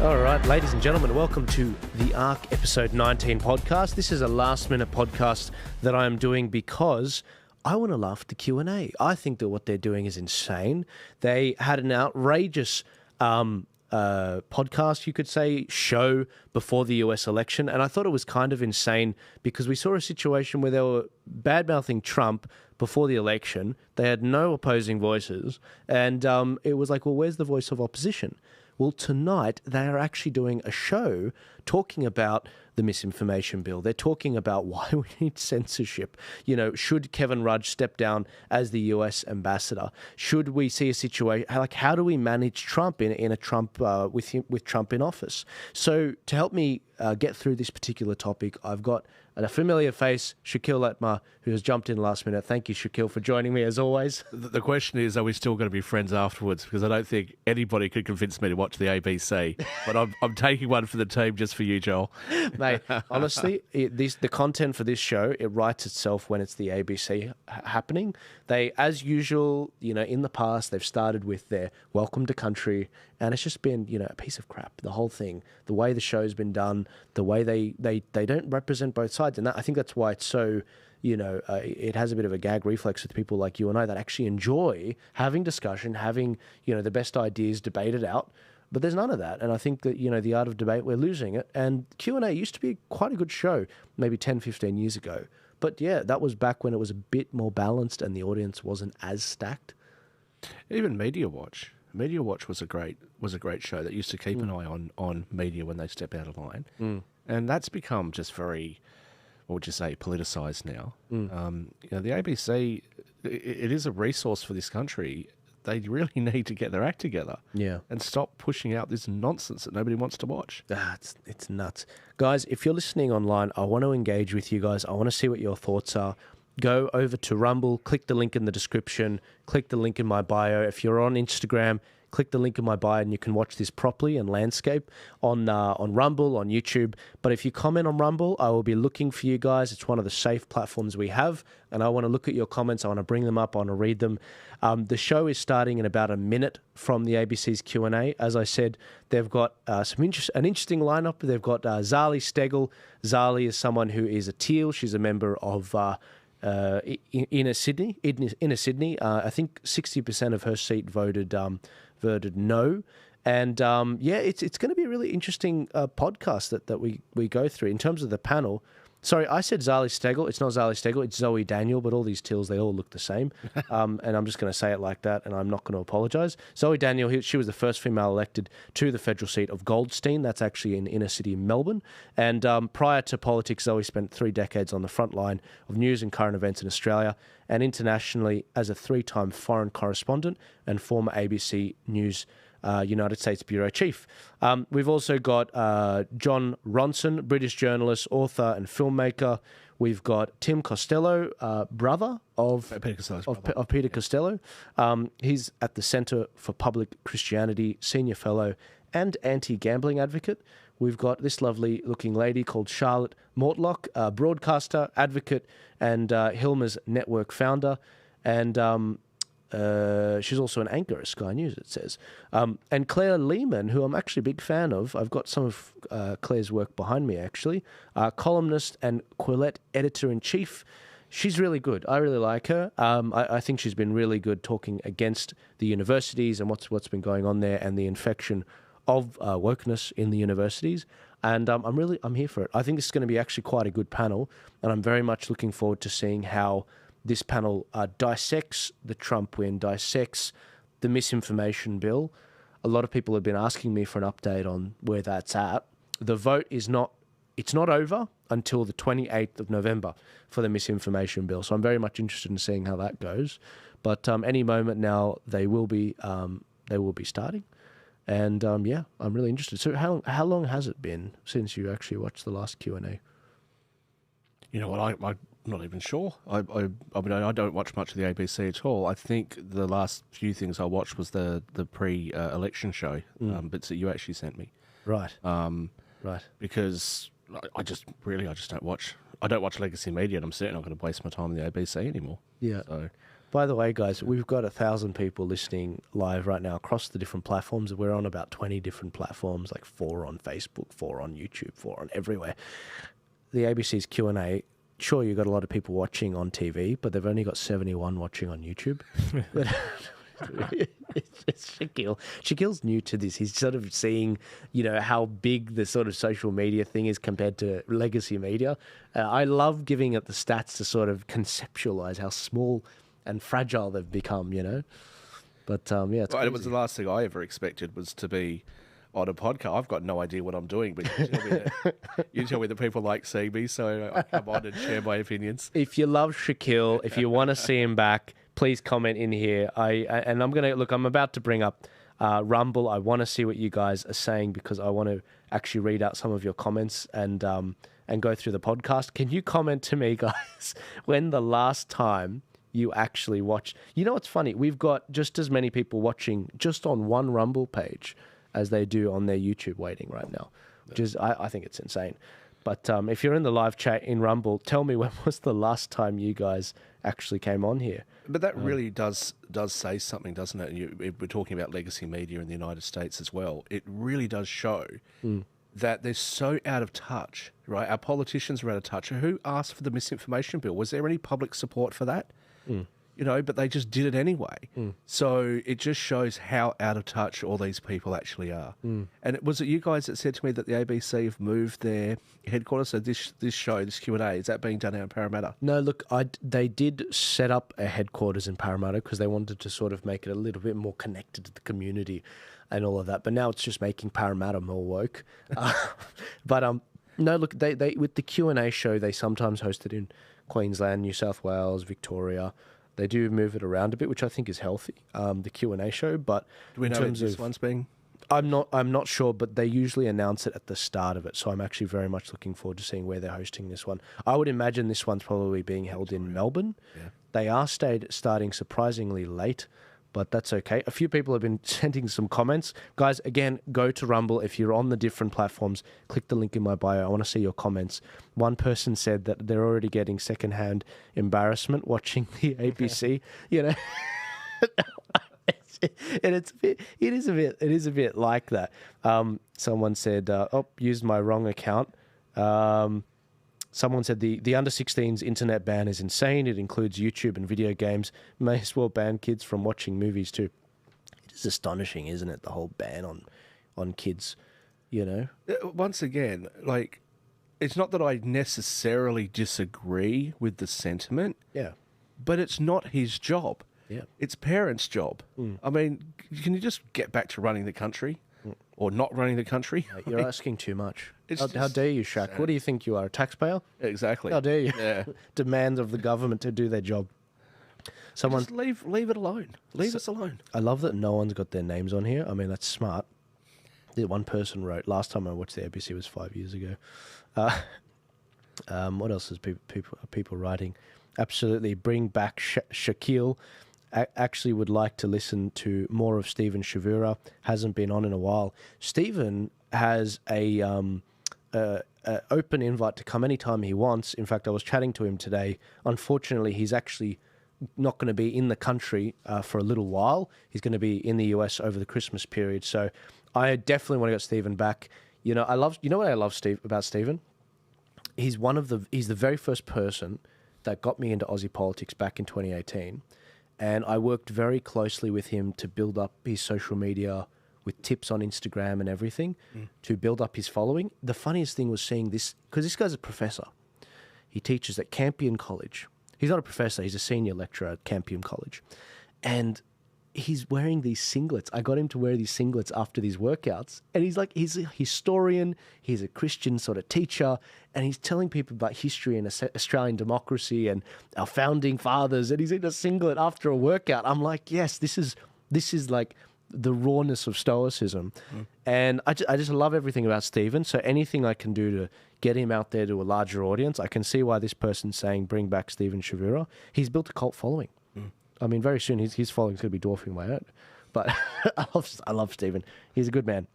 All right, ladies and gentlemen, welcome to the Ark Episode 19 podcast. This is a last-minute podcast that I am doing because I want to laugh at the Q&A. I think that what they're doing is insane. They had an outrageous podcast, you could say, show before the US election, and I thought it was kind of insane because we saw a situation where they were bad-mouthing Trump before the election. They had no opposing voices, and it was like, well, where's the voice of opposition? Well, tonight they are actually doing a show talking about the misinformation bill. They're talking about why we need censorship. You know, should Kevin Rudd step down as the US ambassador? Should we see a situation like how do we manage Trump in a Trump with Trump in office? So to help me get through this particular topic, I've got a familiar face, Shakeel Latimer, who has jumped in last minute. Thank you, Shakeel, for joining me as always. The question is, are we still going to be friends afterwards? Because I don't think anybody could convince me to watch the ABC. But I'm taking one for the team just for you, Joel. Mate, honestly, the content for this show, it writes itself when it's the ABC happening. They, as usual, you know, in the past, they've started with their welcome to country, and it's just been, you know, a piece of crap. The whole thing, the way the show's been done, the way they don't represent both sides, and I think that's why it's so, you know, it has a bit of a gag reflex with people like you and I that actually enjoy having discussion, having, you know, the best ideas debated out. But there's none of that. And I think that, you know, the art of debate, we're losing it. And Q&A used to be quite a good show, maybe 10, 15 years ago. But yeah, that was back when it was a bit more balanced and the audience wasn't as stacked. Even Media Watch. Media Watch was a great show that used to keep an eye on media when they step out of line. And that's become just very, what would you say, politicised now. You know, the ABC, it is a resource for this country. They really need to get their act together, and stop pushing out this nonsense that nobody wants to watch. It's nuts. Guys, if you're listening online, I want to engage with you guys. I want to see what your thoughts are. Go over to Rumble, click the link in the description, click the link in my bio. If you're on Instagram, click the link in my bio and you can watch this properly in landscape on Rumble, on YouTube. But if you comment on Rumble, I will be looking for you guys. It's one of the safe platforms we have, and I want to look at your comments. I want to bring them up. I want to read them. The show is starting in about a minute from the ABC's Q&A. As I said, they've got an interesting lineup. They've got Zali Steggall. Zali is someone who is a Teal. She's a member of Inner Sydney. I think 60% of her seat voted no. And it's going to be a really interesting podcast that we go through in terms of the panel. Sorry, I said Zali Steggall. It's not Zali Steggall. It's Zoe Daniel, but all these Teals, they all look the same. And I'm just going to say it like that, and I'm not going to apologise. Zoe Daniel, she was the first female elected to the federal seat of Goldstein. That's actually in inner city Melbourne. And prior to politics, Zoe spent 3 decades on the front line of news and current events in Australia and internationally as a 3-time foreign correspondent and former ABC News United States Bureau Chief. We've also got John Ronson, British journalist, author and filmmaker. We've got Tim Costello, brother of Peter Costello. He's at the Centre for Public Christianity, senior fellow and anti-gambling advocate. We've got this lovely looking lady called Charlotte Mortlock, broadcaster, advocate and Hilmer's Network founder. And she's also an anchor at Sky News, it says. And Claire Lehman, who I'm actually a big fan of. I've got some of Claire's work behind me, actually. Columnist and Quillette editor-in-chief. She's really good. I really like her. I think she's been really good talking against the universities and what's been going on there and the infection of wokeness in the universities. And I'm here for it. I think this is going to be actually quite a good panel, and I'm very much looking forward to seeing how this panel dissects the Trump win, dissects the misinformation bill. A lot of people have been asking me for an update on where that's at. The vote is not over until the 28th of November for the misinformation bill. So I'm very much interested in seeing how that goes. But any moment now, they will be starting. And I'm really interested. So how long has it been since you actually watched the last Q&A? You know what, I'm not even sure. I mean, I don't watch much of the ABC at all. I think the last few things I watched was the pre-election show, bits that you actually sent me. Right. Right. Because I just don't watch legacy media, and I'm certainly not going to waste my time on the ABC anymore. Yeah. So By the way, guys, we've got 1,000 people listening live right now across the different platforms. We're on about 20 different platforms, like 4 on Facebook, 4 on YouTube, 4 on everywhere. The ABC's Q&A, sure, you've got a lot of people watching on TV, but they've only got 71 watching on YouTube. It's Shakeel. Shakeel's new to this. He's sort of seeing, how big the sort of social media thing is compared to legacy media. I love giving it the stats to sort of conceptualize how small and fragile they've become, But yeah, it's it was the last thing I ever expected was to be on a podcast. I've got no idea what I'm doing, but you tell me that people like seeing me, so I come on and share my opinions. If you love Shakeel, if you want to see him back, please comment in here. I'm about to bring up Rumble. I want to see what you guys are saying because I want to actually read out some of your comments and go through the podcast. Can you comment to me, guys, when the last time you actually watched? You know what's funny? We've got just as many people watching just on one Rumble page as they do on their YouTube waiting right now, which is, I think it's insane. But if you're in the live chat in Rumble, tell me when was the last time you guys actually came on here. But that really does say something, doesn't it? And we're talking about legacy media in the United States as well. It really does show that they're so out of touch, right? Our politicians are out of touch. Who asked for the misinformation bill? Was there any public support for that? But they just did it anyway. So it just shows how out of touch all these people actually are. And was it you guys that said to me that the ABC have moved their headquarters? So this show, this Q&A, is that being done out in Parramatta? No, look, they did set up a headquarters in Parramatta because they wanted to sort of make it a little bit more connected to the community and all of that. But now it's just making Parramatta more woke. No, look, they with the Q&A show, they sometimes host it in Queensland, New South Wales, Victoria. They do move it around a bit, which I think is healthy. The Q&A show, but do we know when this one's being? I'm not sure, but they usually announce it at the start of it. So I'm actually very much looking forward to seeing where they're hosting this one. I would imagine this one's probably being held in Melbourne. Yeah. They are starting surprisingly late, but that's okay. A few people have been sending some comments. Guys, again, go to Rumble. If you're on the different platforms, click the link in my bio. I want to see your comments. One person said that they're already getting secondhand embarrassment watching the ABC, and it is a bit like that. Someone said, used my wrong account. Someone said the under-16s internet ban is insane. It includes YouTube and video games. May as well ban kids from watching movies too. It is astonishing, isn't it? The whole ban on kids, Once again, it's not that I necessarily disagree with the sentiment. Yeah. But it's not his job. Yeah. It's parents' job. I mean, can you just get back to running the country? Or not running the country? You're asking too much. How dare you, Shaq? What do you think you are, a taxpayer? Exactly. How dare you? Yeah. Demands of the government to do their job. Just leave it alone. Leave us alone. I love that no one's got their names on here. I mean, that's smart. One person wrote, last time I watched the ABC was 5 years ago. What else is people writing? Absolutely, bring back Shakeel. Actually would like to listen to more of Stephen Shavura. Hasn't been on in a while. Stephen has a open invite to come anytime he wants. In fact, I was chatting to him today. Unfortunately, he's actually not going to be in the country for a little while. He's going to be in the US over the Christmas period. So I definitely want to get Stephen back. You know what I love about Stephen? He's the very first person that got me into Aussie politics back in 2018. And I worked very closely with him to build up his social media with tips on Instagram and everything to build up his following. The funniest thing was seeing this, because this guy's a professor. He teaches at Campion College. He's not a professor, he's a senior lecturer at Campion College. And he's wearing these singlets. I got him to wear these singlets after these workouts. And he's a historian, he's a Christian sort of teacher, and he's telling people about history and Australian democracy and our founding fathers, and he's in a singlet after a workout. I'm like, yes, this is like the rawness of stoicism. And I just love everything about Stephen. So anything I can do to get him out there to a larger audience, I can see why this person's saying bring back Stephen Shavura. He's built a cult following. I mean, very soon his following's going to be dwarfing my own. But I love Stephen. He's a good man.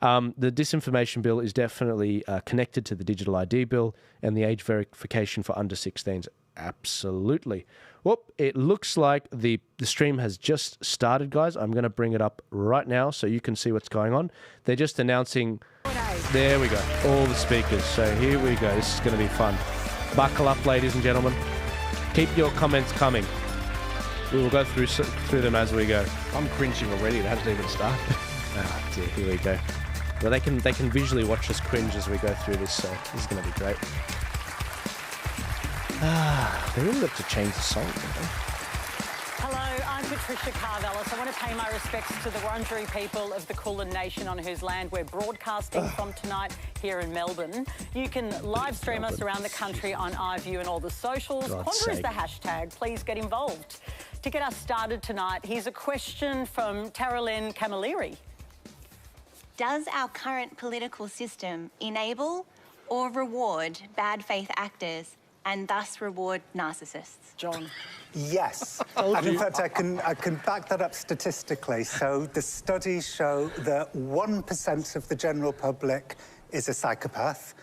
The disinformation bill is definitely connected to the digital ID bill and the age verification for under 16s. Absolutely. Whoop, it looks like the stream has just started, guys. I'm going to bring it up right now so you can see what's going on. They're just announcing... There we go. All the speakers. So here we go. This is going to be fun. Buckle up, ladies and gentlemen. Keep your comments coming. We will go through them as we go. I'm cringing already. It hasn't even started. Ah, dear. Here we go. Well, they can visually watch us cringe as we go through this, so this is going to be great. They really got to change the song, don't they? Hello, I'm Patricia Carvelis. I want to pay my respects to the Wurundjeri people of the Kulin Nation on whose land we're broadcasting from tonight here in Melbourne. You can live stream us around the country on iView and all the socials. Quandra is the hashtag. Please get involved. To get us started tonight, here's a question from Taralyn Camilleri. Does our current political system enable or reward bad faith actors and thus reward narcissists? John. Yes. And in fact, I can back that up statistically. So the studies show that 1% of the general public is a psychopath.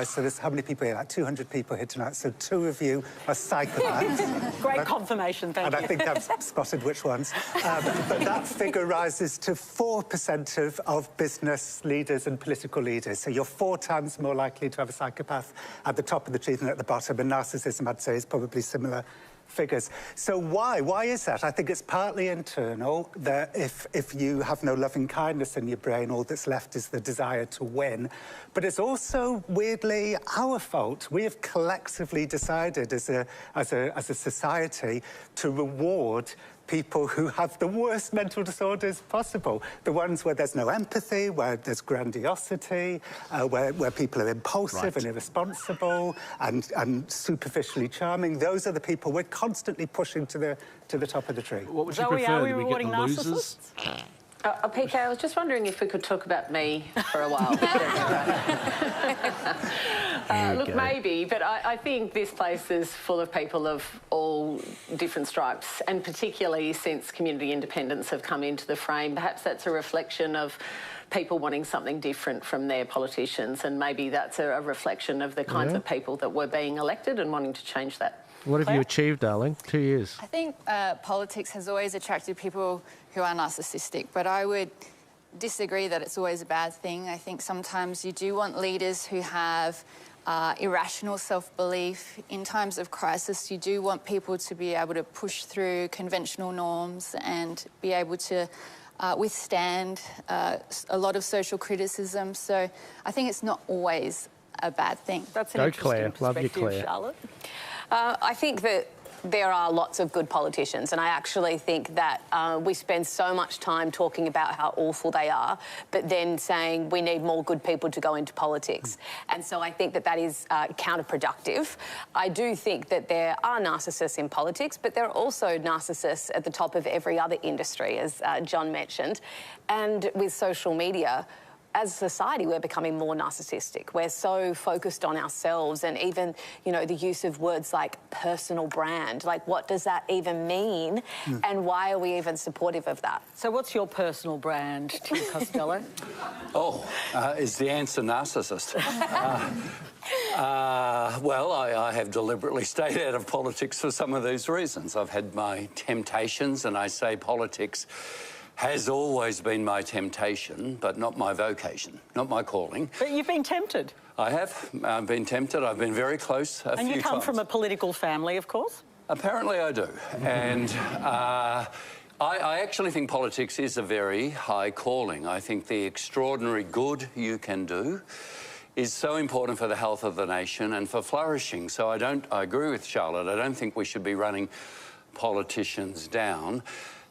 So there's how many people here? Like 200 people here tonight. So 2 of you are psychopaths. Great confirmation, thank you. And I think I've spotted which ones. But that figure rises to 4% of business leaders and political leaders. So you're 4 times more likely to have a psychopath at the top of the tree than at the bottom. And narcissism, I'd say, is probably similar figures. So why? Why is that? I think it's partly internal, that if you have no loving kindness in your brain, all that's left is the desire to win. But it's also, weirdly, our fault. We have collectively decided as a society to reward people who have the worst mental disorders possible. The ones where there's no empathy, where there's grandiosity, where people are impulsive and irresponsible and superficially charming. Those are the people we're constantly pushing to the top of the tree. What would you Zoe, prefer? are we Do we get rewarding the losers? narcissists? PK, I was just wondering if we could talk about me for a while. Look, maybe, but I think this place is full of people of all different stripes, and particularly since community independents have come into the frame, perhaps that's a reflection of people wanting something different from their politicians, and maybe that's a reflection of the kinds of people that were being elected and wanting to change that. What have you achieved, darling? 2 years. I think politics has always attracted people who are narcissistic, but I would disagree that it's always a bad thing. I think sometimes you do want leaders who have irrational self-belief. In times of crisis, you do want people to be able to push through conventional norms and be able to withstand a lot of social criticism. So I think it's not always a bad thing. That's an Go, interesting Claire. Love you, perspective, Claire. Charlotte. I think that there are lots of good politicians, and I actually think that we spend so much time talking about how awful they are, but then saying we need more good people to go into politics. And so I think that that is counterproductive. I do think that there are narcissists in politics, but there are also narcissists at the top of every other industry, as John mentioned. And with social media, as a society, we're becoming more narcissistic. We're so focused on ourselves, and even, you know, the use of words like personal brand. Like, what does that even mean? And why are we even supportive of that? So what's your personal brand, Teal Costello? Is the answer narcissist? Well, I have deliberately stayed out of politics for some of these reasons. I've had my temptations, and I say politics has always been my temptation, but not my vocation, not my calling. But you've been tempted. I have. I've been tempted. I've been very close a few times. And you come from a political family, of course? Apparently I do. And I actually think politics is a very high calling. I think the extraordinary good you can do is so important for the health of the nation and for flourishing. So I agree with Charlotte. I don't think we should be running politicians down.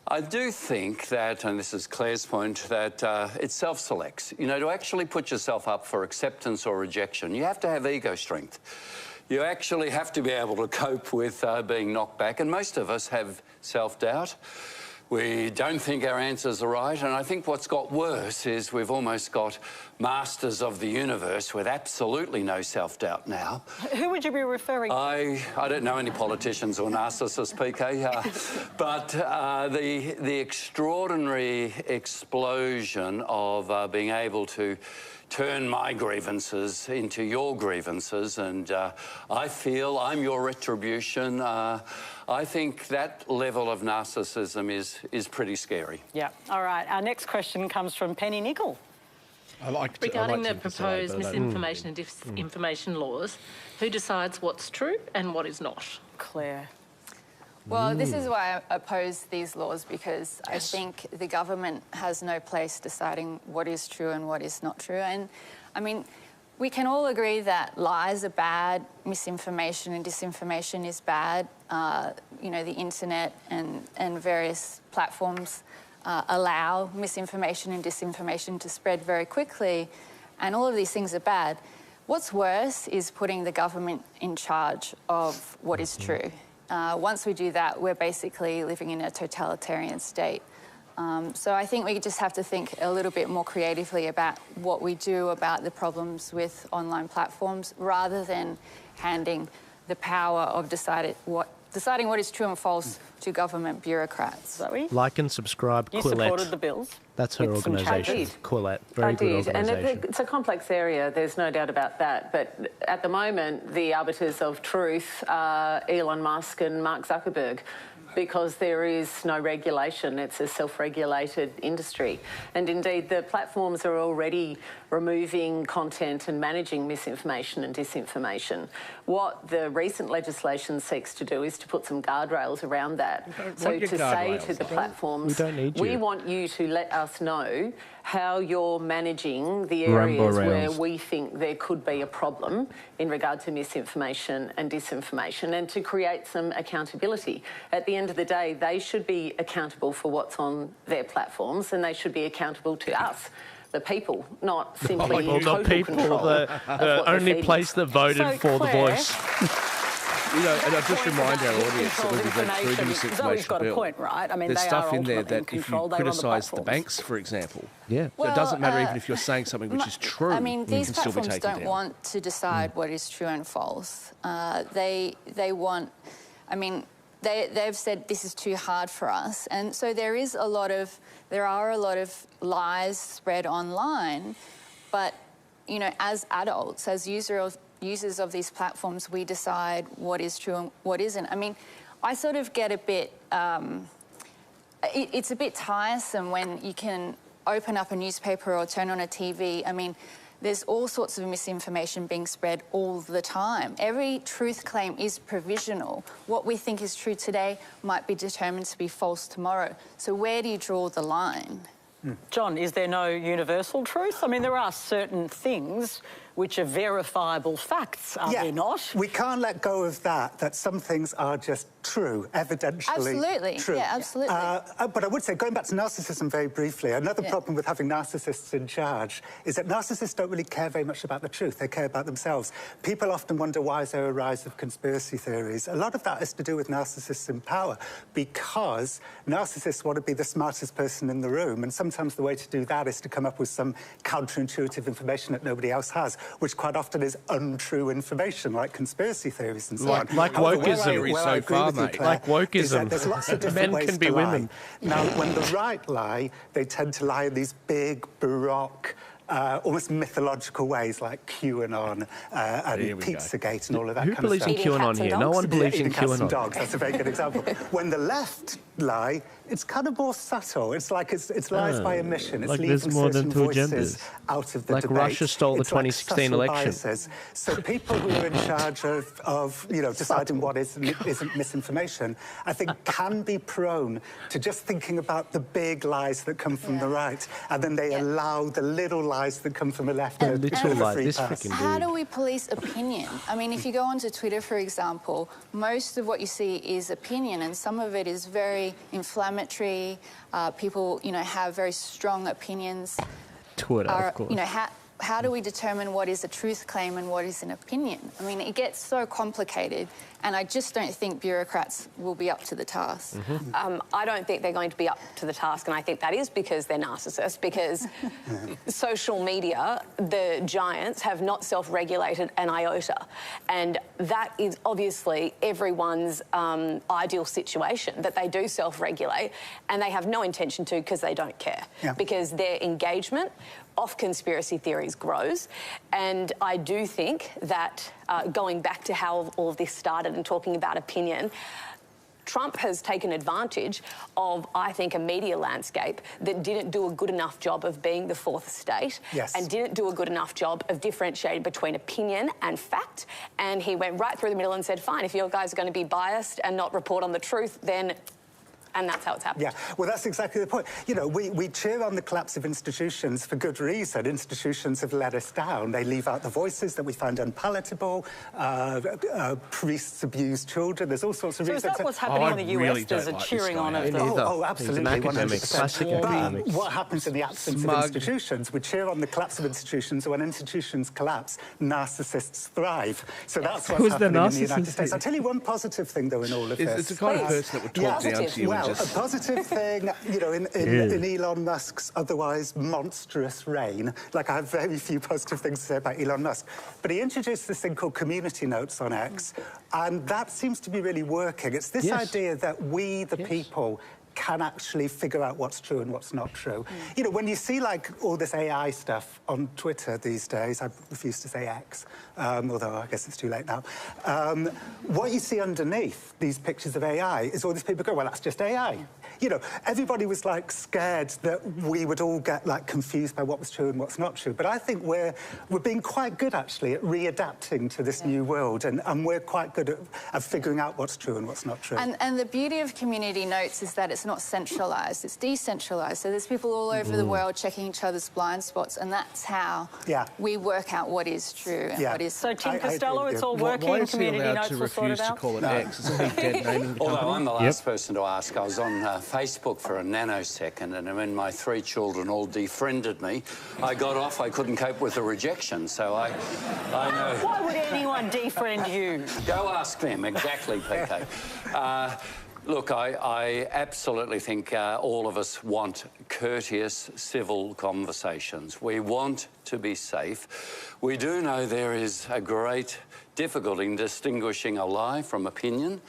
I do think that, and this is Claire's point, that it self-selects. You know, to actually put yourself up for acceptance or rejection, you have to have ego strength. You actually have to be able to cope with being knocked back, and most of us have self-doubt. We don't think our answers are right, and I think what's got worse is we've almost got masters of the universe with absolutely no self-doubt now. Who would you be referring to? I don't know any politicians or narcissists, PK, but the extraordinary explosion of being able to turn my grievances into your grievances, and I feel I'm your retribution. I think that level of narcissism is pretty scary. Yeah. All right. Our next question comes from Penny Nicol. Regarding the proposed misinformation and disinformation laws, who decides what's true and what is not? Claire. Well, this is why I oppose these laws, because I think the government has no place deciding what is true and what is not true. And, I mean, we can all agree that lies are bad, misinformation and disinformation is bad. You know, the internet and various platforms allow misinformation and disinformation to spread very quickly, and all of these things are bad. What's worse is putting the government in charge of what is true. Once we do that, we're basically living in a totalitarian state. So I think we just have to think a little bit more creatively about what we do about the problems with online platforms, rather than handing the power of deciding what is true and false to government bureaucrats. Zoe? Like and subscribe, You Quillette. supported the bills. That's her with some organisation, changes. Quillette. Very good organisation. And it's a complex area, there's no doubt about that. But at the moment, the arbiters of truth are Elon Musk and Mark Zuckerberg, because there is no regulation. It's a self-regulated industry. And indeed, the platforms are already removing content and managing misinformation and disinformation. What the recent legislation seeks to do is to put some guardrails around that. So to say to the platforms, we want you to let us know how you're managing the areas where we think there could be a problem in regard to misinformation and disinformation, and to create some accountability. At the end of the day, they should be accountable for what's on their platforms, and they should be accountable to us, the people, not simply total control the only place that voted for the voice. You know, and I just remind our audience that we've read through the Zoe's misinformation got a bill. point, right? I mean, There's they stuff are in there ultimately that if you control. They run the criticise the platforms. banks, for example, Yeah. so it doesn't matter even if you're saying something which is true. I mean, these can still be platforms taken don't down. want to decide what is true and false. They want, I mean, they've said this is too hard for us, and so there are a lot of lies spread online, but you know, as adults, as users of these platforms, we decide what is true and what isn't. I mean, I sort of get a bit, it's a bit tiresome when you can open up a newspaper or turn on a TV. I mean, there's all sorts of misinformation being spread all the time. Every truth claim is provisional. What we think is true today might be determined to be false tomorrow. So where do you draw the line? John, is there no universal truth? I mean, there are certain things which are verifiable facts, are they not? We can't let go of that some things are just true, evidentially Absolutely. true. Yeah, absolutely. But I would say, going back to narcissism very briefly, another problem with having narcissists in charge is that narcissists don't really care very much about the truth. They care about themselves. People often wonder, why is there a rise of conspiracy theories? A lot of that is to do with narcissists in power, because narcissists want to be the smartest person in the room, and sometimes the way to do that is to come up with some counterintuitive information that nobody else has, which quite often is untrue information, like conspiracy theories and so on. Like wokeism. Where I agree with you, Claire, like wokeism. is that there's lots of different Men ways can be to lie. women. Now, when the right lie, they tend to lie in these big, baroque, almost mythological ways, like QAnon and Pizzagate and all of that Who kind of stuff. believes in QAnon here? No one believes in Cats and QAnon. dogs, that's a very good example. When the left lie, it's kind of more subtle. It's like it's lies by omission. It's like leaving there's more than certain two voices agendas. out of the Like debate. Russia stole the It's like 2016 subtle election. biases. So people who are in charge of you know, deciding what is and isn't misinformation, I think can be prone to just thinking about the big lies that come from the right, and then they allow the little lies that come from the left. The little lie, free this pass. freaking How dude. do we police opinion? I mean, if you go onto Twitter, for example, most of what you see is opinion, and some of it is very inflammatory. People, you know, have very strong opinions. Twitter, of course. You know, how do we determine what is a truth claim and what is an opinion? I mean, it gets so complicated, and I just don't think bureaucrats will be up to the task. I don't think they're going to be up to the task, and I think that is because they're narcissists, because social media, the giants, have not self-regulated an iota, and that is obviously everyone's ideal situation, that they do self-regulate, and they have no intention to because they don't care, because their engagement off conspiracy theories grows. And I do think that, going back to how all of this started and talking about opinion, Trump has taken advantage of, I think, a media landscape that didn't do a good enough job of being the fourth estate, and didn't do a good enough job of differentiating between opinion and fact. And he went right through the middle and said, fine, if you guys are going to be biased and not report on the truth, then... And that's how it's happened. Yeah, well, that's exactly the point. You know, we cheer on the collapse of institutions for good reason. Institutions have let us down. They leave out the voices that we find unpalatable. Priests abuse children. There's all sorts of reasons. So is that what's happening in the US? There's a cheering on of them. Oh, absolutely. He's an academic, classic academic. But what happens in the absence of institutions? We cheer on the collapse of institutions. When institutions collapse, narcissists thrive. So that's what's happening in the United States. I'll tell you one positive thing, though, in all of this. It's the kind of person that would talk down to you. Well, a positive thing, you know, in Elon Musk's otherwise monstrous reign, like I have very few positive things to say about Elon Musk, but he introduced this thing called community notes on X, and that seems to be really working. It's this idea that we, the people, can actually figure out what's true and what's not true. You know, when you see, like, all this AI stuff on Twitter these days, I refuse to say X, although I guess it's too late now, what you see underneath these pictures of AI is all these people go, well, that's just AI. You know, everybody was, like, scared that we would all get, like, confused by what was true and what's not true. But I think we're being quite good, actually, at readapting to this new world, and we're quite good at figuring out what's true and what's not true. And the beauty of community notes is that it's not centralised, it's decentralised. So there's people all over the world checking each other's blind spots, and that's how we work out what is true and what is... So, Tim Costello, it's all working, community notes were sorted out? To call it X? Isn't he dead naming the company? Although I'm the last person to ask, I was on Facebook for a nanosecond, and when my 3 children all defriended me, I got off. I couldn't cope with the rejection, so I know... Why would anyone defriend you? Go ask them, exactly, PK. Look, I absolutely think all of us want courteous, civil conversations. We want to be safe. We do know there is a great difficulty in distinguishing a lie from opinion,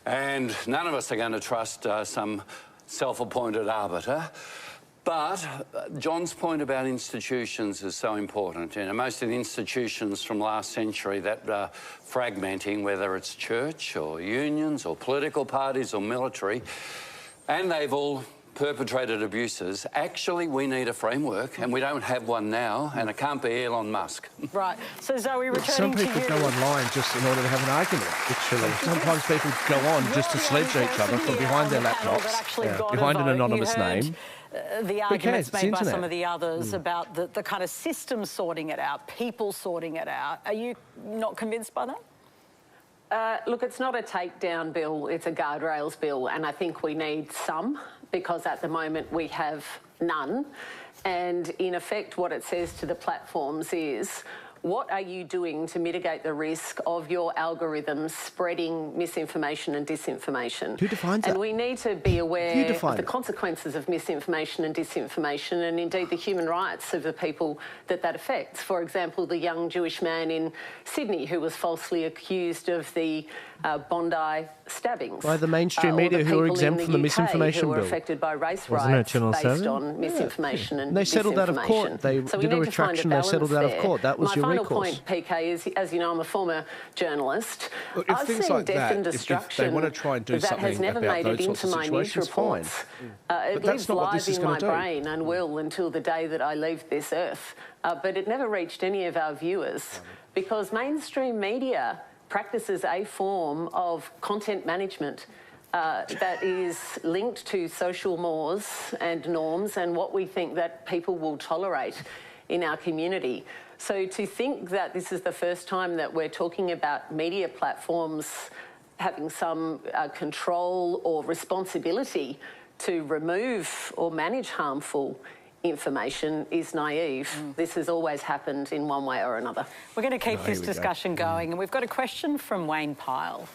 and none of us are going to trust some self-appointed arbiter. But John's point about institutions is so important. You know, most of the institutions from last century that fragmenting, whether it's church or unions or political parties or military, and they've all perpetrated abuses. Actually, we need a framework, and we don't have one now, and it can't be Elon Musk. Right. So, Zoe, returning to you... Some people go online just in order to have an argument. Literally. Sometimes people go on just to sledge each other from behind their laptops, behind an anonymous name. The arguments made by some of the others about the kind of system sorting it out, people sorting it out. Are you not convinced by that? Look, it's not a takedown bill, it's a guardrails bill, and I think we need some, because at the moment we have none. And in effect, what it says to the platforms is, what are you doing to mitigate the risk of your algorithms spreading misinformation and disinformation? Who defines that? And we need to be aware of the consequences of misinformation and disinformation, and indeed the human rights of the people that affects. For example, the young Jewish man in Sydney who was falsely accused of the Bondi stabbings. By the mainstream media who are exempt from the misinformation bill. Who were affected by race riots based on misinformation and they settled out of court. They did a retraction, they settled out of court. That was your recourse. My final point, PK, is, as you know, I'm a former journalist. Look, I've seen like death and destruction if they want to try and do that has never made it into my news reports. It lives live in my brain and will until the day that I leave this earth. But it never reached any of our viewers because mainstream media practices a form of content management that is linked to social mores and norms and what we think that people will tolerate in our community. So to think that this is the first time that we're talking about media platforms having some control or responsibility to remove or manage harmful information is naive. This has always happened in one way or another. We're going to keep this discussion going, and we've got a question from Wayne Pyle.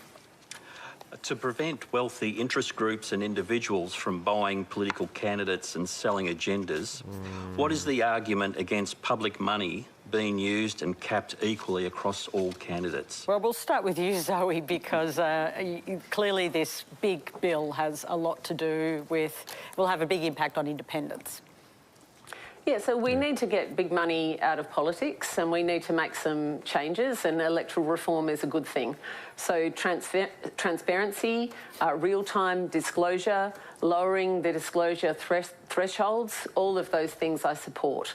To prevent wealthy interest groups and individuals from buying political candidates and selling agendas, what is the argument against public money being used and capped equally across all candidates? Well, we'll start with you, Zoe, because clearly this big bill has a lot to do with, will have a big impact on independence. Yeah, so we need to get big money out of politics and we need to make some changes, and electoral reform is a good thing. So transparency, real-time disclosure, lowering the disclosure thresholds, all of those things I support.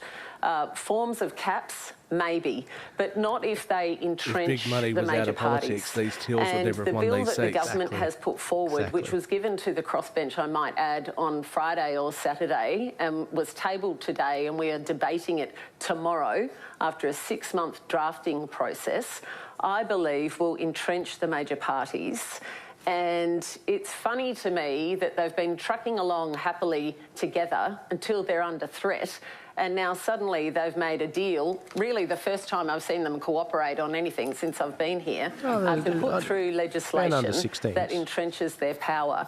Forms of caps, maybe, but not if they entrench the major parties. These Teals would never have won these seats. The bill that the government has put forward, which was given to the crossbench, I might add, on Friday or Saturday, and was tabled today, and we are debating it tomorrow after a 6-month drafting process, I believe will entrench the major parties. And it's funny to me that they've been trucking along happily together until they're under threat, and now suddenly they've made a deal, really the first time I've seen them cooperate on anything since I've been here, to put through legislation that entrenches their power.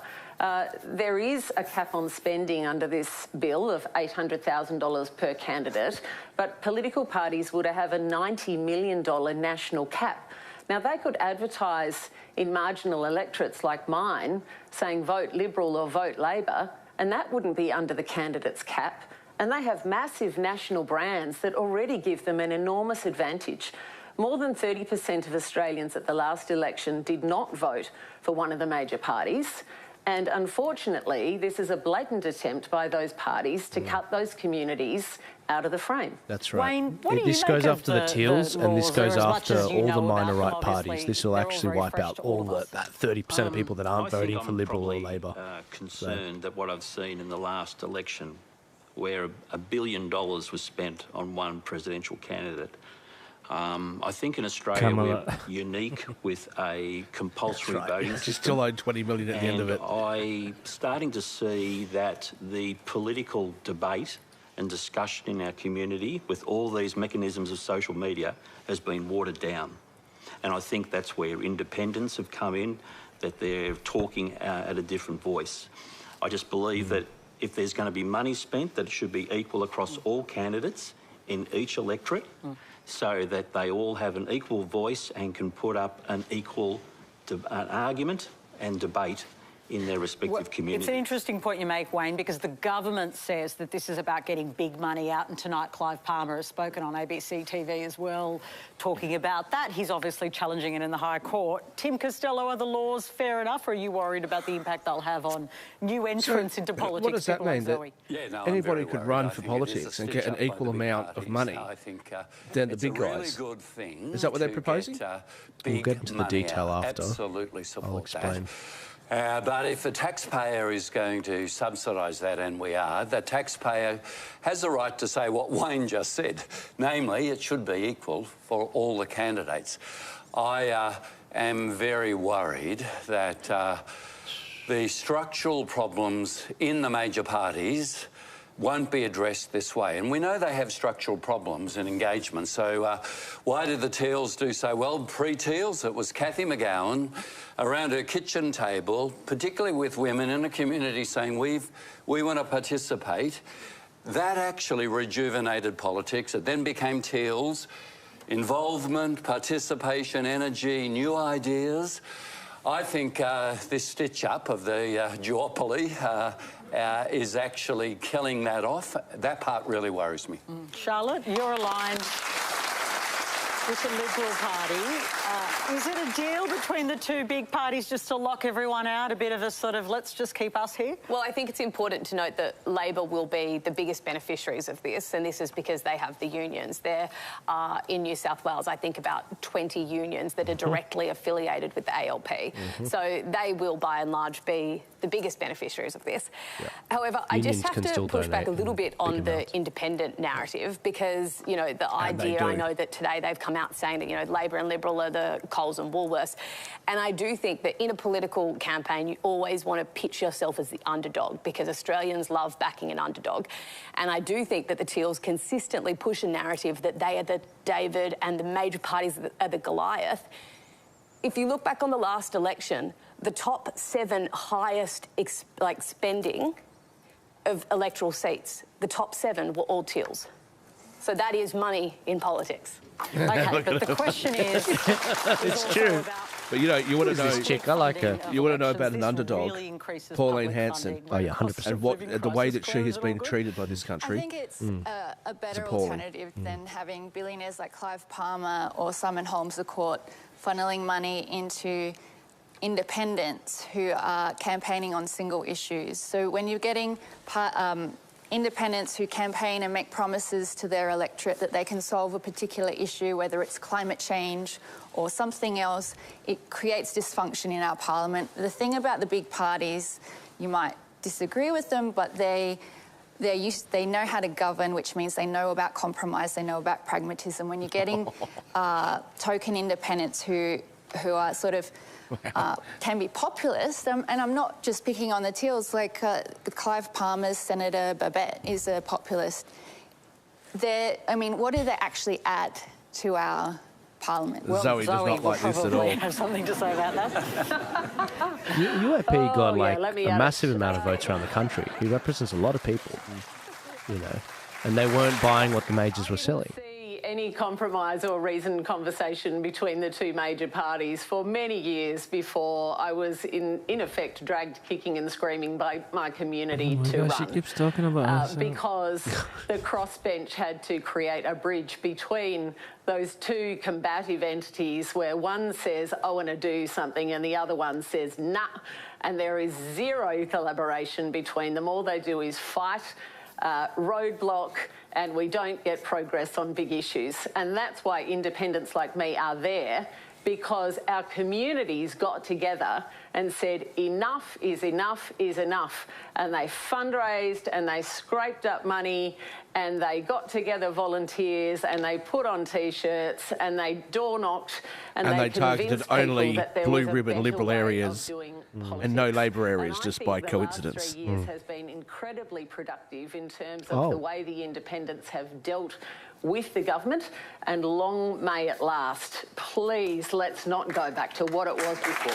There is a cap on spending under this bill of $800,000 per candidate, but political parties would have a $90 million national cap. Now, they could advertise in marginal electorates like mine, saying vote Liberal or vote Labor, and that wouldn't be under the candidate's cap. And they have massive national brands that already give them an enormous advantage. More than 30% of Australians at the last election did not vote for one of the major parties. And unfortunately, this is a blatant attempt by those parties to cut those communities out of the frame. That's right. Wayne, what do you this make goes of after the Teals, and this goes after all the minor right them, parties. This will actually wipe out all that 30% of people that aren't voting for Liberal or Labor. I'm concerned that what I've seen in the last election, where $1 billion was spent on one presidential candidate, I think in Australia we're unique with a compulsory voting system. You still owe $20 million at the end of it. I'm starting to see that the political debate and discussion in our community with all these mechanisms of social media has been watered down. And I think that's where independents have come in, that they're talking at a different voice. I just believe that if there's going to be money spent, that it should be equal across all candidates in each electorate, so that they all have an equal voice and can put up an equal argument and debate in their respective communities. It's an interesting point you make, Wayne, because the government says that this is about getting big money out, and tonight Clive Palmer has spoken on ABC TV as well, talking about that. He's obviously challenging it in the High Court. Tim Costello, are the laws fair enough, or are you worried about the impact they'll have on new entrants into politics? What does that mean? That anybody could run for politics and get an equal amount of money than the big guys? Is that what they're proposing? We'll get into the detail after. Absolutely support I'll explain. But if the taxpayer is going to subsidise that, and we are, the taxpayer has the right to say what Wayne just said, namely it should be equal for all the candidates. I am very worried that the structural problems in the major parties won't be addressed this way. And we know they have structural problems in engagement. So why did the Teals do so well? Pre-Teals, it was Cathy McGowan around her kitchen table, particularly with women in a community, saying we want to participate. That actually rejuvenated politics. It then became Teals. Involvement, participation, energy, new ideas. I think this stitch-up of the duopoly is actually killing that off. That part really worries me. Charlotte, you're aligned with the Liberal Party. Is it a deal between the two big parties just to lock everyone out, a bit of a sort of let's just keep us here? Well, I think it's important to note that Labor will be the biggest beneficiaries of this, and this is because they have the unions. There are, in New South Wales, I think about 20 unions that are directly affiliated with the ALP. So they will, by and large, be the biggest beneficiaries of this. Yeah. However, Unions I just can have to still push back a donate little in bit on big the amounts. independent narrative because, you know, the And they idea, do. I know that today they've come out saying that, you know, Labor and Liberal are the Coles and Woolworths. And I do think that in a political campaign, you always want to pitch yourself as the underdog because Australians love backing an underdog. And I do think that the Teals consistently push a narrative that they are the David and the major parties are the Goliath. If you look back on the last election, the top 7 highest spending of electoral seats, the top 7 were all Teals. So that is money in politics. Okay, but the question is... It's true. But you know, you want to know. This chick, I like her. You want to know about an underdog, Pauline Hanson. Oh, yeah, 100%. And what the way that she has been treated by this I country. think it's a better appalling. alternative than having billionaires like Clive Palmer or Simon Holmes a court funneling money into independents who are campaigning on single issues. So when you're getting independents who campaign and make promises to their electorate that they can solve a particular issue, whether it's climate change or something else, it creates dysfunction in our parliament. The thing about the big parties, you might disagree with them, but they know how to govern, which means they know about compromise, they know about pragmatism. When you're getting token independents who are sort of can be populist, and I'm not just picking on the Teals, like Clive Palmer's Senator Babette is a populist. I mean, what do they actually add to our parliament? Well, Zoe does not like this at all. Have something to say about that. UAP got like let me a add massive amount of votes around the country. He represents a lot of people, you know, and they weren't buying what the majors were selling. Any compromise or reasoned conversation between the two major parties for many years before I was in effect dragged kicking and screaming by my community to run. She keeps talking about herself. Because the crossbench had to create a bridge between those two combative entities where one says, I want to do something, and the other one says, nah. And there is zero collaboration between them. All they do is fight, roadblock, and we don't get progress on big issues. And that's why independents like me are there, because our communities got together and said enough is enough is enough. And they fundraised and they scraped up money and they got together volunteers and they put on T-shirts and they door knocked and they convinced targeted people only that there blue was a ribbon better Liberal way of areas doing and politics. no Labor areas, And I just think by the coincidence. last 3 years has been incredibly productive in terms of the way the independents have dealt with the government, and long may it last. Please, let's not go back to what it was before.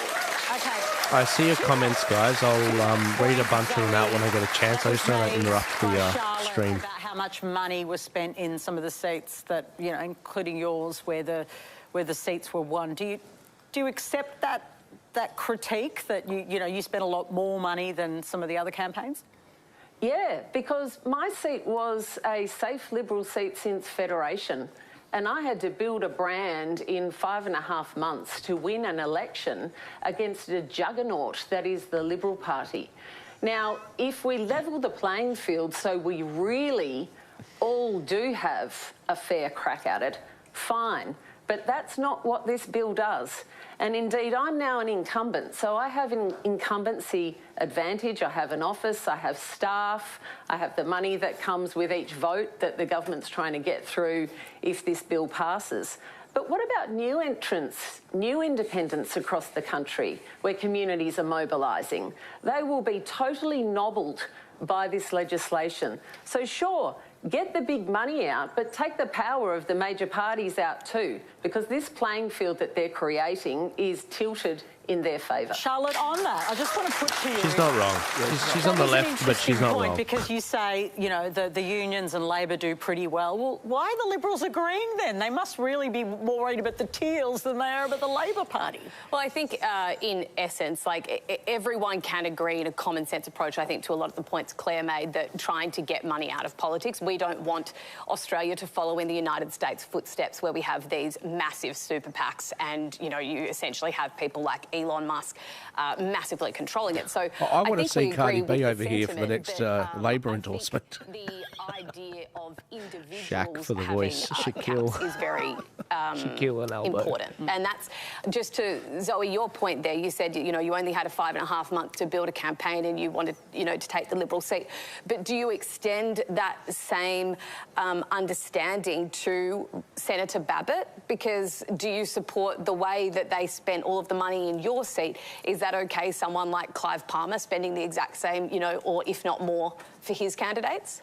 Okay. I see your comments, guys. I'll read a bunch of them out when I get a chance. I just don't want to interrupt the stream. About how much money was spent in some of the seats that, you know, including yours, where the seats were won. Do you accept that critique that you spent a lot more money than some of the other campaigns? Yeah, because my seat was a safe Liberal seat since Federation, and I had to build a brand in 5.5 months to win an election against a juggernaut that is the Liberal Party. Now, if we level the playing field so we really all do have a fair crack at it, fine. But that's not what this bill does. And indeed, I'm now an incumbent, so I have an incumbency advantage. I have an office, I have staff, I have the money that comes with each vote that the government's trying to get through if this bill passes. But what about new entrants, new independents across the country where communities are mobilising? They will be totally nobbled by this legislation. So sure, get the big money out, but take the power of the major parties out too, because this playing field that they're creating is tilted in their favour. Charlotte, on that, I just want to put to you... She's not wrong. She's on the left, but she's not wrong. Because you say, the unions and Labor do pretty well. Well, why are the Liberals agreeing then? They must really be more worried about the Teals than they are about the Labor Party. Well, I think in essence, everyone can agree in a common sense approach, I think, to a lot of the points Claire made, that trying to get money out of politics. We don't want Australia to follow in the United States' footsteps where we have these massive super PACs and, you essentially have people like Elon Musk massively controlling it. So I want to see Cardi B over here for the next Labor endorsement. The idea of individuals Shaq for the having voice, Shakeel. caps is very Shakeel and Elbow. important. And that's just to, Zoe, your point there. You said, you know, you only had a 5.5 month to build a campaign and you wanted, you know, to take the Liberal seat. But do you extend that same understanding to Senator Babbitt? Because do you support the way that they spent all of the money in your seat? Is that okay, someone like Clive Palmer spending the exact same, you know, or if not more, for his candidates?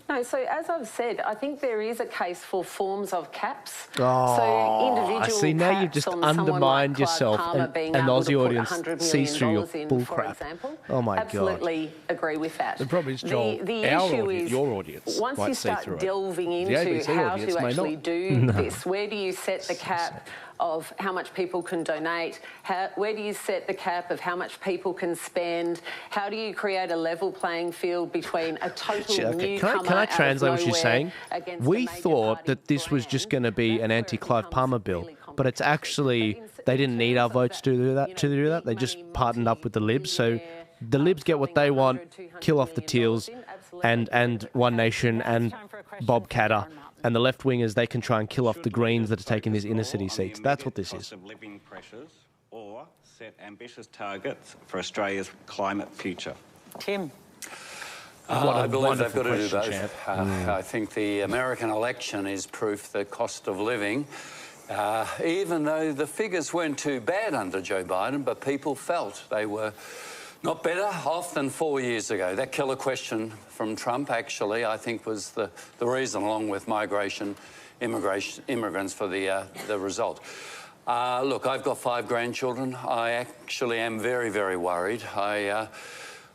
No, so as I've said, I think there is a case for forms of caps. Oh, so individual I see. Now you've caps just on someone undermined like Clive yourself, Palmer and being an able Aussie to put audience $100 sees through your million bull for crap. example. Oh my God! Absolutely agree with that. The problem is, Joel, the our issue audience, is your audience once might you see start through it. delving The into ABC how audience to may actually not. do this, where do you set the cap of how much people can donate? Where do you set the cap of how much people can spend? How do you create a level playing field between a total newcomer? Can I translate what you're saying? We thought that this was just going to be an anti-Clive Palmer bill, but it's actually they didn't need our votes to do that. They just partnered up with the Libs, so the Libs get what they want: kill off the Teals, and One Nation and Bob Katter. And the left-wingers, they can try and kill off the Greens that are taking these inner-city seats. That's what this is. Of living pressures, or set ambitious targets for Australia's climate future. Tim. I believe they've got to do both. Champ. I think the American election is proof that cost of living, even though the figures weren't too bad under Joe Biden, but people felt they were not better off than 4 years ago. That killer question from Trump, actually, I think was the reason, along with migration, immigrants, for the result. Look, I've got 5 grandchildren. I actually am very, very worried. I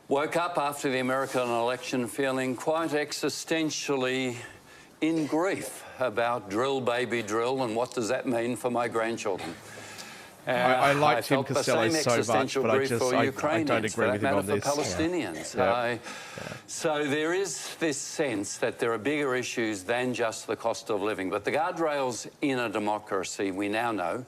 woke up after the American election feeling quite existentially in grief about drill, baby, drill, and what does that mean for my grandchildren. I like Tim felt the Costello same so much, existential but I grief just for I Ukrainians, don't agree with him on for this. Palestinians. Yeah. So there is this sense that there are bigger issues than just the cost of living. But the guardrails in a democracy, we now know,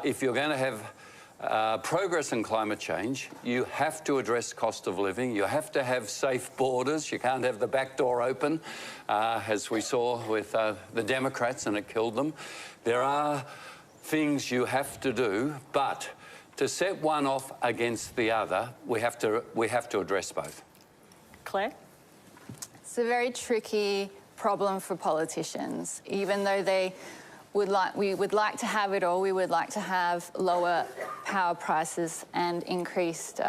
if you're going to have progress in climate change, you have to address cost of living. You have to have safe borders. You can't have the back door open, as we saw with the Democrats, and it killed them. There are things you have to do, but to set one off against the other, we have to address both. Claire? It's a very tricky problem for politicians. Even though we would like to have it all, we would like to have lower power prices and increased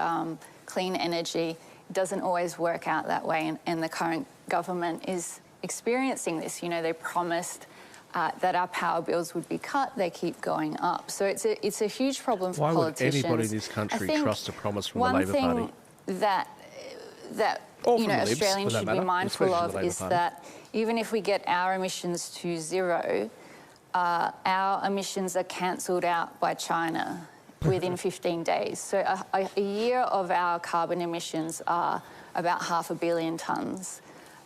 clean energy. It doesn't always work out that way, and the current government is experiencing this. You know, they promised that our power bills would be cut. They keep going up. So it's a huge problem for politicians. Why would anybody in this country trust a promise from the Labor Party? One thing that you know, Australians should be mindful of is that even if we get our emissions to zero, our emissions are cancelled out by China within 15 days. So a year of our carbon emissions are about 500 million tonnes.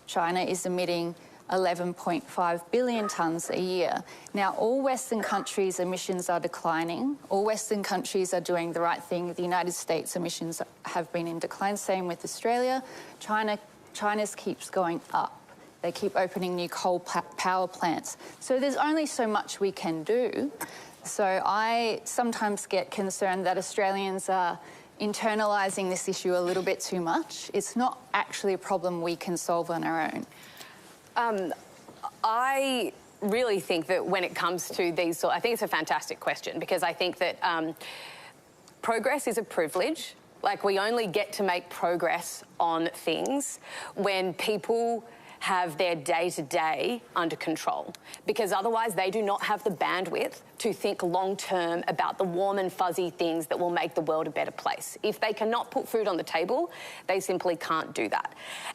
China is emitting 11.5 billion tonnes a year. Now, all Western countries' emissions are declining. All Western countries are doing the right thing. The United States emissions have been in decline, same with Australia. China's keeps going up. They keep opening new coal power plants. So there's only so much we can do. So I sometimes get concerned that Australians are internalising this issue a little bit too much. It's not actually a problem we can solve on our own. I really think that when it comes to these, I think it's a fantastic question, because I think that progress is a privilege. Like, we only get to make progress on things when people have their day-to-day under control, because otherwise they do not have the bandwidth to think long-term about the warm and fuzzy things that will make the world a better place. If they cannot put food on the table, they simply can't do that.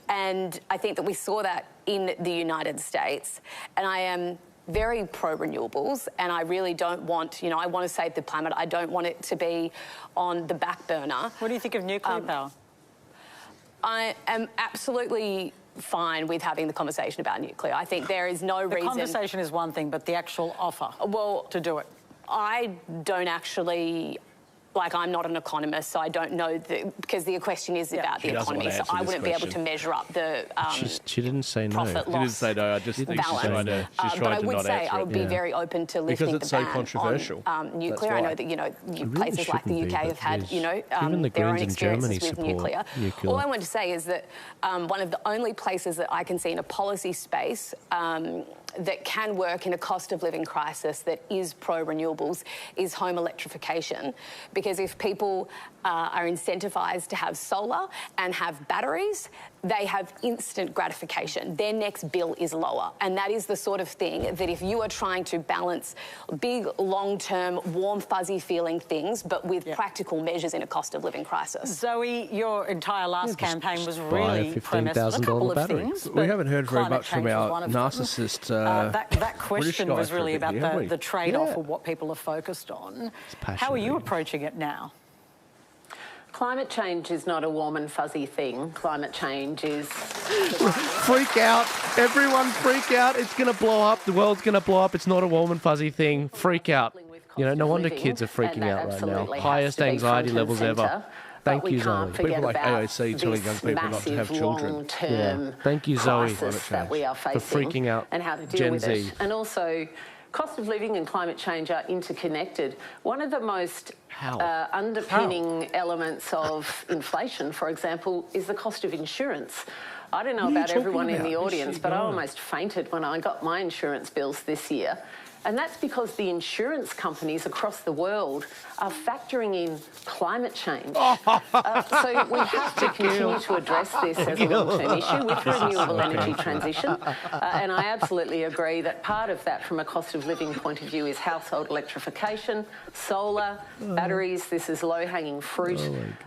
And I think that we saw that in the United States, and I am very pro-renewables, and I really don't want, I want to save the planet. I don't want it to be on the back burner. What do you think of nuclear power? I am absolutely fine with having the conversation about nuclear. I think there is no reason... The conversation is one thing, but the actual offer to do it. I don't actually like, I'm not an economist, so I don't know, because the question is about the economy, so I wouldn't be able to measure up the she didn't say no. profit She loss didn't say no. I just think she's trying to but I would say I would be very open to lifting it's the ban so controversial. on nuclear. I know that, you know, places like the UK have had, you know, their own experiences with nuclear. All I want to say is that one of the only places that I can see in a policy space that can work in a cost of living crisis that is pro-renewables is home electrification. Because if people are incentivised to have solar and have batteries, they have instant gratification. Their next bill is lower. And that is the sort of thing that if you are trying to balance big, long-term, warm, fuzzy feeling things, but with practical measures in a cost of living crisis. Zoe, your entire last campaign was really premised on a couple of things. We haven't heard very much from our narcissist that question was really about the trade-off of what people are focused on. How are you approaching it now? Climate change is not a warm and fuzzy thing. Climate change is... Freak out. Everyone freak out. It's going to blow up. The world's going to blow up. It's not a warm and fuzzy thing. Freak out. You know, no wonder kids are freaking out right now. Highest anxiety levels ever. Thank you, Zoe. People like AOC telling young people not to have children. Yeah. Thank you, Zoe, for freaking out and how to deal Gen with Z. it. And also, cost of living and climate change are interconnected. One of the most underpinning elements of inflation, for example, is the cost of insurance. I don't know about everyone in the audience, but I almost fainted when I got my insurance bills this year. And that's because the insurance companies across the world are factoring in climate change. So we have to continue to address this as a long-term issue with renewable energy transition. And I absolutely agree that part of that from a cost of living point of view is household electrification, solar, batteries. This is low-hanging fruit.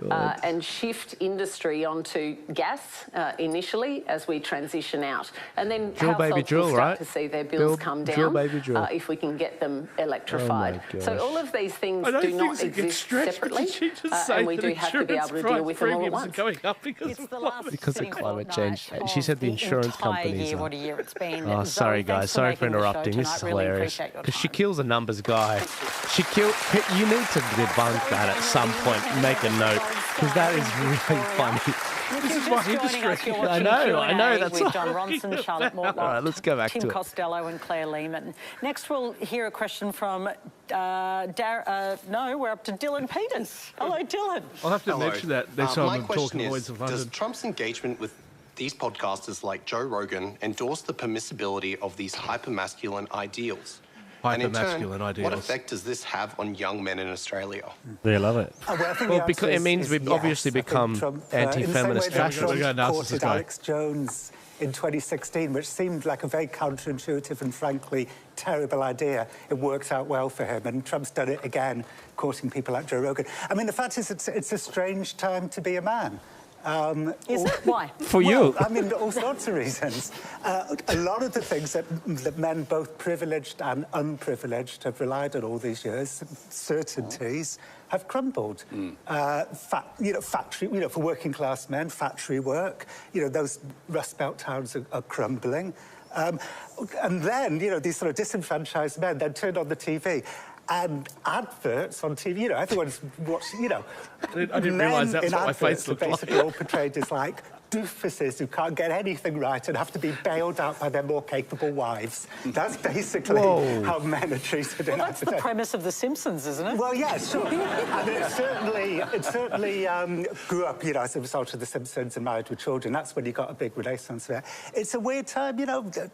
And shift industry onto gas initially as we transition out. And then households will start to see their bills come down if we can get them electrified. So all of these things do not exist separately, and we do have to be able to deal with them all at once. Because of climate change. She said the insurance companies. What a year it's been. Oh, sorry, guys. Sorry for interrupting. This is hilarious. Because Shakil's a numbers guy. Shakeel, you need to debunk that at some point. Make a note. Because that is really funny. This is my industry. I know. That's with John Ronson, Charlotte Mortlock, all right, let's go back Tim to Costello and Claire Lehman. Next, we'll hear a question from we're up to Dylan Peters. Hello, Dylan. I'll have to mention that next time I'm talking is, does Trump's engagement with these podcasters like Joe Rogan endorse the permissibility of these hypermasculine ideals? And in turn, what effect does this have on young men in Australia? They love it. Well, because it means we've obviously become anti-feminist fascists. Courted Alex Jones in 2016, which seemed like a very counterintuitive and frankly terrible idea. It works out well for him, and Trump's done it again, courting people like Joe Rogan. I mean, the fact is, it's a strange time to be a man. Is it? Why? For you? I mean, all sorts of reasons. A lot of the things that men, both privileged and unprivileged, have relied on all these years, certainties, have crumbled. Factory, for working class men, factory work, those Rust Belt towns are crumbling. And then, these sort of disenfranchised men then turned on the TV. And adverts on TV, everyone's watching, I didn't realise that's what my face looked like. Basically all portrayed as like doofuses who can't get anything right and have to be bailed out by their more capable wives. That's basically how men are treated in that's the premise of The Simpsons, isn't it? Well, yeah, sure. I mean, it certainly grew up, as a result of The Simpsons and Married with Children. That's when you got a big renaissance there. It's a weird time,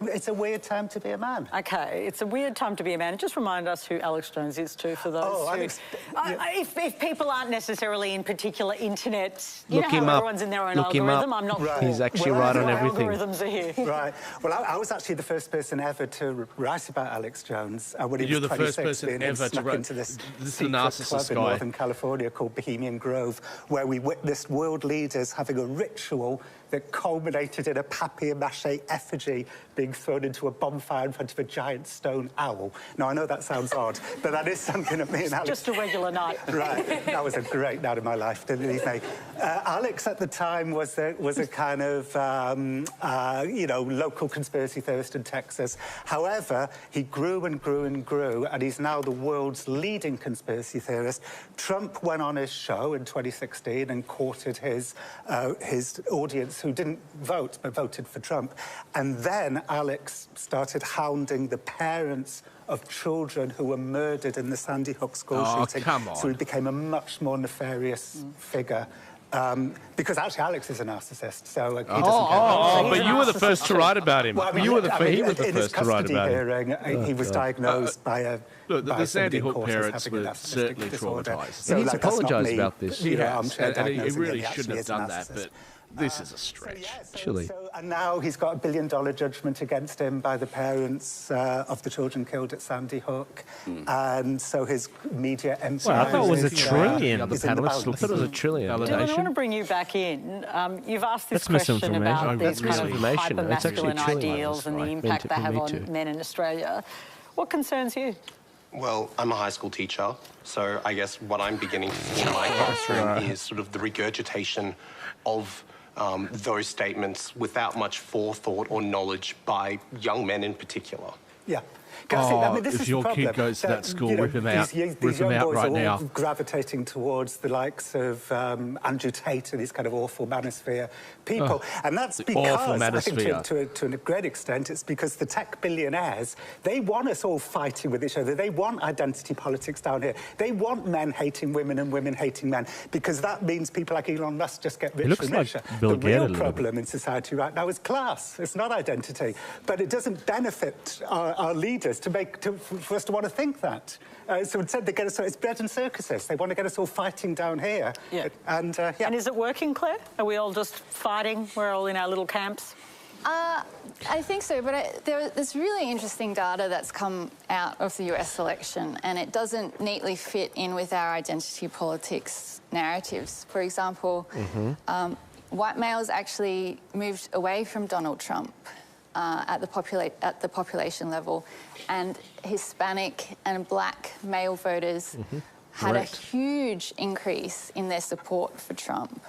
it's a weird time to be a man. OK, it's a weird time to be a man. Just remind us who Alex Jones is, too, for those if people aren't necessarily in particular internet, Look him how up. everyone's in their own Look algorithm, I'm not Right. He's actually right on everything. Algorithms are here. Right. Well, I was actually the first person ever to write about Alex Jones. When You're he was the first person ever to write into this is a narcissist club in Northern California called Bohemian Grove, where we witnessed world leaders having a ritual that culminated in a papier-mâché effigy being thrown into a bonfire in front of a giant stone owl. Now, I know that sounds odd, but that is something that me and Alex... Just a regular night. Right. That was a great night of my life, believe me. Alex, at the time, was a kind of, you know, local conspiracy theorist in Texas. However, he grew and grew and grew, and he's now the world's leading conspiracy theorist. Trump went on his show in 2016 and courted his audience who didn't vote, but voted for Trump. And then Alex started hounding the parents of children who were murdered in the Sandy Hook school shooting. Come on. So he became a much more nefarious figure. Because actually Alex is a narcissist, so he doesn't care. But you were the first to write about him. Well, I mean, he was the first to write about hearing, him. He was diagnosed by a... Look, by the Sandy somebody Hook in court as parents having a were narcissistic certainly disorder. traumatised. So, He's like, that's not apologised me, about this. you know, Yes, armchair and he diagnosing really him. He shouldn't have actually done is a that, narcissist. but this is a stretch. Actually. And now he's got a $1 billion judgment against him by the parents of the children killed at Sandy Hook. And so his media empire... Well, I thought it was a trillion. The panelists I thought it was a trillion. Dylan, I want to bring you back in. You've asked this question about these kind of hyper-masculine ideals and the impact they have on men in Australia. What concerns you? Well, I'm a high school teacher, so I guess what I'm beginning to see in my classroom is sort of the regurgitation of those statements without much forethought or knowledge by young men in particular. Yeah. I mean, this if is your the kid goes to that school, rip him out. These Rip him out right now. Gravitating towards the likes of Andrew Tate and these kind of awful manosphere people. And that's because, I think to a great extent, it's because the tech billionaires, they want us all fighting with each other. They want identity politics down here. They want men hating women and women hating men, because that means people like Elon Musk just get richer and richer. The real problem in society right now is class. It's not identity. But it doesn't benefit our leaders for us to want to think that. So instead, they get us. It's bread and circuses. They want to get us all fighting down here. Yeah. And is it working, Claire? Are we all just fighting? We're all in our little camps. I think so, but there's really interesting data that's come out of the US election, and it doesn't neatly fit in with our identity politics narratives. For example, white males actually moved away from Donald Trump at the population level, and Hispanic and black male voters had a huge increase in their support for Trump.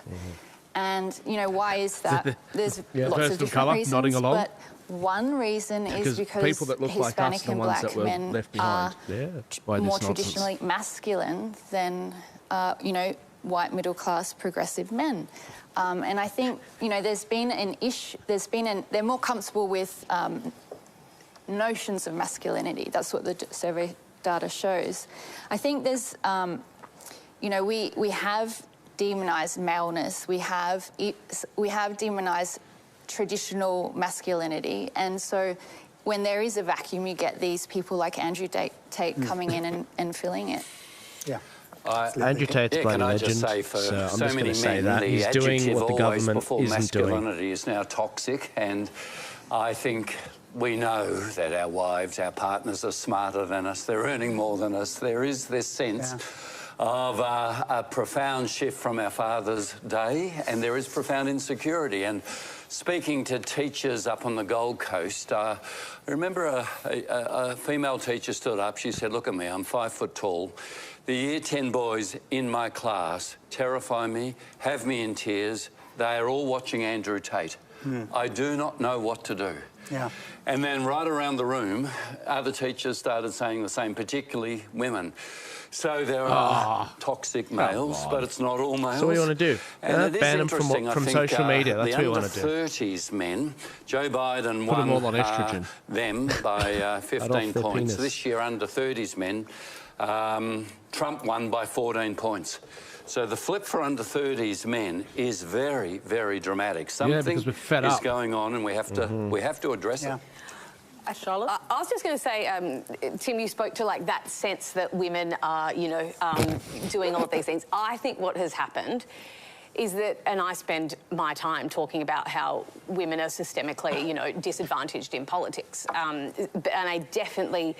And, you know, why is that? There's lots of different reasons, but one reason is because people that look Hispanic like us, the and ones black that were men left behind are more traditionally masculine than, you know, white middle-class progressive men. And I think, you know, there's been an issue, they're more comfortable with notions of masculinity. That's what the survey data shows. I think there's, you know, we have demonised maleness, we have demonised traditional masculinity, and so when there is a vacuum, you get these people like Andrew Tate coming in and filling it. Yeah. Andrew Tate's bloody legend. Can I just say, for so many men, that. the He's doing adjective what the always government before isn't doing. masculinity is now toxic, and I think we know that our wives, our partners are smarter than us, they're earning more than us. There is this sense of a profound shift from our father's day, and there is profound insecurity. And speaking to teachers up on the Gold Coast, I remember a female teacher stood up. She said, "Look at me, I'm 5 foot tall. The Year 10 boys in my class terrify me, have me in tears. They are all watching Andrew Tate. I do not know what to do." Yeah. And then right around the room, other teachers started saying the same, particularly women. So there are toxic males, but it's not all males. So what do you want to do? And it is ban them interesting. from I think, social media. That's what you want to do. The under-30s men, Joe Biden Put won them all on estrogen. them by 15 points. penis. This year, under-30s men, Trump won by 14 points. So the flip for under-30s men is very, very dramatic. Something because we're fed is up. going on, and we have to address it. Charlotte? I was just going to say, Tim, you spoke to like that sense that women are, you know, doing all of these things. I think what has happened is that, and I spend my time talking about how women are systemically, you know, disadvantaged in politics. And I definitely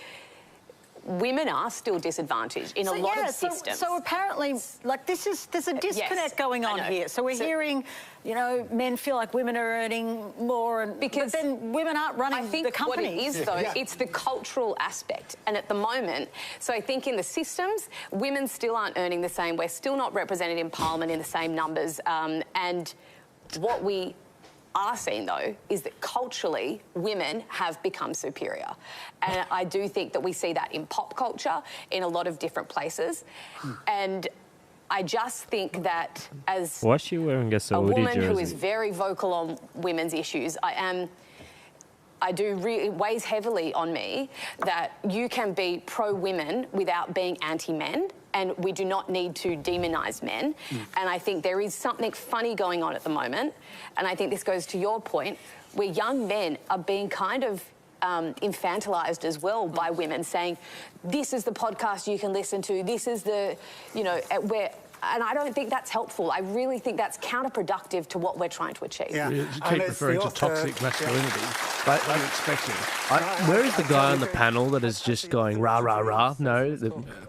women are still disadvantaged in a lot of systems. So apparently, like, there's a disconnect going on here. So we're hearing, you know, men feel like women are earning more, and but then women aren't running the companies. What it is, though, it's the cultural aspect. And at the moment, so I think in the systems, women still aren't earning the same. We're still not represented in Parliament in the same numbers. And what we are seeing, though, is that culturally women have become superior. And I do think that we see that in pop culture in a lot of different places. And I just think that as Why is she wearing a Saudi woman jersey? who is very vocal on women's issues, it weighs heavily on me that you can be pro-women without being anti-men, and we do not need to demonise men. And I think there is something funny going on at the moment, and I think this goes to your point, where young men are being kind of infantilized as well by women, saying, this is the podcast you can listen to, this is the, you know, where... And I don't think that's helpful. I really think that's counterproductive to what we're trying to achieve. Yeah. You keep referring to toxic masculinity. But I'm expecting. Where is the guy on the panel that is just going rah rah rah? No.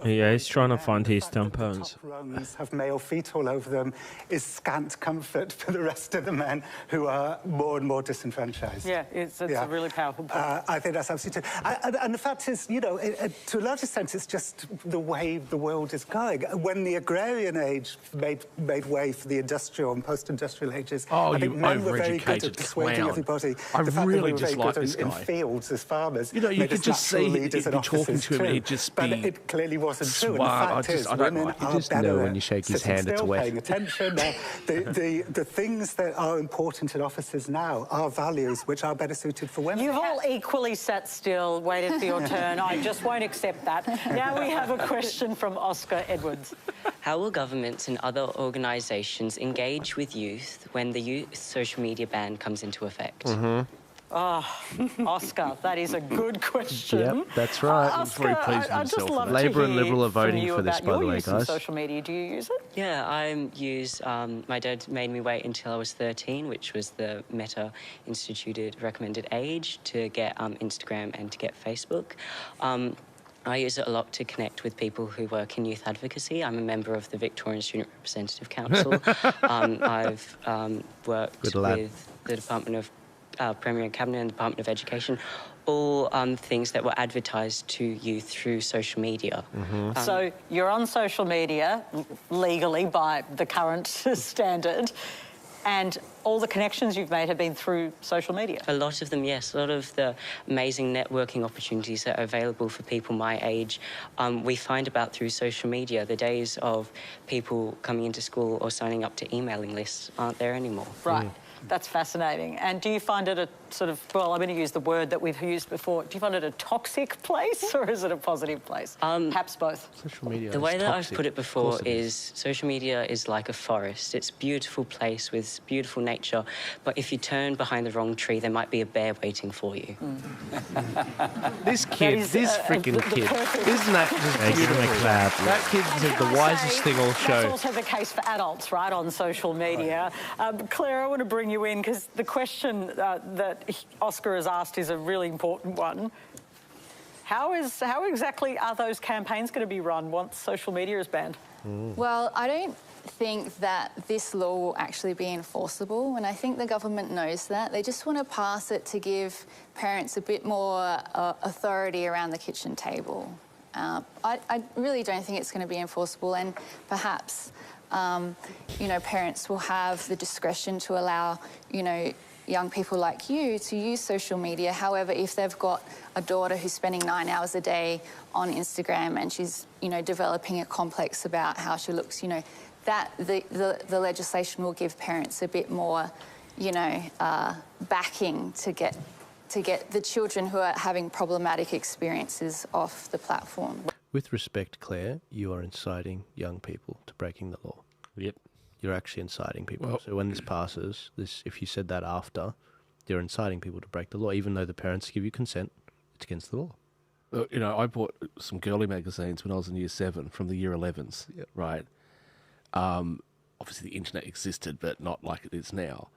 Yeah, he's trying to find his tampons. Rungs have male feet all over them is scant comfort for the rest of the men who are more and more disenfranchised. Yeah, it's a really powerful point. I think that's absolutely true. And the fact is, you know, to a large extent, it's just the way the world is going. When the agrarian age made way for the industrial and post-industrial ages, I think men were very good at persuading everybody. I the fact really that we were very dislike good this in guy. fields as farmers. You know, you could just see he'd be talking to him and he'd just be But it clearly wasn't true. suave. And the fact is, women are You just better know at when you shake his sitting hand, it's still, wet. paying attention. The things that are important in offices now are values which are better suited for women. You've all equally sat still, waited for your turn. I just won't accept that. Now we have a question from Oscar Edwards. How will governments and other organisations engage with youth when the youth social media ban comes into effect? Oh, Oscar, that is a good question. Yep, that's right. Oscar, He's very pleased with I'd just himself. love Labour to and hear Liberal are voting from you for this, about by the your way, use of guys. social media. Do you use it? Yeah, I use, my dad made me wait until I was 13, which was the Meta instituted recommended age to get Instagram and to get Facebook. I use it a lot to connect with people who work in youth advocacy. I'm a member of the Victorian Student Representative Council. I've worked with the Department of Premier and Cabinet and Department of Education, all things that were advertised to youth through social media. So you're on social media legally by the current standard, and all the connections you've made have been through social media? A lot of them, yes. A lot of the amazing networking opportunities that are available for people my age, we find about through social media. The days of people coming into school or signing up to emailing lists aren't there anymore. Right. That's fascinating. And do you find it a sort of, well, I'm going to use the word that we've used before, do you find it a toxic place or is it a positive place? Perhaps both. Social media The way that I've put it before is social media is like a forest. It's a beautiful place with beautiful nature, but if you turn behind the wrong tree, there might be a bear waiting for you. This kid, this freaking kid, isn't that just beautiful? That kid's the wisest thing all show. That's also the case for adults, right, on social media. Claire, I want to bring you in because the question that Oscar has asked is a really important one. How exactly are those campaigns going to be run once social media is banned? Well, I don't think that this law will actually be enforceable, and I think the government knows that. They just want to pass it to give parents a bit more authority around the kitchen table. I really don't think it's going to be enforceable, and perhaps, you know, parents will have the discretion to allow, you know, young people like you to use social media. However, if they've got a daughter who's spending 9 hours a day on Instagram and she's, you know, developing a complex about how she looks, you know, that the legislation will give parents a bit more, you know, backing to get the children who are having problematic experiences off the platform. With respect, Claire, you are inciting young people to breaking the law. Yep. You're actually inciting people. Well, so when this passes, if you said that after, you're inciting people to break the law, even though the parents give you consent, it's against the law. You know, I bought some girly magazines when I was in year 7 from the year 11s, right? Obviously the internet existed, but not like it is now.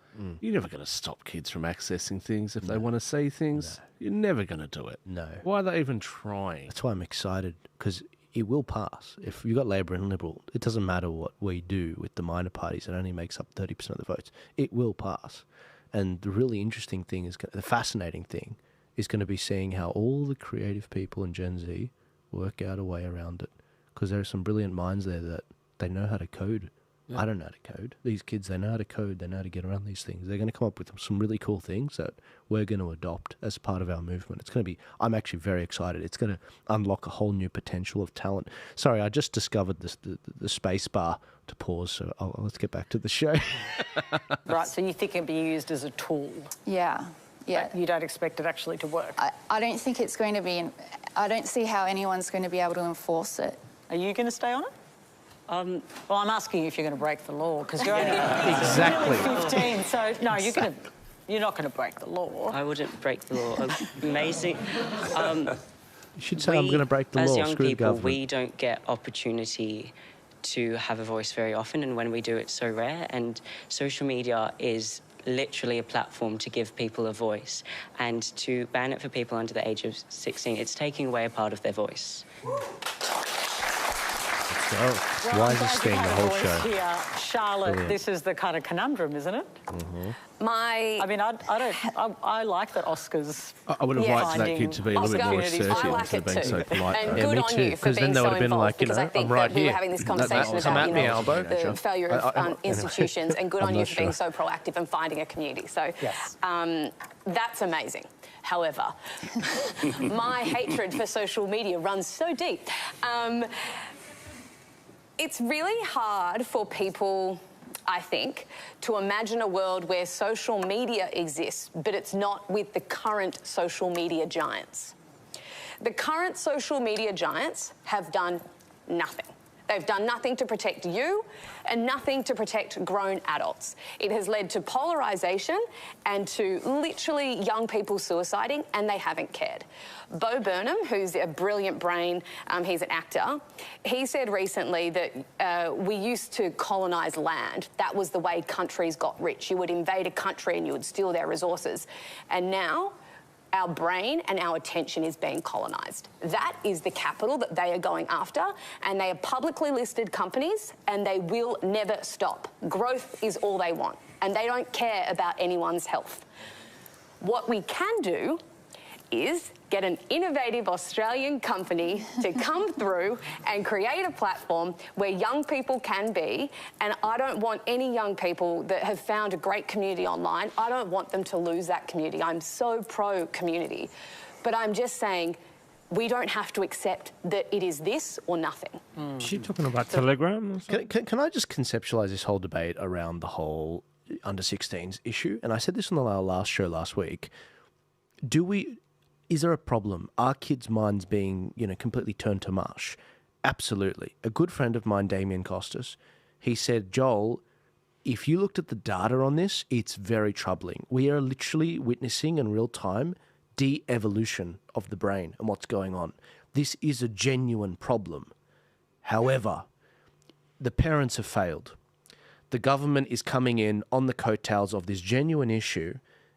You're never going to stop kids from accessing things if they want to see things. You're never going to do it. No. Why are they even trying? That's why I'm excited, because it will pass. If you've got Labor and Liberal, it doesn't matter what we do with the minor parties. It only makes up 30% of the votes. It will pass. And the really interesting thing is, the fascinating thing is going to be seeing how all the creative people in Gen Z work out a way around it. Because there are some brilliant minds there that they know how to code. Yeah. I don't know how to code. These kids, they know how to code. They know how to get around these things. They're going to come up with some really cool things that we're going to adopt as part of our movement. It's going to be, I'm actually very excited. It's going to unlock a whole new potential of talent. Sorry, I just discovered the space bar to pause, so let's get back to the show. Right, so you think it'd be used as a tool? Yeah. Yeah. But you don't expect it actually to work? I don't think it's going to be... I don't see how anyone's going to be able to enforce it. Are you going to stay on it? Well, I'm asking you if you're going to break the law, because you're only exactly 15, so no, you're not going to break the law. I wouldn't break the law. Amazing. You should say I'm going to break the law. As young Screw people, the government. we don't get opportunity to have a voice very often, and when we do, it's so rare. And social media is literally a platform to give people a voice, and to ban it for people under the age of 16, it's taking away a part of their voice. Well, wisest thing the whole show. Here, Charlotte, Brilliant. This is the kind of conundrum, isn't it? Mm-hmm. I mean, I like that Oscars. I would have liked that kid to be a little bit more assertive instead of being so polite. And good on you for being so involved, because I think that we were having this conversation about the failure of institutions, and good on you for being so proactive and finding a community. So that's amazing. However, my hatred for social media runs so deep. It's really hard for people, I think, to imagine a world where social media exists, but it's not with the current social media giants. The current social media giants have done nothing. They've done nothing to protect you and nothing to protect grown adults. It has led to polarisation and to literally young people suiciding, and they haven't cared. Bo Burnham, who's a brilliant brain, he's an actor, he said recently that we used to colonise land. That was the way countries got rich. You would invade a country and you would steal their resources. And now our brain and our attention is being colonised. That is the capital that they are going after, and they are publicly listed companies, and they will never stop. Growth is all they want, and they don't care about anyone's health. What we can do is get an innovative Australian company to come through and create a platform where young people can be, and I don't want any young people that have found a great community online, I don't want them to lose that community. I'm so pro-community. But I'm just saying, we don't have to accept that it is this or nothing. Is she talking about Telegram? Can I just conceptualise this whole debate around the whole under-16s issue? And I said this on our last show last week. Is there a problem? Are kids' minds being, completely turned to mush? Absolutely. A good friend of mine, Damien Costas, he said, Joel, if you looked at the data on this, it's very troubling. We are literally witnessing in real time de-evolution of the brain and what's going on. This is a genuine problem. However, the parents have failed. The government is coming in on the coattails of this genuine issue,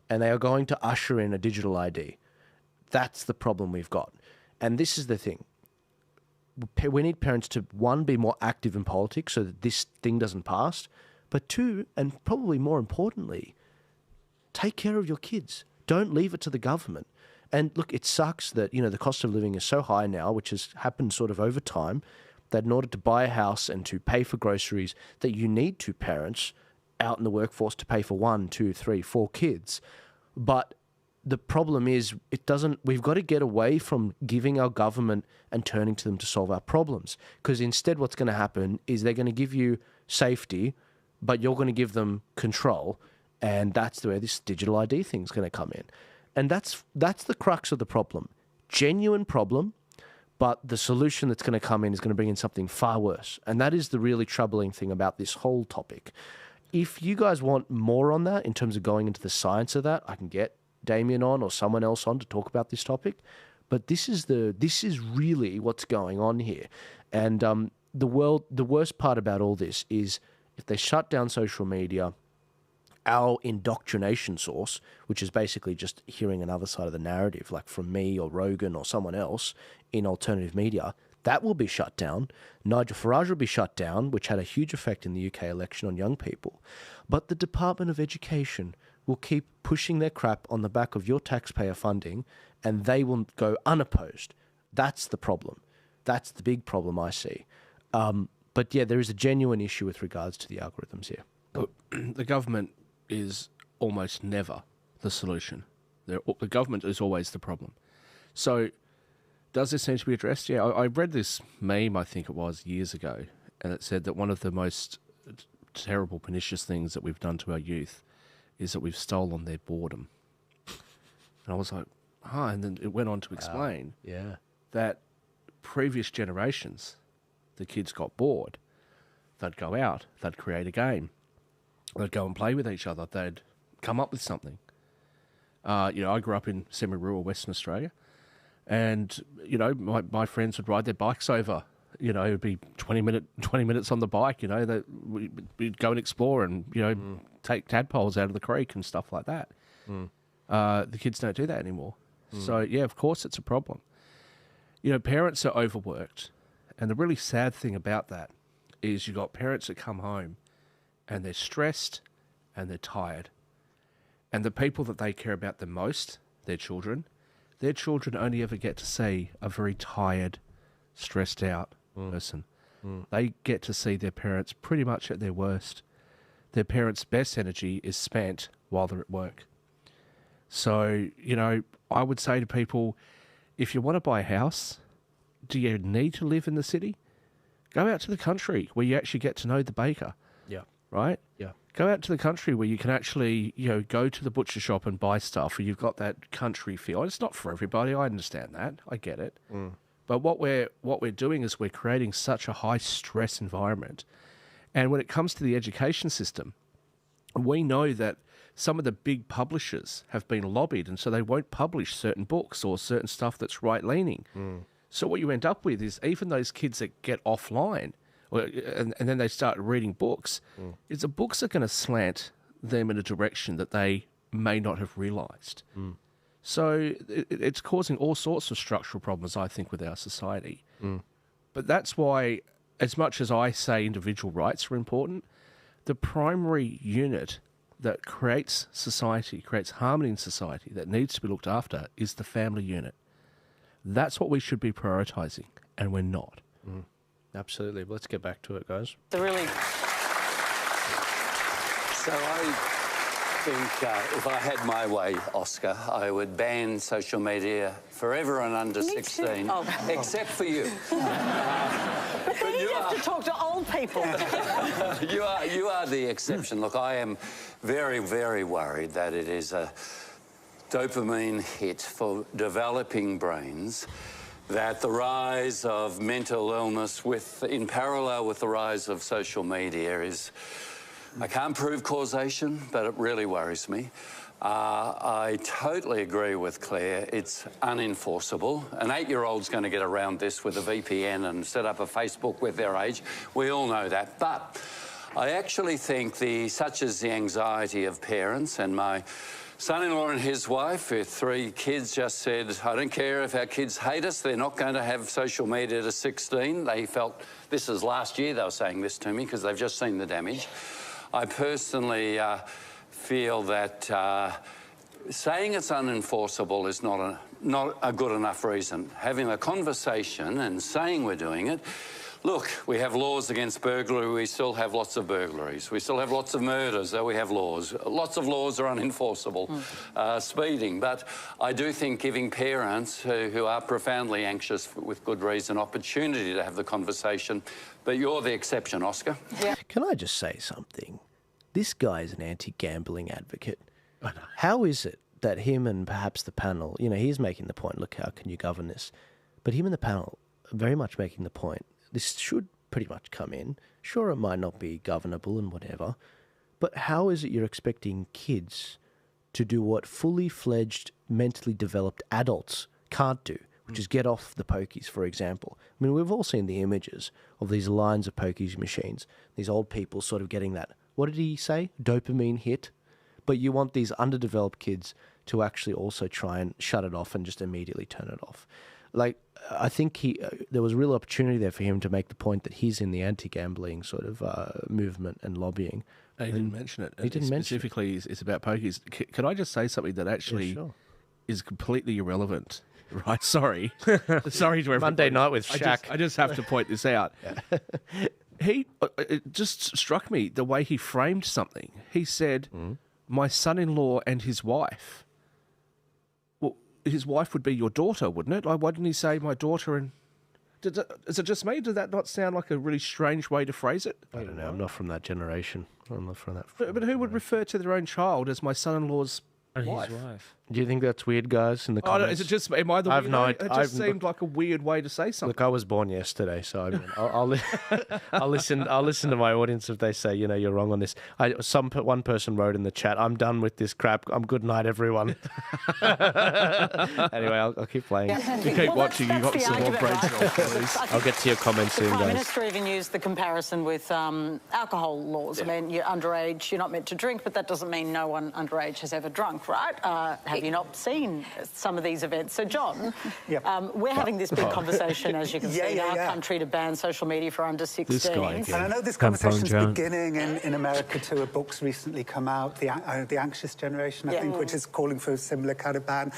and they are going to usher in a digital ID. That's the problem we've got. And this is the thing. We need parents to, one, be more active in politics so that this thing doesn't pass, but two, and probably more importantly, take care of your kids. Don't leave it to the government. And look, it sucks that, the cost of living is so high now, which has happened sort of over time, that in order to buy a house and to pay for groceries, that you need two parents out in the workforce to pay for 1, 2, 3, 4 kids. But the problem is we've got to get away from giving our government and turning to them to solve our problems. Because instead what's going to happen is they're going to give you safety, but you're going to give them control. And that's where this digital ID thing's going to come in. And that's the crux of the problem. Genuine problem, but the solution that's going to come in is going to bring in something far worse. And that is the really troubling thing about this whole topic. If you guys want more on that in terms of going into the science of that, I can get Damien on or someone else on to talk about this topic, but this is really what's going on here. And the worst part about all this is if they shut down social media our indoctrination source, which is basically just hearing another side of the narrative, like from me or Rogan or someone else in alternative media, that will be shut down. Nigel Farage will be shut down, which had a huge effect in the UK election on young people. But the Department of Education will keep pushing their crap on the back of your taxpayer funding, and they will go unopposed. That's the problem. That's the big problem I see. But yeah, there is a genuine issue with regards to the algorithms here. But the government is almost never the solution. The government is always the problem. So does this need to be addressed? Yeah, I read this meme, I think it was, years ago, and it said that one of the most terrible, pernicious things that we've done to our youth is that we've stolen their boredom. And I was like, and then it went on to explain that previous generations, the kids got bored. They'd go out, they'd create a game, they'd go and play with each other, they'd come up with something. I grew up in semi-rural Western Australia, and, my friends would ride their bikes over. It would be 20 minutes on the bike, we'd go and explore and, take tadpoles out of the creek and stuff like that. The kids don't do that anymore. So, yeah, of course it's a problem. Parents are overworked. And the really sad thing about that is you've got parents that come home and they're stressed and they're tired. And the people that they care about the most, their children only ever get to see a very tired, stressed out person. They get to see their parents pretty much at their worst. Their parents' best energy is spent while they're at work. So, I would say to people, if you want to buy a house, do you need to live in the city? Go out to the country where you actually get to know the baker. Yeah. Right? Yeah. Go out to the country where you can actually, go to the butcher shop and buy stuff, where you've got that country feel. It's not for everybody. I understand that. I get it. But what we're doing is we're creating such a high stress environment. And when it comes to the education system, we know that some of the big publishers have been lobbied, and so they won't publish certain books or certain stuff that's right-leaning. So what you end up with is even those kids that get offline, and then they start reading books, is the books are going to slant them in a direction that they may not have realised. So it's causing all sorts of structural problems, I think, with our society. But that's why, as much as I say individual rights are important, the primary unit that creates society, creates harmony in society, that needs to be looked after, is the family unit. That's what we should be prioritising, and we're not. Absolutely. Let's get back to it, guys. The really... So I think if I had my way, Oscar, I would ban social media for everyone under 16, except for you. But then you have to talk to old people. You are the exception. Look, I am very, very worried that it is a dopamine hit for developing brains, that the rise of mental illness in parallel with the rise of social media is... I can't prove causation, but it really worries me. I totally agree with Claire. It's unenforceable. An 8-year-old's going to get around this with a VPN and set up a Facebook with their age. We all know that. But I actually think such as the anxiety of parents, and my son-in-law and his wife with 3 kids just said, I don't care if our kids hate us, they're not going to have social media to 16. They felt, this is last year they were saying this to me because they've just seen the damage. I personally feel that saying it's unenforceable is not a good enough reason. Having a conversation and saying we're doing it. Look, we have laws against burglary. We still have lots of burglaries. We still have lots of murders, though we have laws. Lots of laws are unenforceable. Speeding. But I do think giving parents who are profoundly anxious, with good reason, opportunity to have the conversation. But you're the exception, Oscar. Yeah. Can I just say something? This guy is an anti-gambling advocate. How is it that him and perhaps the panel, he's making the point, look, how can you govern this? But him and the panel are very much making the point, this should pretty much come in. Sure, it might not be governable and whatever, but how is it you're expecting kids to do what fully fledged, mentally developed adults can't do, which is get off the pokies, for example? I mean, we've all seen the images of these lines of pokies machines, these old people sort of getting that, what did he say, dopamine hit? but you want these underdeveloped kids to actually also try and shut it off and just immediately turn it off. Like, I think there was real opportunity there for him to make the point that he's in the anti-gambling sort of movement and lobbying. And he didn't mention it. He didn't mention specifically it's about pokies. Can I just say something that actually is completely irrelevant? Right, sorry to everybody. Monday night with Shaq. I just have to point this out. It just struck me the way he framed something. He said, "My son-in-law and his wife." Well, his wife would be your daughter, wouldn't it? Like, why didn't he say my daughter? And is it just me? Did that not sound like a really strange way to phrase it? I don't know. I'm not from that generation. I'm not from that. But who would refer to their own child as my son-in-law's wife? His wife. Do you think that's weird, guys? In the comments, is it just? Am I the I've weirdo? no It just seemed like a weird way to say something. Look, I was born yesterday, so I mean, I'll listen. I'll listen to my audience if they say, you're wrong on this. One person wrote in the chat, "I'm done with this crap. Good night, everyone." Anyway, I'll keep playing. You keep watching. You got some more brain cells, please. I'll get to your comments soon, The Prime guys. Minister even used the comparison with alcohol laws. I mean, you're underage, you're not meant to drink, but that doesn't mean no one underage has ever drunk, right? Have you not seen some of these events? So, John, we're having this big conversation, as you can see, in our country to ban social media for under 16s. And I know this conversation's beginning in America too. A book's recently come out, The Anxious Generation, I think, which is calling for a similar kind of ban.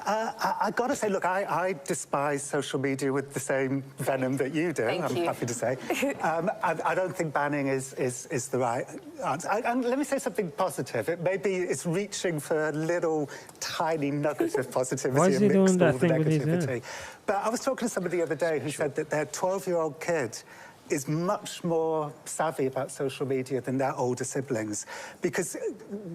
I got to say, look, I despise social media with the same venom that you do, I'm happy to say. I don't think banning is the right answer. And let me say something positive. It's reaching for a little tiny nugget of positivity amidst all the negativity. But I was talking to somebody the other day who said that their 12-year-old kid is much more savvy about social media than their older siblings. Because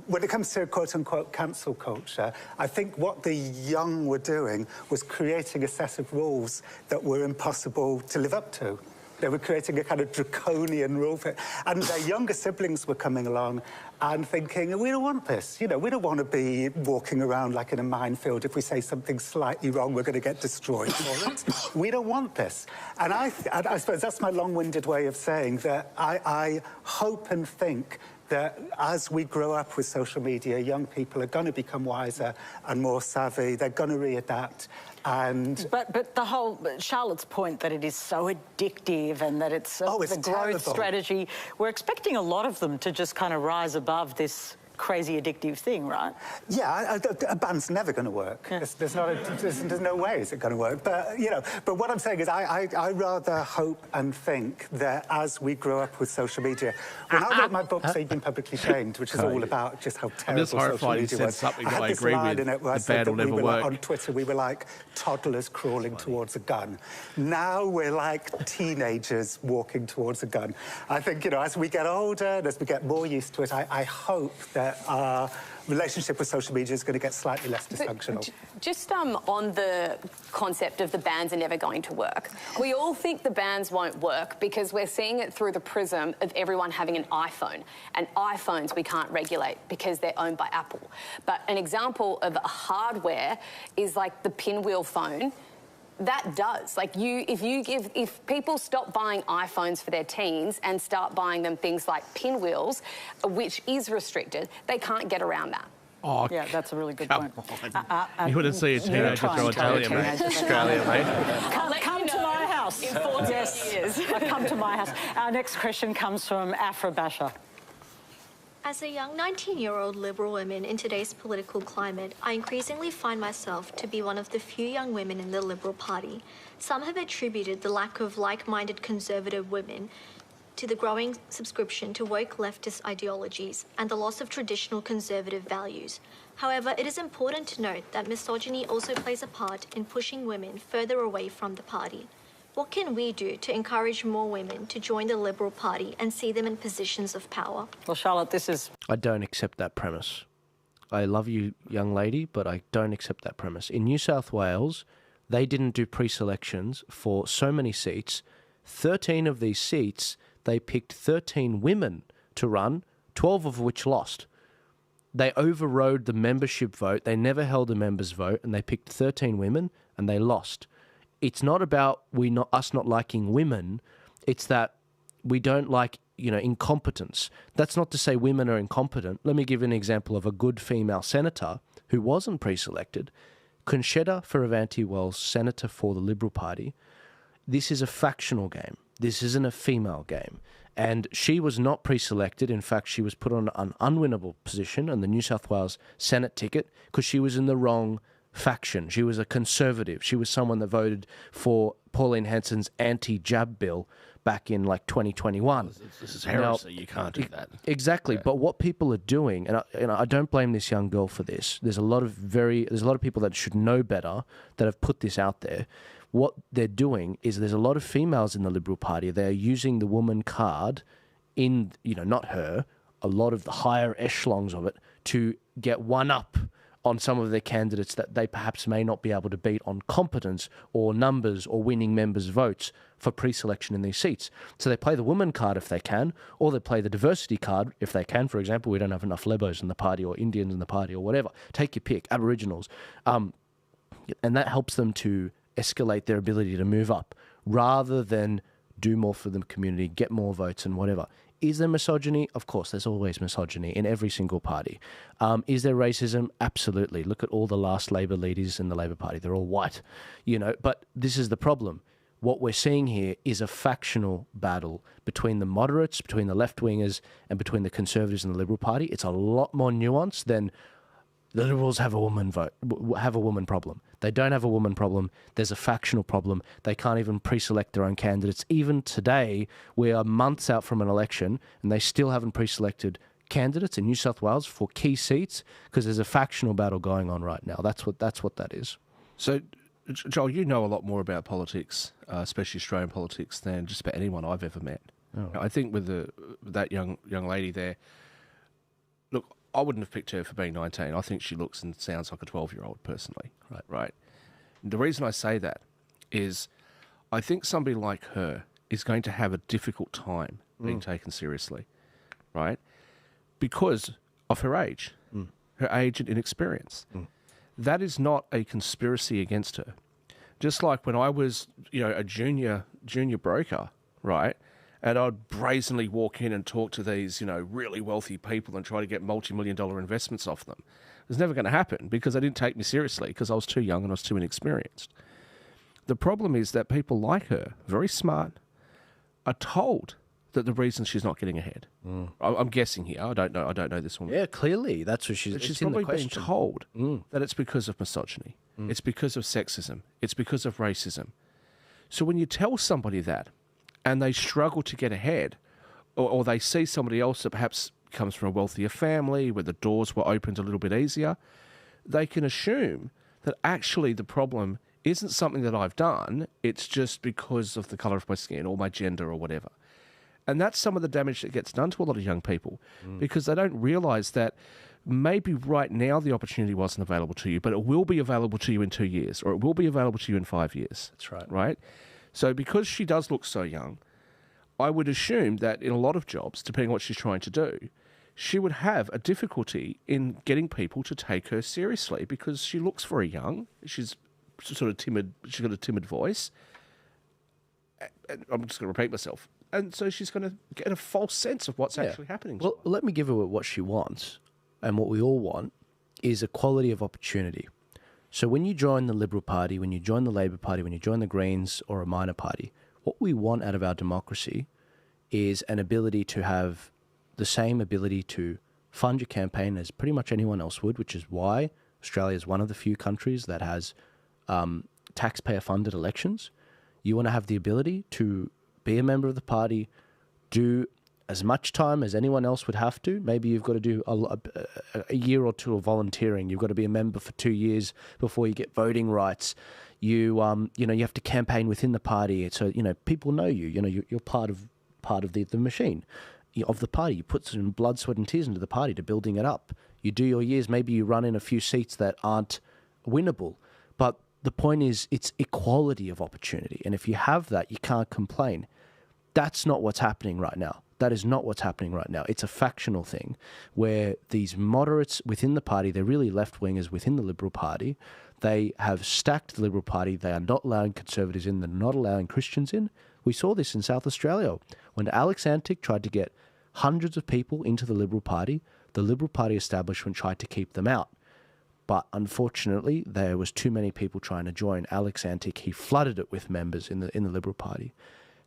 when it comes to quote-unquote cancel culture, I think what the young were doing was creating a set of rules that were impossible to live up to. They were creating a kind of draconian rule for it. And their younger siblings were coming along and thinking, we don't want this. We don't want to be walking around like in a minefield. If we say something slightly wrong, we're going to get destroyed for it. We don't want this. And I suppose that's my long-winded way of saying that I hope and think that as we grow up with social media, young people are going to become wiser and more savvy. They're going to readapt. But the whole Charlotte's point that it is so addictive and that it's the growth strategy, we're expecting a lot of them to just kind of rise above this crazy addictive thing, right? Yeah, a ban's never going to work. Yeah. There's no way it's going to work. But but what I'm saying is, I rather hope and think that as we grow up with social media, when I wrote my book, So You've Been Publicly Shamed, which is all about just how terrible social media was, I had this line in it where I said that we were on Twitter, we were like toddlers crawling towards a gun. Now we're like teenagers walking towards a gun. I think, as we get older and as we get more used to it, I hope that our relationship with social media is going to get slightly less dysfunctional. Just on the concept of the bans are never going to work. We all think the bans won't work because we're seeing it through the prism of everyone having an iPhone. And iPhones we can't regulate because they're owned by Apple. But an example of hardware is like the pinwheel phone. That does. If people stop buying iPhones for their teens and start buying them things like pinwheels, which is restricted, they can't get around that. Oh, yeah, that's a really good point. You wouldn't see a teenager throw Australia, mate. Australia, mate. Come to my house. In 40 years. Come to my house. Our next question comes from Afra Basha. As a young 19-year-old Liberal woman in today's political climate, I increasingly find myself to be one of the few young women in the Liberal Party. Some have attributed the lack of like-minded Conservative women to the growing subscription to woke leftist ideologies and the loss of traditional Conservative values. However, it is important to note that misogyny also plays a part in pushing women further away from the party. What can we do to encourage more women to join the Liberal Party and see them in positions of power? Well, Charlotte, this is... I don't accept that premise. I love you, young lady, but I don't accept that premise. In New South Wales, they didn't do pre-selections for so many seats. 13 of these seats, they picked 13 women to run, 12 of which lost. They overrode the membership vote. They never held a members' vote, and they picked 13 women, and they lost. It's not about us not liking women. It's that We don't like, incompetence. That's not to say women are incompetent. Let me give an example of a good female senator who wasn't pre-selected, Conchetta Fierravanti-Wells, senator for the Liberal Party. This is a factional game. This isn't a female game. And she was not pre-selected. In fact, she was put on an unwinnable position on the New South Wales Senate ticket because she was in the wrong faction. She was a conservative. She was someone that voted for Pauline Hanson's anti-jab bill back in 2021. This is heresy. You can't do that. Exactly. Yeah. But what people are doing, and I don't blame this young girl for this. There's a lot of people that should know better that have put this out there. What they're doing is there's a lot of females in the Liberal Party. They're using the woman card in, not her, a lot of the higher echelons of it to get one up on some of their candidates that they perhaps may not be able to beat on competence or numbers or winning members' votes for pre-selection in these seats. So they play the woman card if they can, or they play the diversity card if they can. For example, we don't have enough Lebos in the party or Indians in the party or whatever. Take your pick, Aboriginals. And that helps them to escalate their ability to move up rather than do more for the community, get more votes and whatever. Is there misogyny? Of course, there's always misogyny in every single party. Is there racism? Absolutely. Look at all the last Labor leaders in the Labor Party. They're all white, but this is the problem. What we're seeing here is a factional battle between the moderates, between the left-wingers, and between the Conservatives and the Liberal Party. It's a lot more nuanced than the Liberals have a woman problem. They don't have a woman problem. There's a factional problem. They can't even pre-select their own candidates. Even today, we are months out from an election, and they still haven't pre-selected candidates in New South Wales for key seats because there's a factional battle going on right now. That's what that is. So, Joel, you know a lot more about politics, especially Australian politics, than just about anyone I've ever met. Oh. I think with that young lady there, look, I wouldn't have picked her for being 19. I think she looks and sounds like a 12-year-old personally. Right. And the reason I say that is I think somebody like her is going to have a difficult time being taken seriously, right? Because of her age, her age and inexperience. That is not a conspiracy against her. Just like when I was, a junior broker, right? And I'd brazenly walk in and talk to these, really wealthy people and try to get multi-million-dollar investments off them. It was never going to happen because they didn't take me seriously because I was too young and I was too inexperienced. The problem is that people like her, very smart, are told that the reason she's not getting ahead. I'm guessing here. I don't know this woman. Yeah, clearly that's what she's. She's probably being told that it's because of misogyny. It's because of sexism. It's because of racism. So when you tell somebody that, and they struggle to get ahead, or they see somebody else that perhaps comes from a wealthier family where the doors were opened a little bit easier, they can assume that actually the problem isn't something that I've done, it's just because of the colour of my skin or my gender or whatever. And that's some of the damage that gets done to a lot of young people because they don't realise that maybe right now the opportunity wasn't available to you, but it will be available to you in 2 years, or it will be available to you in 5 years. That's right. Right? So because she does look so young, I would assume that in a lot of jobs, depending on what she's trying to do, she would have a difficulty in getting people to take her seriously because she looks very young. She's sort of timid. She's got a timid voice. And I'm just going to repeat myself. And so she's going to get a false sense of what's actually happening. Well, let me give her what she wants. And what we all want is equality of opportunity. So when you join the Liberal Party, when you join the Labor Party, when you join the Greens or a minor party, what we want out of our democracy is an ability to have the same ability to fund your campaign as pretty much anyone else would, which is why Australia is one of the few countries that has taxpayer-funded elections. You want to have the ability to be a member of the party, do as much time as anyone else would have to. Maybe you've got to do a year or two of volunteering. You've got to be a member for 2 years before you get voting rights. You have to campaign within the party. So, people know you. You're part of the machine of the party. You put some blood, sweat and tears into the party to building it up. You do your years. Maybe you run in a few seats that aren't winnable. But the point is it's equality of opportunity. And if you have that, you can't complain. That's not what's happening right now. That is not what's happening right now. It's a factional thing where these moderates within the party, they're really left-wingers within the Liberal Party. They have stacked the Liberal Party. They are not allowing Conservatives in. They're not allowing Christians in. We saw this in South Australia. When Alex Antic tried to get hundreds of people into the Liberal Party, the Liberal Party establishment tried to keep them out. But unfortunately, there was too many people trying to join Alex Antic. He flooded it with members in the Liberal Party.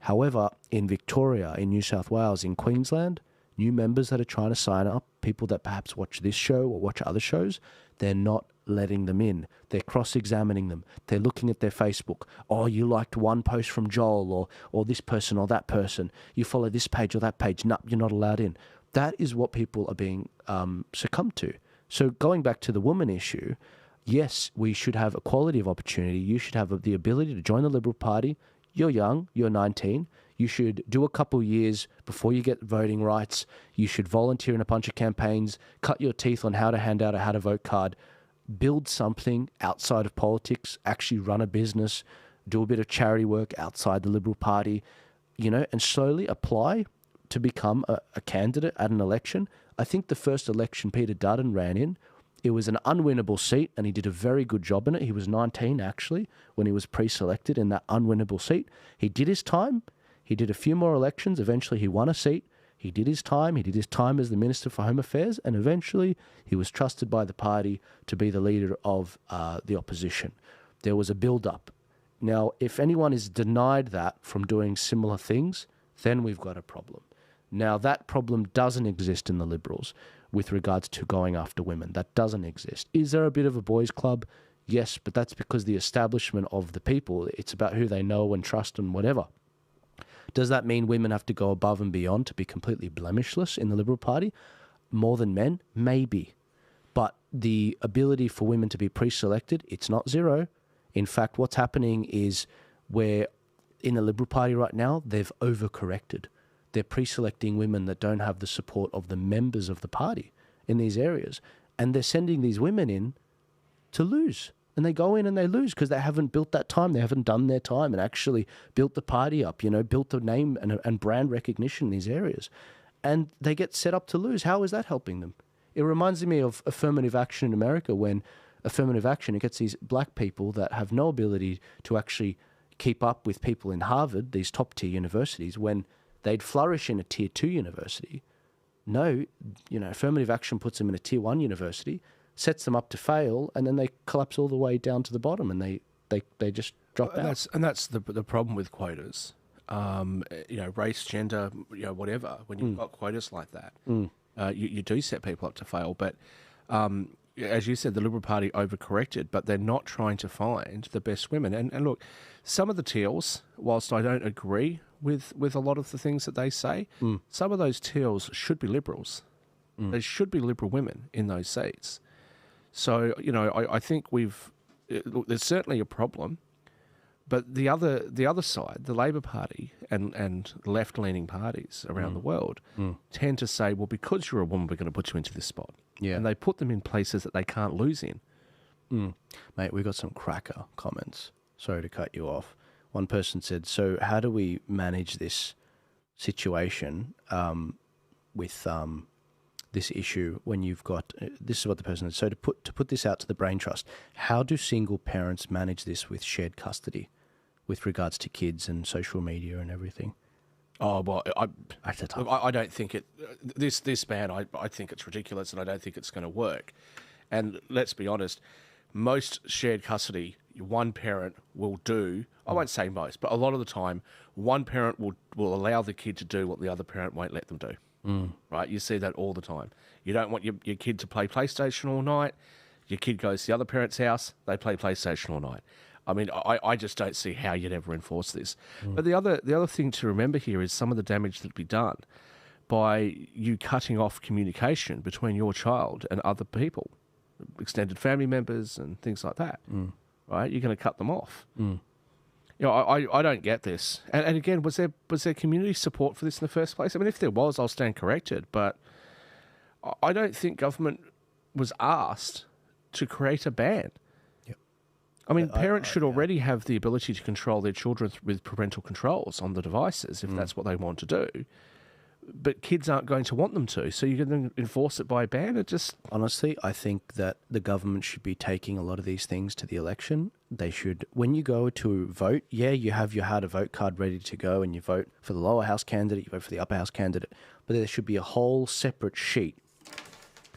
However, in Victoria, in New South Wales, in Queensland, new members that are trying to sign up, people that perhaps watch this show or watch other shows, they're not letting them in. They're cross-examining them. They're looking at their Facebook. Oh, you liked one post from Joel or this person or that person. You follow this page or that page. No, you're not allowed in. That is what people are being succumbed to. So going back to the woman issue, yes, we should have equality of opportunity. You should have the ability to join the Liberal Party. You're young, you're 19, you should do a couple years before you get voting rights. You should volunteer in a bunch of campaigns, cut your teeth on how to hand out a how to vote card, build something outside of politics, actually run a business, do a bit of charity work outside the Liberal Party, and slowly apply to become a candidate at an election. I think the first election Peter Dutton ran in, it was an unwinnable seat, and he did a very good job in it. He was 19, actually, when he was pre-selected in that unwinnable seat. He did his time. He did a few more elections. Eventually, he won a seat. He did his time. He did his time as the Minister for Home Affairs, and eventually, he was trusted by the party to be the leader of the opposition. There was a build-up. Now, if anyone is denied that from doing similar things, then we've got a problem. Now, that problem doesn't exist in the Liberals with regards to going after women. That doesn't exist. Is there a bit of a boys' club? Yes, but that's because the establishment of the people, it's about who they know and trust and whatever. Does that mean women have to go above and beyond to be completely blemishless in the Liberal Party? More than men? Maybe. But the ability for women to be pre-selected, it's not zero. In fact, what's happening is where in the Liberal Party right now, they've overcorrected. They're pre-selecting women that don't have the support of the members of the party in these areas. And they're sending these women in to lose. And they go in and they lose because they haven't built that time. They haven't done their time and actually built the party up, built the name and brand recognition in these areas. And they get set up to lose. How is that helping them? It reminds me of affirmative action in America, when affirmative action, it gets these black people that have no ability to actually keep up with people in Harvard, these top-tier universities, when they'd flourish in a Tier 2 university. No, affirmative action puts them in a Tier 1 university, sets them up to fail, and then they collapse all the way down to the bottom, and they just drop out. That's the problem with quotas. Race, gender, whatever. When you've got quotas like that, you do set people up to fail. But as you said, the Liberal Party overcorrected, but they're not trying to find the best women. And look, some of the Teals, whilst I don't agree with a lot of the things that they say, some of those Teals should be Liberals. There should be Liberal women in those seats. So, I think there's certainly a problem, but the other side, the Labor Party and left-leaning parties around the world tend to say, well, because you're a woman, we're going to put you into this spot. Yeah. And they put them in places that they can't lose in. Mate, we got some cracker comments. Sorry to cut you off. One person said, so how do we manage this situation with this issue when you've got, this is what the person said, so to put this out to the Brain Trust, how do single parents manage this with shared custody with regards to kids and social media and everything? Oh, well, I don't think it, this ban, I think it's ridiculous, and I don't think it's going to work. And let's be honest, most shared custody, one parent will do, I won't say most, but a lot of the time, one parent will allow the kid to do what the other parent won't let them do. Right? You see that all the time. You don't want your kid to play PlayStation all night. Your kid goes to the other parent's house, they play PlayStation all night. I mean, I just don't see how you'd ever enforce this. But the other thing to remember here is some of the damage that'd be done by you cutting off communication between your child and other people, extended family members and things like that. Right? You're going to cut them off. I don't get this. And again, was there community support for this in the first place? I mean, if there was, I'll stand corrected. But I don't think government was asked to create a ban. I mean, parents should already have the ability to control their children with parental controls on the devices if that's what they want to do. but kids aren't going to want them to. So you're going to enforce it by a ban? It just... Honestly, I think that the government should be taking a lot of these things to the election. They should, when you go to vote, you have your how to vote card ready to go and you vote for the lower house candidate, you vote for the upper house candidate, but there should be a whole separate sheet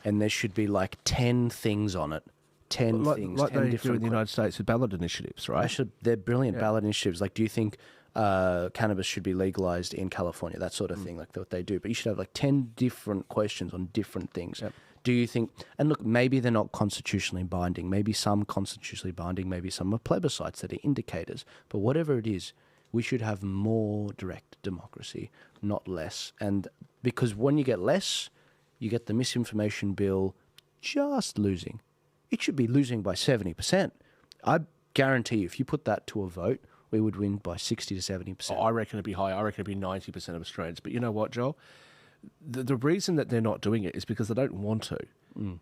and there should be like 10 things on it. 10 things. Like 10 they do in the United States with ballot initiatives, right? They're brilliant ballot initiatives. Like, do you think cannabis should be legalized in California? That sort of thing, like what they do. But you should have like 10 different questions on different things. Yep. Do you think, and look, maybe they're not constitutionally binding. Maybe some constitutionally binding, maybe some are plebiscites that are indicators. But whatever it is, we should have more direct democracy, not less. And because when you get less, you get the misinformation bill just losing. It should be losing by 70%. I guarantee you, if you put that to a vote, we would win by 60 to 70%. I reckon it'd be high. I reckon it'd be 90% of Australians. But you know what, Joel? The reason that they're not doing it is because they don't want to.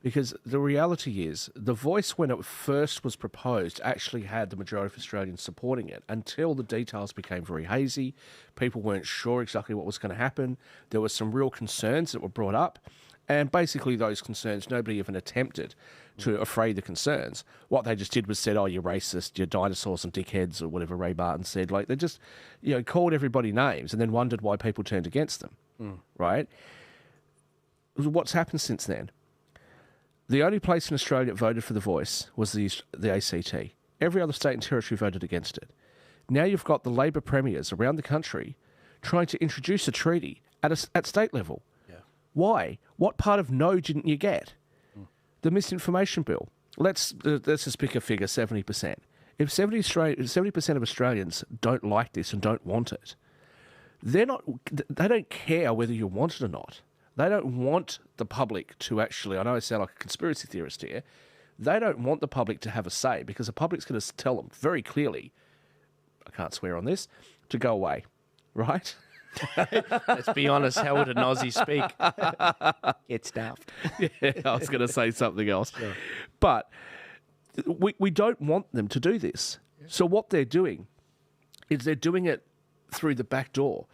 Because the reality is, the Voice, when it first was proposed, actually had the majority of Australians supporting it until the details became very hazy. People weren't sure exactly what was going to happen. There were some real concerns that were brought up. And basically those concerns, nobody even attempted to affray the concerns. What they just did was said, oh, you're racist, you're dinosaurs and dickheads, or whatever Ray Barton said. Like, they just, called everybody names and then wondered why people turned against them, right? What's happened since then? The only place in Australia that voted for The Voice was the ACT. Every other state and territory voted against it. Now you've got the Labor premiers around the country trying to introduce a treaty at state level. Why? What part of no didn't you get? The misinformation bill. Let's just pick a figure, 70%. If 70% of Australians don't like this and don't want it, they don't care whether you want it or not. They don't want the public to actually, I know I sound like a conspiracy theorist here, they don't want the public to have a say because the public's going to tell them very clearly, I can't swear on this, to go away, right? Let's be honest, how would an Aussie speak? Get stuffed. Yeah, I was going to say something else. Sure. But we don't want them to do this. Yeah. So what they're doing is they're doing it through the back door.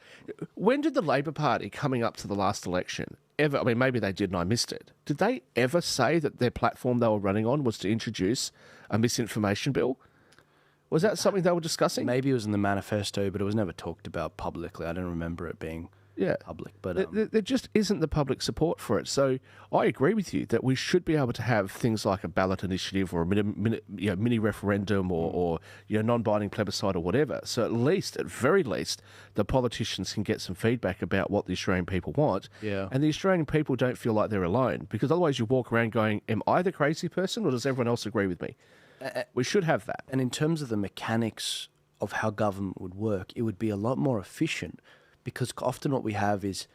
When did the Labor Party, coming up to the last election, ever, I mean, maybe they did and I missed it, did they ever say that their platform they were running on was to introduce a misinformation bill? Was that something they were discussing? Maybe it was in the manifesto, but it was never talked about publicly. I don't remember it being public. But there just isn't the public support for it. So I agree with you that we should be able to have things like a ballot initiative or a mini referendum or non-binding plebiscite or whatever. So at very least, the politicians can get some feedback about what the Australian people want. Yeah. And the Australian people don't feel like they're alone, because otherwise you walk around going, am I the crazy person or does everyone else agree with me? We should have that. And in terms of the mechanics of how government would work, it would be a lot more efficient, because often what we have is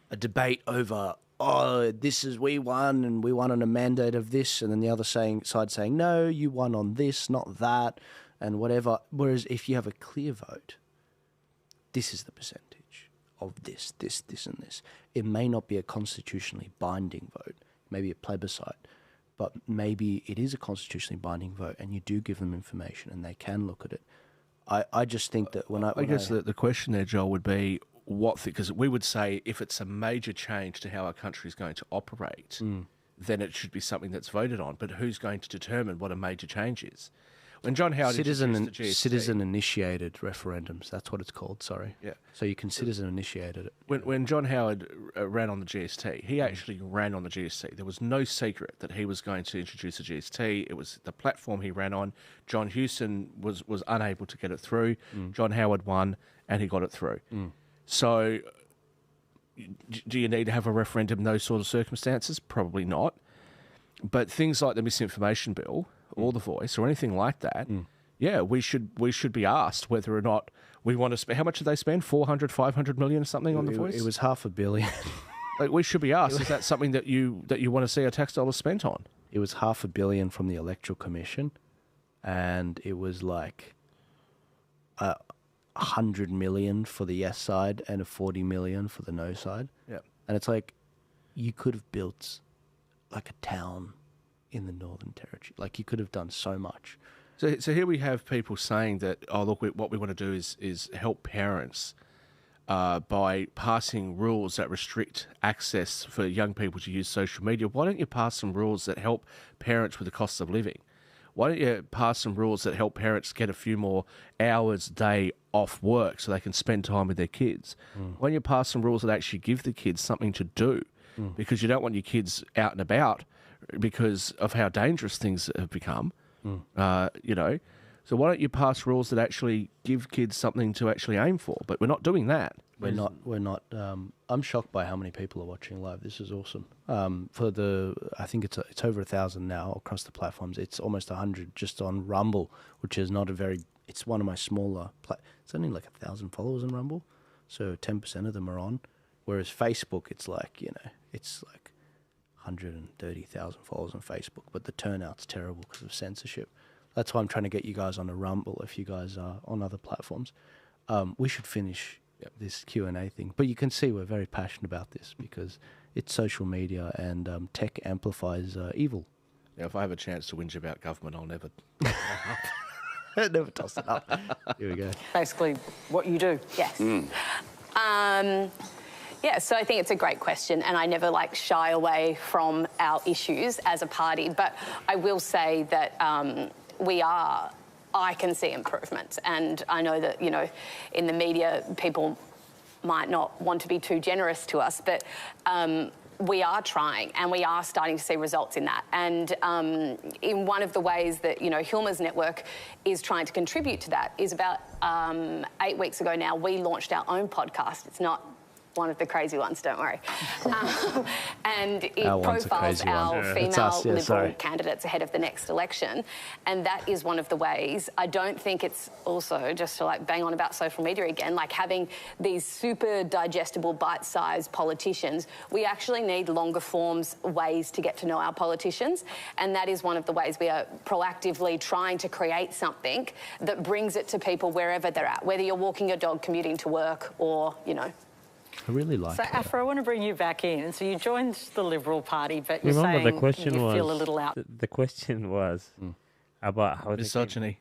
a debate over, we won and we won on a mandate of this, and then the other side saying, no, you won on this, not that, and whatever. Whereas if you have a clear vote, this is the percentage of this, and this. It may not be a constitutionally binding vote, maybe a plebiscite, but maybe it is a constitutionally binding vote and you do give them information and they can look at it. I just think that I guess the question there, Joel, would be because we would say if it's a major change to how our country is going to operate, then it should be something that's voted on. But who's going to determine what a major change is? When John Howard citizen-initiated referendums, that's what it's called, sorry. Yeah. So you can citizen-initiate it. When John Howard ran on the GST, he actually ran on the GST. There was no secret that he was going to introduce a GST. It was the platform he ran on. John Hewson was unable to get it through. John Howard won, and he got it through. So do you need to have a referendum in those sort of circumstances? Probably not. But things like the misinformation bill or the Voice or anything like that, we should be asked whether or not we want to spend. How much did they spend? 400, 500 million or something on the Voice? It was $500 million. Like, we should be asked, is that something that you want to see our tax dollars spent on? It was $500 million from the Electoral Commission, and it was like 100 million for the yes side and 40 million for the no side. Yeah. And it's like, you could have built like a town in the Northern Territory. Like, you could have done so much. So here we have people saying that, oh, look, what we want to do is help parents by passing rules that restrict access for young people to use social media. Why don't you pass some rules that help parents with the cost of living? Why don't you pass some rules that help parents get a few more hours a day off work so they can spend time with their kids? Why don't you pass some rules that actually give the kids something to do? Because you don't want your kids out and about because of how dangerous things have become, you know. So why don't you pass rules that actually give kids something to actually aim for? But we're not doing that. We're not. I'm shocked by how many people are watching live. This is awesome. I think it's over 1,000 now across the platforms. It's almost 100 just on Rumble, which is not a very. It's one of my smaller. It's only like 1,000 followers on Rumble, so 10% of them are on. Whereas Facebook, it's like it's like 130,000 followers on Facebook, but the turnout's terrible because of censorship. That's why I'm trying to get you guys on a Rumble if you guys are on other platforms. We should finish this Q&A thing. But you can see we're very passionate about this because it's social media and tech amplifies evil. Yeah, if I have a chance to whinge about government, I'll never never toss it up. Here we go. Basically what you do. Yes. Yeah, so I think it's a great question, and I never shy away from our issues as a party. But I will say that I can see improvements, and I know that, in the media, people might not want to be too generous to us, but we are trying, and we are starting to see results in that. And in one of the ways that, Hilma's network is trying to contribute to that is about 8 weeks ago now, we launched our own podcast. It's not one of the crazy ones, don't worry. And it profiles our female Liberal candidates ahead of the next election. And that is one of the ways. I don't think it's also, just to bang on about social media again, having these super digestible bite-sized politicians. We actually need longer forms ways to get to know our politicians. And that is one of the ways we are proactively trying to create something that brings it to people wherever they're at, whether you're walking your dog, commuting to work, or, I really like that. So, Afra, I want to bring you back in. So you joined the Liberal Party, but you're saying you feel a little out. The question was about how misogyny.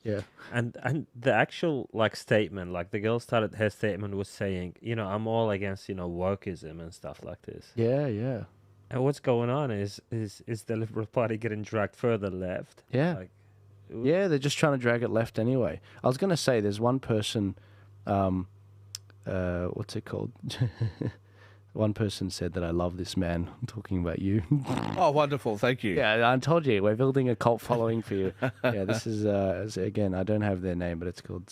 Yeah. And the actual statement, the girl started her statement was saying, I'm all against, wokeism and stuff like this. Yeah, yeah. And what's going on is the Liberal Party getting dragged further left? Yeah. Yeah, they're just trying to drag it left anyway. I was going to say there's one person... what's it called? One person said that I love this man. I'm talking about you. Oh, wonderful. Thank you. Yeah, I told you. We're building a cult following for you. Yeah, this is, again, I don't have their name, but it's called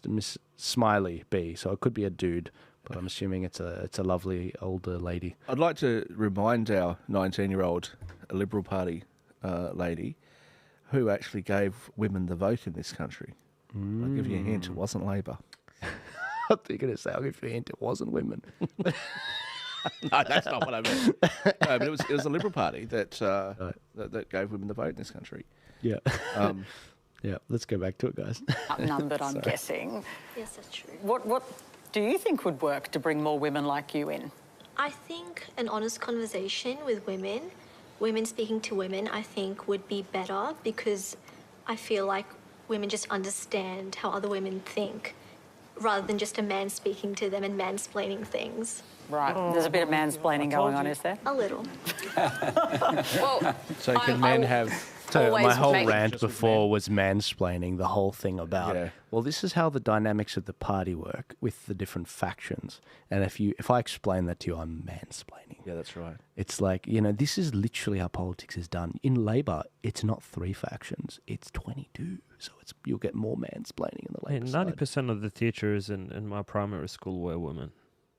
Miss Smiley B. So it could be a dude, but I'm assuming it's a lovely older lady. I'd like to remind our 19-year-old Liberal Party lady who actually gave women the vote in this country. I'll give you a hint. It wasn't Labor. I thought you were going to say, I'll give you a hint, it wasn't women. No, that's not what I meant. No, but it was the Liberal Party that that gave women the vote in this country. Yeah. Yeah, let's go back to it, guys. Outnumbered, I'm guessing. Yes, that's true. What do you think would work to bring more women like you in? I think an honest conversation with women speaking to women, I think would be better because I feel like women just understand how other women think, rather than just a man speaking to them and mansplaining things. Right. There's a bit of mansplaining going on, is there? A little. Well, so can men have... So my whole rant before was mansplaining, the whole thing about, well, this is how the dynamics of the party work with the different factions. And if I explain that to you, I'm mansplaining. Yeah, that's right. It's like, this is literally how politics is done. In Labor, it's not 3 factions, it's 22. So you'll get more mansplaining in the Labor side. 90% of the teachers in my primary school were women.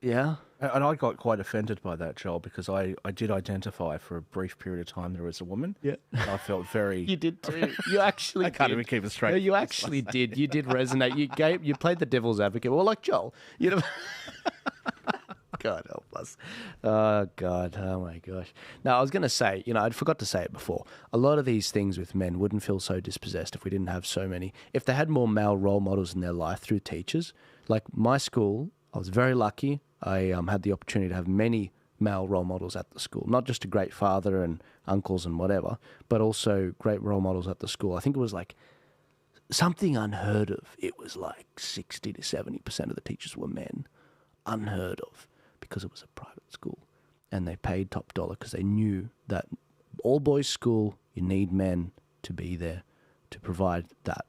Yeah. And I got quite offended by that, Joel, because I did identify for a brief period of time there as a woman. Yeah. I felt very... You did too. You actually I can't even keep it straight. No, you actually did. You did resonate. You played the devil's advocate. Well, like Joel. God help us. Oh, God. Oh, my gosh. Now, I was going to say, I forgot to say it before. A lot of these things with men wouldn't feel so dispossessed if we didn't have so many. If they had more male role models in their life through teachers, like my school, I was very lucky. I had the opportunity to have many male role models at the school, not just a great father and uncles and whatever, but also great role models at the school. I think it was something unheard of. It was like 60 to 70% of the teachers were men. Unheard of, because it was a private school. And they paid top dollar because they knew that all boys school, you need men to be there to provide that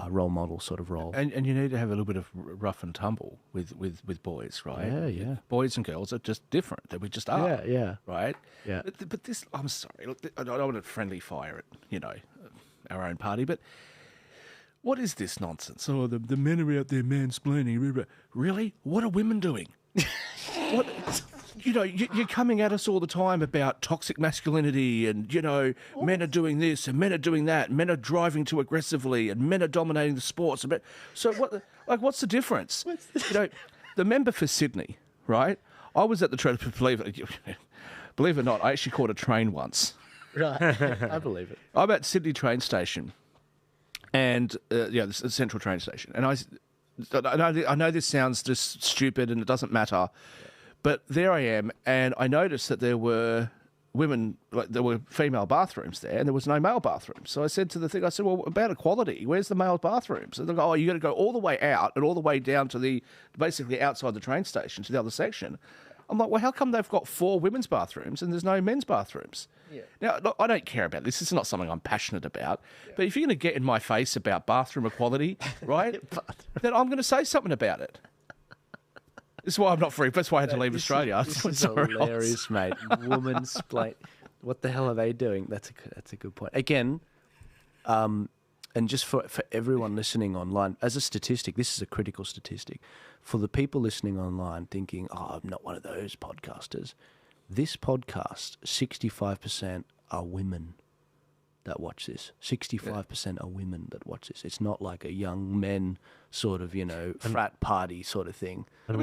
role model sort of role. And you need to have a little bit of rough and tumble with boys, right? Yeah, yeah. Boys and girls are just different. We just are. Yeah, yeah. Right? Yeah. But this, I'm sorry, look, I don't want to friendly fire at, you know, our own party, but what is this nonsense? Oh, the men are out there mansplaining. Really? What are women doing? What? You know, you're coming at us all the time about toxic masculinity and, you know, men are doing this and men are doing that. And men are driving too aggressively and men are dominating the sports. So what's the difference? You know, the member for Sydney, right? I was at the train, believe it or not, I actually caught a train once. Right, I believe it. I'm at Sydney train station and, the central train station. And I know this sounds just stupid and it doesn't matter. But there I am, and I noticed that there were women, like there were female bathrooms there, and there was no male bathrooms. So I said to the thing, well, about equality, where's the male bathrooms? And they go, you got to go all the way out and all the way down to basically outside the train station to the other section. I'm like, well, how come they've got 4 women's bathrooms and there's no men's bathrooms? Yeah. Now, look, I don't care about this. This is not something I'm passionate about. Yeah. But if you're going to get in my face about bathroom equality, right, then I'm going to say something about it. This is why I'm not free. That's why I had to leave Australia. This is hilarious, mate. Woman's plate. What the hell are they doing? That's a good point. Again, and just for everyone listening online, as a statistic, this is a critical statistic. For the people listening online thinking, I'm not one of those podcasters, this podcast, 65% are women that watch this. 65% are women that watch this. It's not like a young men sort of, frat party sort of thing. And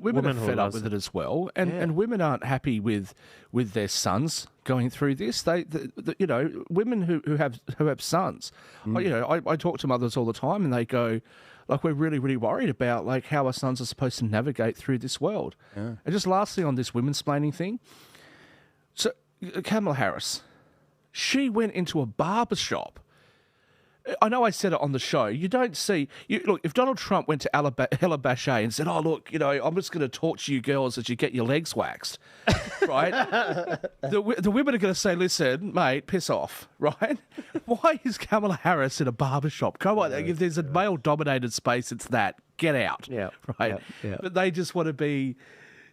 women are fed up with it as well, and women aren't happy with their sons going through this. Women who have sons, I talk to mothers all the time, and they go, like, we're really, really worried about like how our sons are supposed to navigate through this world. Yeah. And just lastly on this women-splaining thing, so Kamala Harris, she went into a barber shop. I know I said it on the show. You don't see... look, if Donald Trump went to Ella Bache and said, look, I'm just going to torture you girls as you get your legs waxed, right? the women are going to say, listen, mate, piss off, right? Why is Kamala Harris in a barber shop? Come on, if there's a male-dominated space, it's that. Get out, right? Yeah. But they just want to be...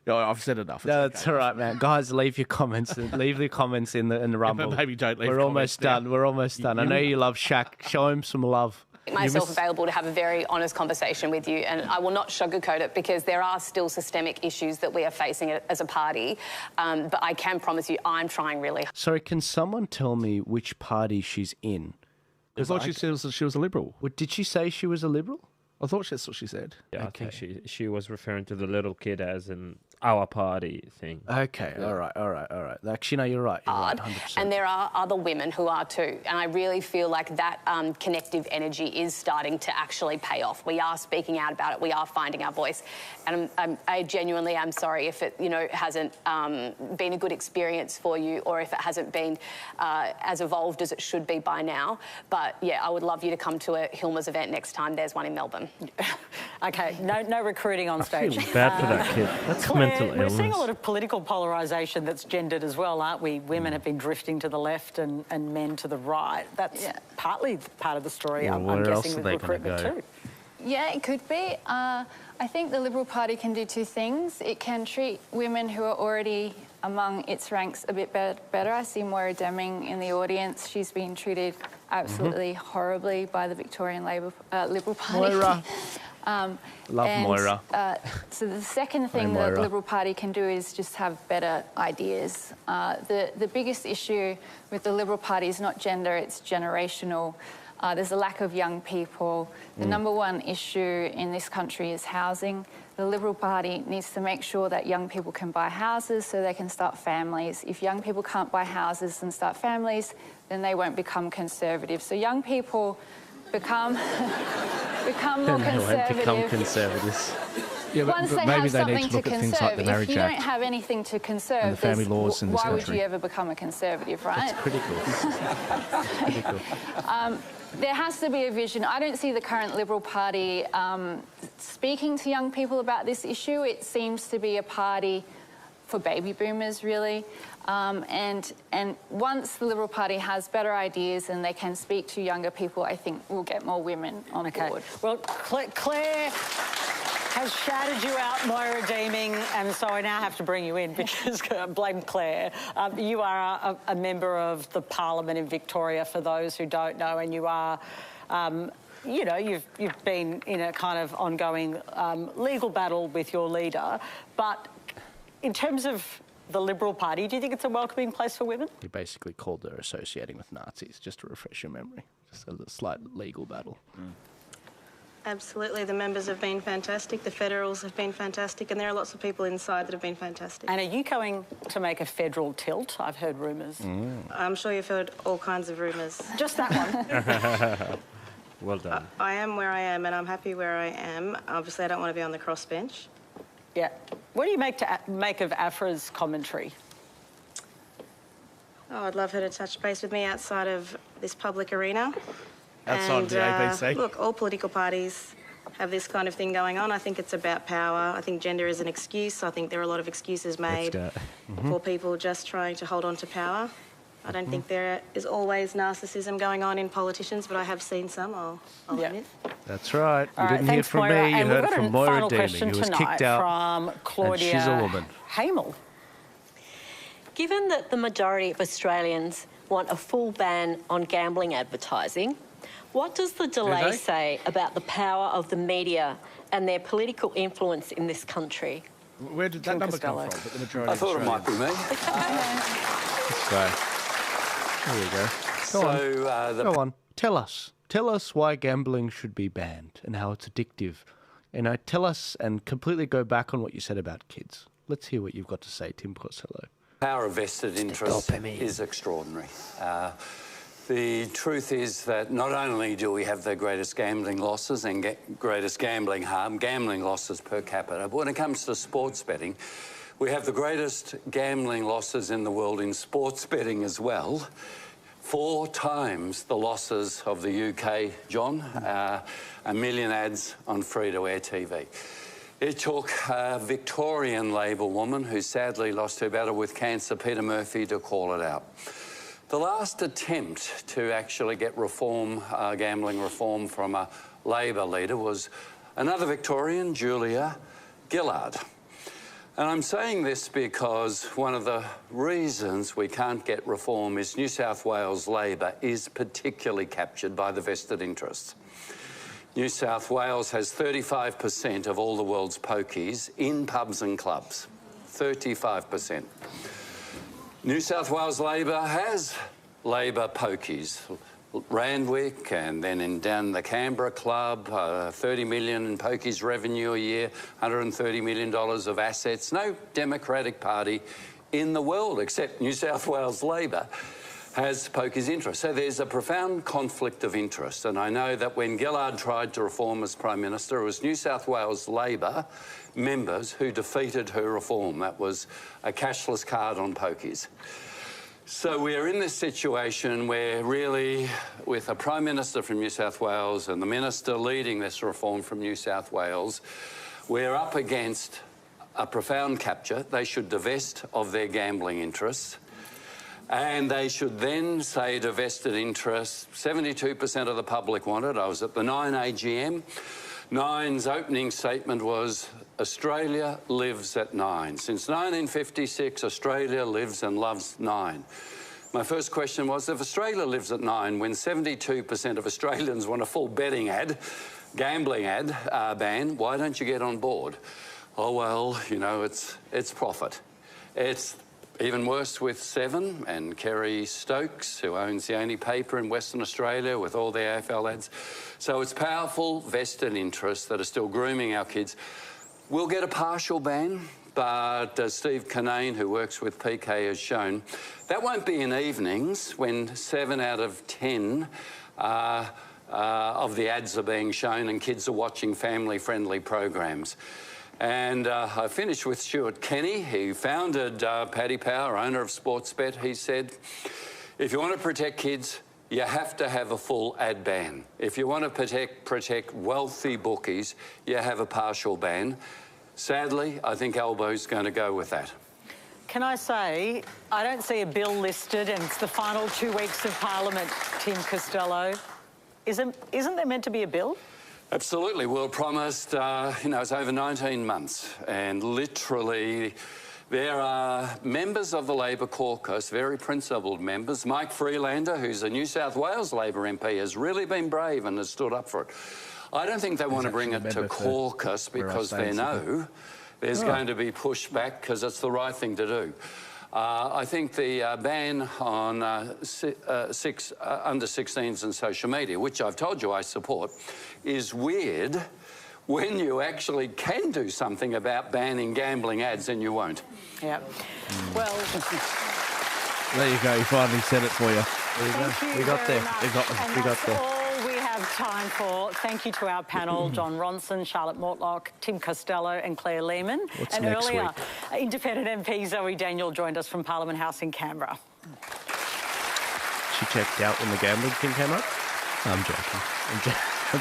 No, I've said enough. No, it's all right, man. Guys, leave your comments. Leave the comments in the Rumble. But maybe don't leave. We're almost done. We're almost done. I know you love Shaq. Show him some love. Make myself available to have a very honest conversation with you, and I will not sugarcoat it because there are still systemic issues that we are facing as a party. But I can promise you, I'm trying really hard. Sorry, can someone tell me which party she's in? I thought she said she was a Liberal. Did she say she was a Liberal? I thought that's what she said. Yeah, okay. I think she was referring to the little kid as an our party thing. Okay, yeah. All right. Actually, no, you're right. You're right, 100%. And there are other women who are too. And I really feel like that connective energy is starting to actually pay off. We are speaking out about it. We are finding our voice. And I genuinely am sorry if it, hasn't been a good experience for you, or if it hasn't been as evolved as it should be by now. But yeah, I would love you to come to a Hilma's event next time. There's one in Melbourne. Okay, no recruiting on stage. I feel bad for that kid. That's mental illness. We're seeing a lot of political polarisation that's gendered as well, aren't we? Women have been drifting to the left and men to the right. That's partly part of the story, I'm guessing, with recruitment too. Yeah, it could be. I think the Liberal Party can do two things. It can treat women who are already among its ranks a bit better. I see Moira Deming in the audience. She's been treated absolutely horribly by the Victorian Liberal Party. Moira. Love Moira. So the second thing the Liberal Party can do is just have better ideas. The biggest issue with the Liberal Party is not gender, it's generational. There's a lack of young people. The number one issue in this country is housing. The Liberal Party needs to make sure that young people can buy houses so they can start families. If young people can't buy houses and start families, then they won't become conservative. So young people become more conservative. Become conservatives. Yeah, once they maybe have they something need to look to at things conserve, like the Marriage if you Act don't have anything to conserve, and the family laws in this why country. would you ever become a conservative, right? That's critical. That's critical. There has to be a vision. I don't see the current Liberal Party speaking to young people about this issue. It seems to be a party for baby boomers, really. And once the Liberal Party has better ideas and they can speak to younger people, I think we'll get more women on board. Well, Claire has shouted you out, Moira Deeming, and so I now have to bring you in because blame Claire. You are a member of the Parliament in Victoria, for those who don't know, and you are, you know, you've been in a kind of ongoing legal battle with your leader. But in terms of the Liberal Party, do you think it's a welcoming place for women? You basically called her associating with Nazis, just to refresh your memory. Just a slight legal battle. Absolutely. The members have been fantastic. The federals have been fantastic. And there are lots of people inside that have been fantastic. And are you going to make a federal tilt? I've heard rumours. I'm sure you've heard all kinds of rumours. Just that one. Well done. I am where I am, and I'm happy where I am. Obviously, I don't want to be on the crossbench. Yeah. What do you make of Afra's commentary? Oh, I'd love her to touch base with me outside of this public arena. Outside of the ABC. Look, all political parties have this kind of thing going on. I think it's about power. I think gender is an excuse. I think there are a lot of excuses made for people just trying to hold on to power. I don't think there is always narcissism going on in politicians, but I have seen some, I'll admit. That's right. You All right, didn't hear thanks, from Moira. me. You And heard we've got from a Moira final Deeming, question who was tonight kicked out. from Claudia and she's a woman. Hamel. Given that the majority of Australians want a full ban on gambling advertising, what does the delay say about the power of the media and their political influence in this country? Where did that number come from? But the majority I thought it might be me. There you go. Go on. Tell us why gambling should be banned and how it's addictive. And tell us and completely go back on what you said about kids. Let's hear what you've got to say, Tim Costello. Power of vested interest is extraordinary. The truth is that not only do we have the greatest gambling losses and greatest gambling harm, gambling losses per capita, but when it comes to sports betting, we have the greatest gambling losses in the world in sports betting as well. 4 times the losses of the UK, John. 1 million ads on free-to-air TV. It took a Victorian Labor woman who sadly lost her battle with cancer, Peter Murphy, to call it out. The last attempt to actually get reform, gambling reform from a Labor leader was another Victorian, Julia Gillard. And I'm saying this because one of the reasons we can't get reform is New South Wales Labor is particularly captured by the vested interests. New South Wales has 35% of all the world's pokies in pubs and clubs. 35%. New South Wales Labor has Labor pokies. Randwick and then down the Canberra Club, 30 million in pokies revenue a year, $130 million of assets. No Democratic Party in the world except New South Wales Labor has pokies interest. So there's a profound conflict of interest. And I know that when Gillard tried to reform as Prime Minister, it was New South Wales Labor members who defeated her reform. That was a cashless card on pokies. So we're in this situation where really, with a Prime Minister from New South Wales and the Minister leading this reform from New South Wales, we're up against a profound capture. They should divest of their gambling interests. And they should then say to vested interests, 72% of the public want it. I was at the Nine AGM. Nine's opening statement was, Australia lives at Nine. Since 1956, Australia lives and loves Nine. My first question was, if Australia lives at Nine, when 72% of Australians want a full betting ad, gambling ad ban, why don't you get on board? Oh, well, you know, it's profit. It's even worse with Seven and Kerry Stokes, who owns the only paper in Western Australia with all their AFL ads. So it's powerful vested interests that are still grooming our kids. We'll get a partial ban, but as Steve Kinane, who works with PK, has shown, that won't be in evenings when 7 out of 10 of the ads are being shown and kids are watching family-friendly programs. And I finished with Stuart Kenny. He founded Paddy Power, owner of Sportsbet. He said, if you want to protect kids, you have to have a full ad ban. If you want to protect wealthy bookies, you have a partial ban. Sadly, I think Albo's going to go with that. Can I say, I don't see a bill listed, and it's the final 2 weeks of Parliament, Tim Costello. Isn't there meant to be a bill? Absolutely. We were promised, it's over 19 months, and literally there are members of the Labor caucus, very principled members. Mike Freelander, who's a New South Wales Labor MP, has really been brave and has stood up for it. I don't think they want to bring it to caucus because they know there's going to be pushback because it's the right thing to do. I think the ban on under 16s and social media, which I've told you I support, is weird when you actually can do something about banning gambling ads and you won't. Yeah. Well... There you go. He finally said it for you. There you go. We got there. We got there. All we have time for. Thank you to our panel, John Ronson, Charlotte Mortlock, Tim Costello and Claire Lehman. What's and next earlier, week? Independent MP Zoe Daniel joined us from Parliament House in Canberra. She checked out when the gambling thing came up? I'm joking. I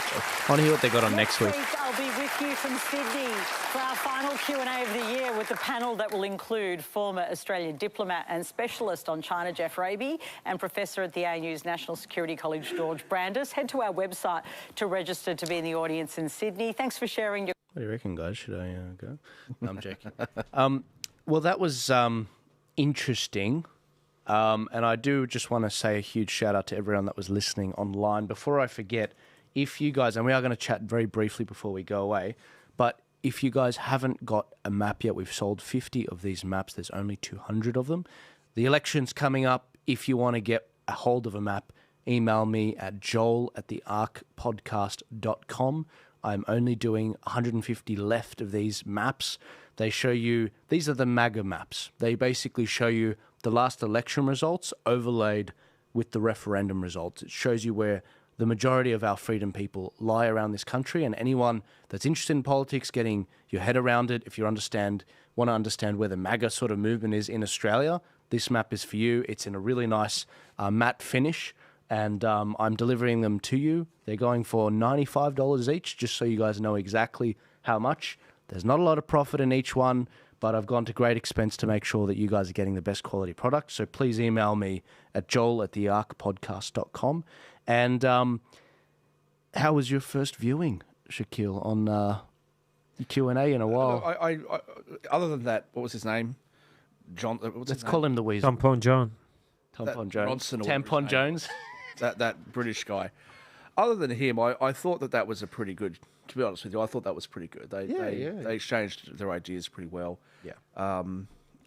want to hear what they got on next week. I'll be with you from Sydney for our final Q&A of the year with a panel that will include former Australian diplomat and specialist on China, Jeff Raby, and professor at the ANU's National Security College, George Brandis. Head to our website to register to be in the audience in Sydney. Thanks for sharing your... What do you reckon, guys? Should I go? No, I'm joking. Well, that was interesting. And I do just want to say a huge shout out to everyone that was listening online. Before I forget, if you guys, and we are going to chat very briefly before we go away, but if you guys haven't got a map yet, we've sold 50 of these maps. There's only 200 of them. The election's coming up. If you want to get a hold of a map, email me at joel@thearkpodcast.com. I'm only doing 150 left of these maps. They show you, these are the MAGA maps. They basically show you the last election results overlaid with the referendum results. It shows you where the majority of our freedom people lie around this country, and anyone that's interested in politics, getting your head around it, if you want to understand where the MAGA sort of movement is in Australia, this map is for you. It's in a really nice matte finish, and I'm delivering them to you. They're going for $95 each, just so you guys know exactly how much. There's not a lot of profit in each one, but I've gone to great expense to make sure that you guys are getting the best quality product. So please email me at joel@thearkpodcast.com. And how was your first viewing, Shakeel, on Q&A in a while? I other than that, what was his name? John. Let's call him the Weasel. Tampon John. Tampon Jones. Ronson, Tampon Jones. that British guy. Other than him, I thought that was a pretty good. To be honest with you, I thought that was pretty good. They exchanged their ideas pretty well. Yeah.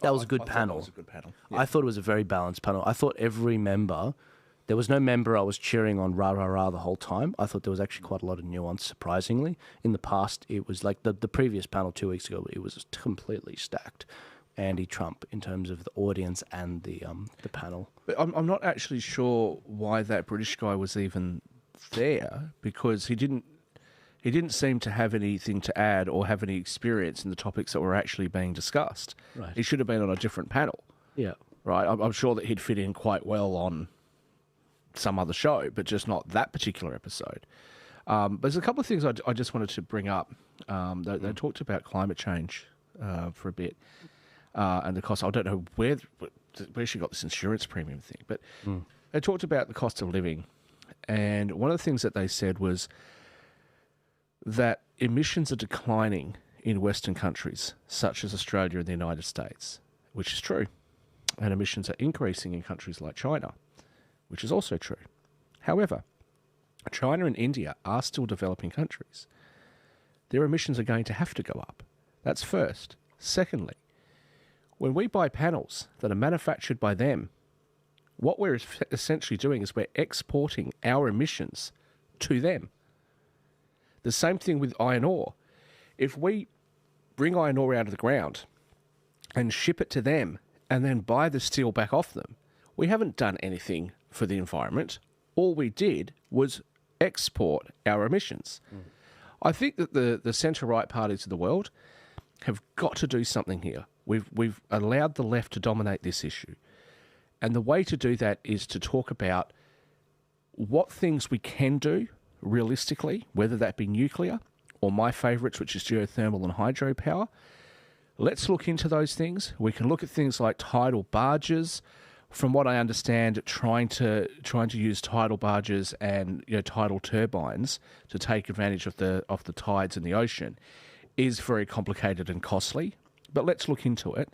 That was a good That panel. was a good panel. Yeah. I thought it was a very balanced panel. I thought every member, there was no member I was cheering on rah, rah, rah the whole time. I thought there was actually quite a lot of nuance, surprisingly. In the past, it was like the previous panel 2 weeks ago, it was completely stacked. Anti-Trump in terms of the audience and the panel. But I'm not actually sure why that British guy was even there, because he didn't seem to have anything to add or have any experience in the topics that were actually being discussed. Right. He should have been on a different panel. Yeah. Right. I'm sure that he'd fit in quite well on some other show, but just not that particular episode. But there's a couple of things I just wanted to bring up. They talked about climate change for a bit. And the cost, I don't know where she got this insurance premium thing, but they talked about the cost of living. And one of the things that they said was that emissions are declining in Western countries, such as Australia and the United States, which is true. And emissions are increasing in countries like China, which is also true. However, China and India are still developing countries. Their emissions are going to have to go up. That's first. Secondly, when we buy panels that are manufactured by them, what we're essentially doing is we're exporting our emissions to them. The same thing with iron ore. If we bring iron ore out of the ground and ship it to them and then buy the steel back off them, we haven't done anything for the environment. All we did was export our emissions. I think that the centre-right parties of the world have got to do something here. We've allowed the left to dominate this issue. And the way to do that is to talk about what things we can do realistically, whether that be nuclear or my favourites, which is geothermal and hydropower. Let's look into those things. We can look at things like tidal barges. From what I understand, trying to use tidal barges and tidal turbines to take advantage of the tides in the ocean is very complicated and costly. But let's look into it.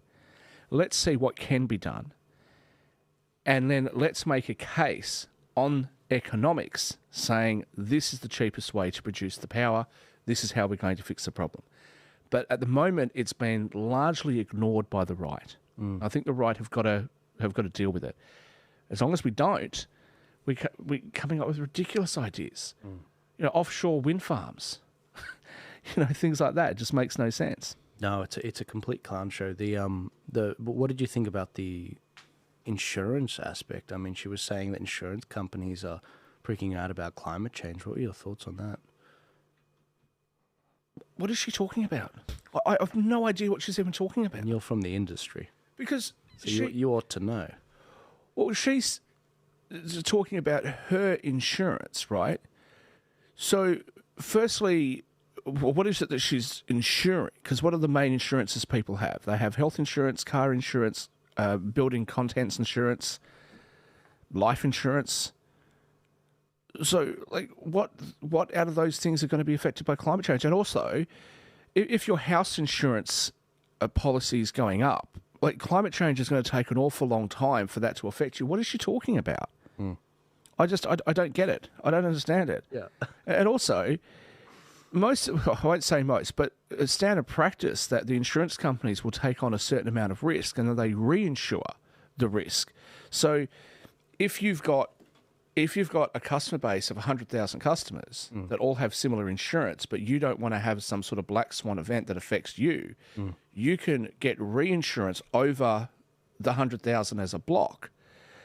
Let's see what can be done. And then let's make a case on economics saying this is the cheapest way to produce the power. This is how we're going to fix the problem. But at the moment, it's been largely ignored by the right. I think the right have got to deal with it. As long as we don't, we're coming up with ridiculous ideas. Offshore wind farms, things like that. It just makes no sense. No, it's a complete clown show. What did you think about the insurance aspect? I mean, she was saying that insurance companies are freaking out about climate change. What were your thoughts on that? What is she talking about? I have no idea what she's even talking about. And you're from the industry. Because you ought to know. Well, she's talking about her insurance, right? So, firstly, what is it that she's insuring? Because what are the main insurances people have? They have health insurance, car insurance, building contents insurance, life insurance. So, what out of those things are going to be affected by climate change? And also, if your house insurance policy is going up, climate change is going to take an awful long time for that to affect you. What is she talking about? I don't get it. I don't understand it. Yeah. And also, I won't say most, but a standard practice that the insurance companies will take on a certain amount of risk and then they reinsure the risk. So if you've got a customer base of 100,000 customers that all have similar insurance, but you don't want to have some sort of black swan event that affects you, you can get reinsurance over the 100,000 as a block.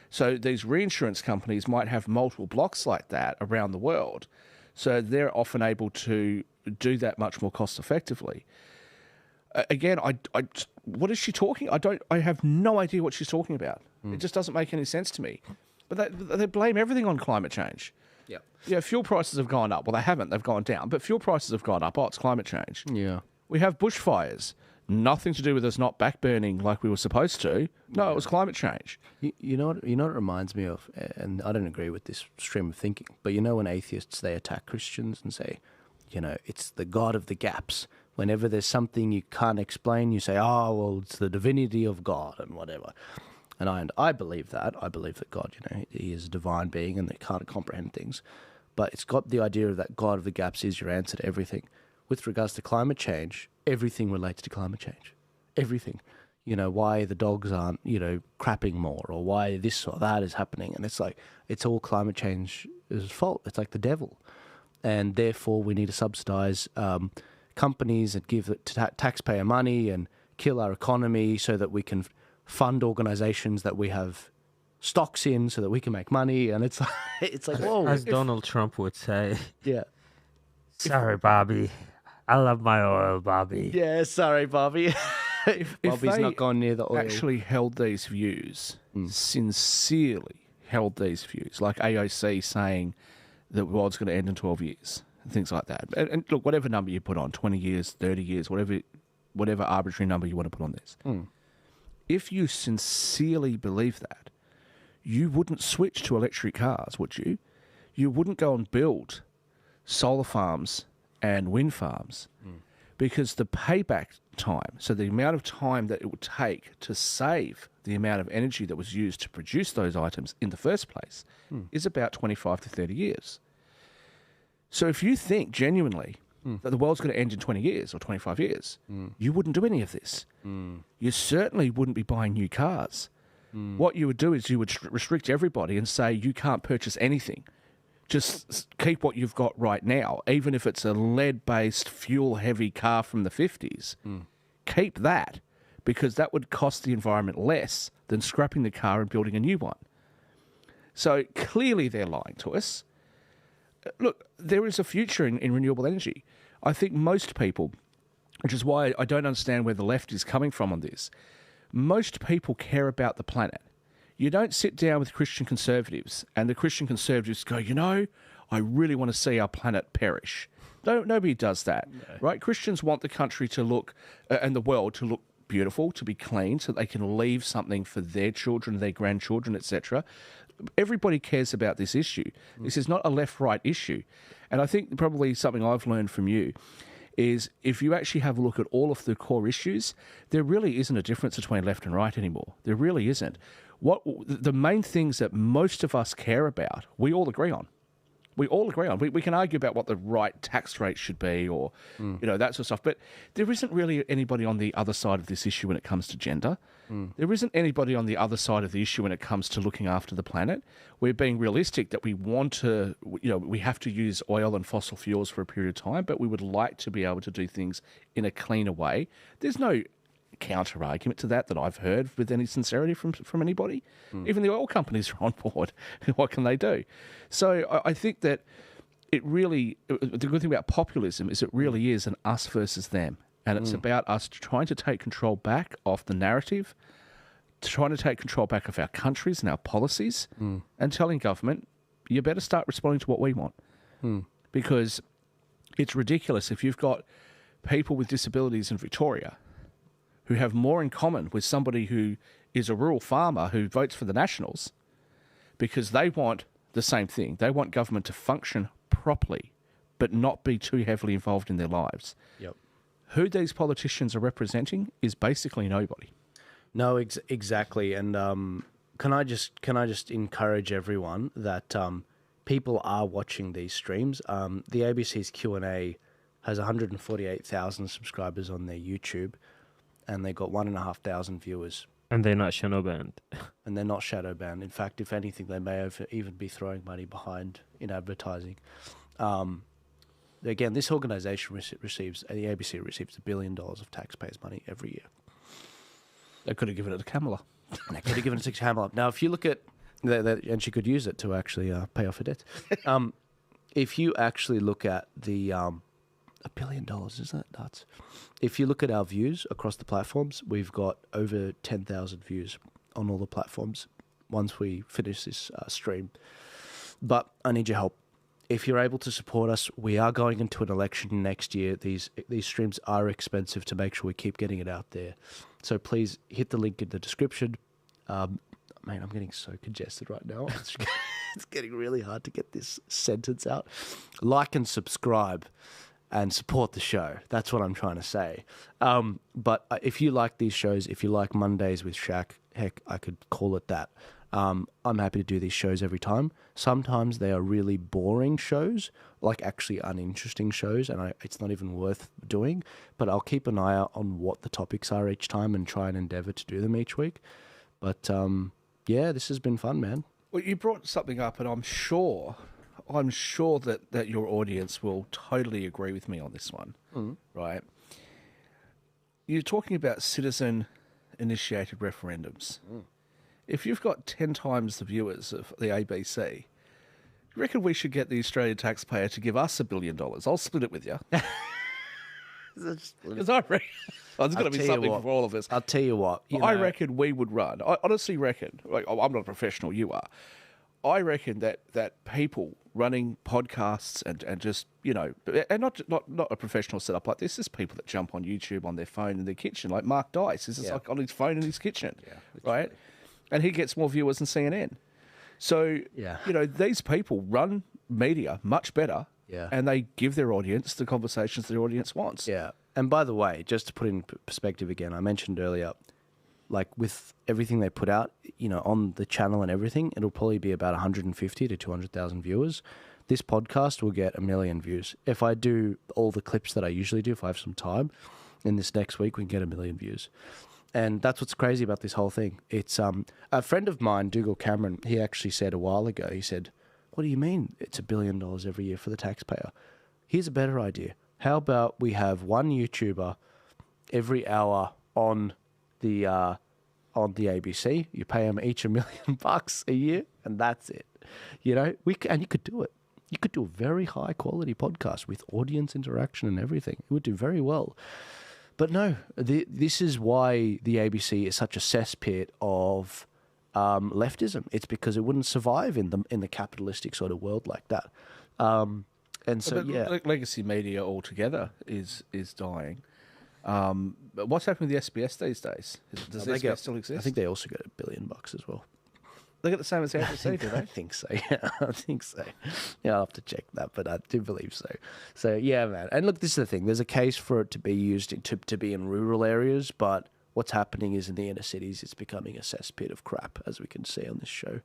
So these reinsurance companies might have multiple blocks like that around the world. So they're often able to do that much more cost effectively. Again, what is she talking? I have no idea what she's talking about. It just doesn't make any sense to me. But they blame everything on climate change. Yeah, fuel prices have gone up. Well, they haven't. They've gone down. But fuel prices have gone up. Oh, it's climate change. Yeah. We have bushfires. Nothing to do with us not backburning like we were supposed to. No, it was climate change. You know what it reminds me of, and I don't agree with this stream of thinking, but when atheists, they attack Christians and say, it's the God of the gaps. Whenever there's something you can't explain, you say, oh, well, it's the divinity of God and whatever. And I believe that. I believe that God, he is a divine being and they can't comprehend things. But it's got the idea of that God of the gaps is your answer to everything. With regards to climate change, everything relates to climate change. Everything. Why the dogs aren't, crapping more, or why this or that is happening. And it's all climate change's fault. It's like the devil. And therefore we need to subsidise companies and give it taxpayer money and kill our economy so that we can fund organisations that we have stocks in so that we can make money. And it's like, whoa. As Donald Trump would say. Yeah. Sorry, Bobby. I love my oil, Bobby. Yeah, sorry, Bobby. If Bobby's not gone near the oil. Actually held these views, sincerely held these views, like AOC saying that the world's going to end in 12 years and things like that. And look, whatever number you put on, 20 years, 30 years, whatever arbitrary number you want to put on this. If you sincerely believe that, you wouldn't switch to electric cars, would you? You wouldn't go and build solar farms and wind farms because the payback time, so the amount of time that it would take to save the amount of energy that was used to produce those items in the first place is about 25 to 30 years. So if you think genuinely that the world's going to end in 20 years or 25 years, you wouldn't do any of this. You certainly wouldn't be buying new cars. What you would do is you would restrict everybody and say you can't purchase anything. Just keep what you've got right now, even if it's a lead-based, fuel-heavy car from the 50s. Keep that, because that would cost the environment less than scrapping the car and building a new one. So clearly they're lying to us. Look, there is a future in renewable energy. I think most people, which is why I don't understand where the left is coming from on this, most people care about the planet. You don't sit down with Christian conservatives and the Christian conservatives go, I really want to see our planet perish. No, nobody does that, right? Christians want the country to look, and the world to look beautiful, to be clean, so they can leave something for their children, their grandchildren, etc. Everybody cares about this issue. This is not a left-right issue. And I think probably something I've learned from you is if you actually have a look at all of the core issues, there really isn't a difference between left and right anymore. There really isn't. What the main things that most of us care about, we all agree on. We all agree on. We can argue about what the right tax rate should be or, that sort of stuff. But there isn't really anybody on the other side of this issue when it comes to gender. There isn't anybody on the other side of the issue when it comes to looking after the planet. We're being realistic that we want to, we have to use oil and fossil fuels for a period of time, but we would like to be able to do things in a cleaner way. There's no counter argument to that I've heard with any sincerity from anybody. Even the oil companies are on board. What can they do? So I think that it really, the good thing about populism is it really is an us versus them. And it's about us trying to take control back of the narrative, trying to take control back of our countries and our policies, and telling government, you better start responding to what we want. Because it's ridiculous if you've got people with disabilities in Victoria who have more in common with somebody who is a rural farmer who votes for the Nationals because they want the same thing. They want government to function properly but not be too heavily involved in their lives. Yep. Who these politicians are representing is basically nobody. No, exactly. And can I just encourage everyone that people are watching these streams. The ABC's Q&A has 148,000 subscribers on their YouTube, and they got 1,500 viewers. And they're not shadow banned. And they're not shadow banned. In fact, if anything, they may even be throwing money behind in advertising. Again, this organisation receives, the ABC receives $1 billion of taxpayers' money every year. They could have given it to Kamala. They could have given it to Kamala. Now, if you look at, and she could use it to actually pay off her debt. If you actually look at the $1 billion, isn't that nuts? If you look at our views across the platforms, we've got over 10,000 views on all the platforms once we finish this stream. But I need your help. If you're able to support us, we are going into an election next year. These streams are expensive to make sure we keep getting it out there. So please hit the link in the description. Man, I'm getting so congested right now. It's getting really hard to get this sentence out. Like and subscribe and support the show. That's what I'm trying to say. But if you like these shows, if you like Mondays with Shaq, heck, I could call it that. I'm happy to do these shows every time. Sometimes they are really boring shows, like actually uninteresting shows, and it's not even worth doing. But I'll keep an eye out on what the topics are each time and try and endeavour to do them each week. But yeah, this has been fun, man. Well, you brought something up, and I'm sure that your audience will totally agree with me on this one, right? You're talking about citizen-initiated referendums. If you've got 10 times the viewers of the ABC, you reckon we should get the Australian taxpayer to give us $1 billion? I'll split it with you. Because I reckon there's got to be something for all of us. I'll tell you what. I reckon we would run. I honestly reckon. Like, I'm not a professional. You are. I reckon that people running podcasts and just, and not a professional setup like this. There's people that jump on YouTube on their phone in their kitchen, like Mark Dice. This is like on his phone in his kitchen, right? And he gets more viewers than CNN. So, these people run media much better. Yeah. And they give their audience the conversations their audience wants. Yeah. And by the way, just to put in perspective again, I mentioned earlier, like with everything they put out, on the channel and everything, it'll probably be about 150 to 200,000 viewers. This podcast will get 1 million views. If I do all the clips that I usually do, if I have some time, in this next week, we can get 1 million views. And that's what's crazy about this whole thing. It's a friend of mine, Dougal Cameron, he actually said a while ago, he said, what do you mean it's $1 billion every year for the taxpayer? Here's a better idea. How about we have one YouTuber every hour on the ABC? You pay them each $1 million a year, and that's it. And you could do it. You could do a very high quality podcast with audience interaction and everything. It would do very well. But no, this is why the ABC is such a cesspit of leftism. It's because it wouldn't survive in the capitalistic sort of world like that. And so, legacy media altogether is dying. But what's happening with the SBS these days? Does SBS still exist? I think they also get $1 billion as well. They get the same as the ABC, do they? I think so. Yeah, I think so. Yeah, I'll have to check that, but I do believe so. So yeah, man. And look, this is the thing. There's a case for it to be used to be in rural areas, but what's happening is in the inner cities, it's becoming a cesspit of crap, as we can see on this show.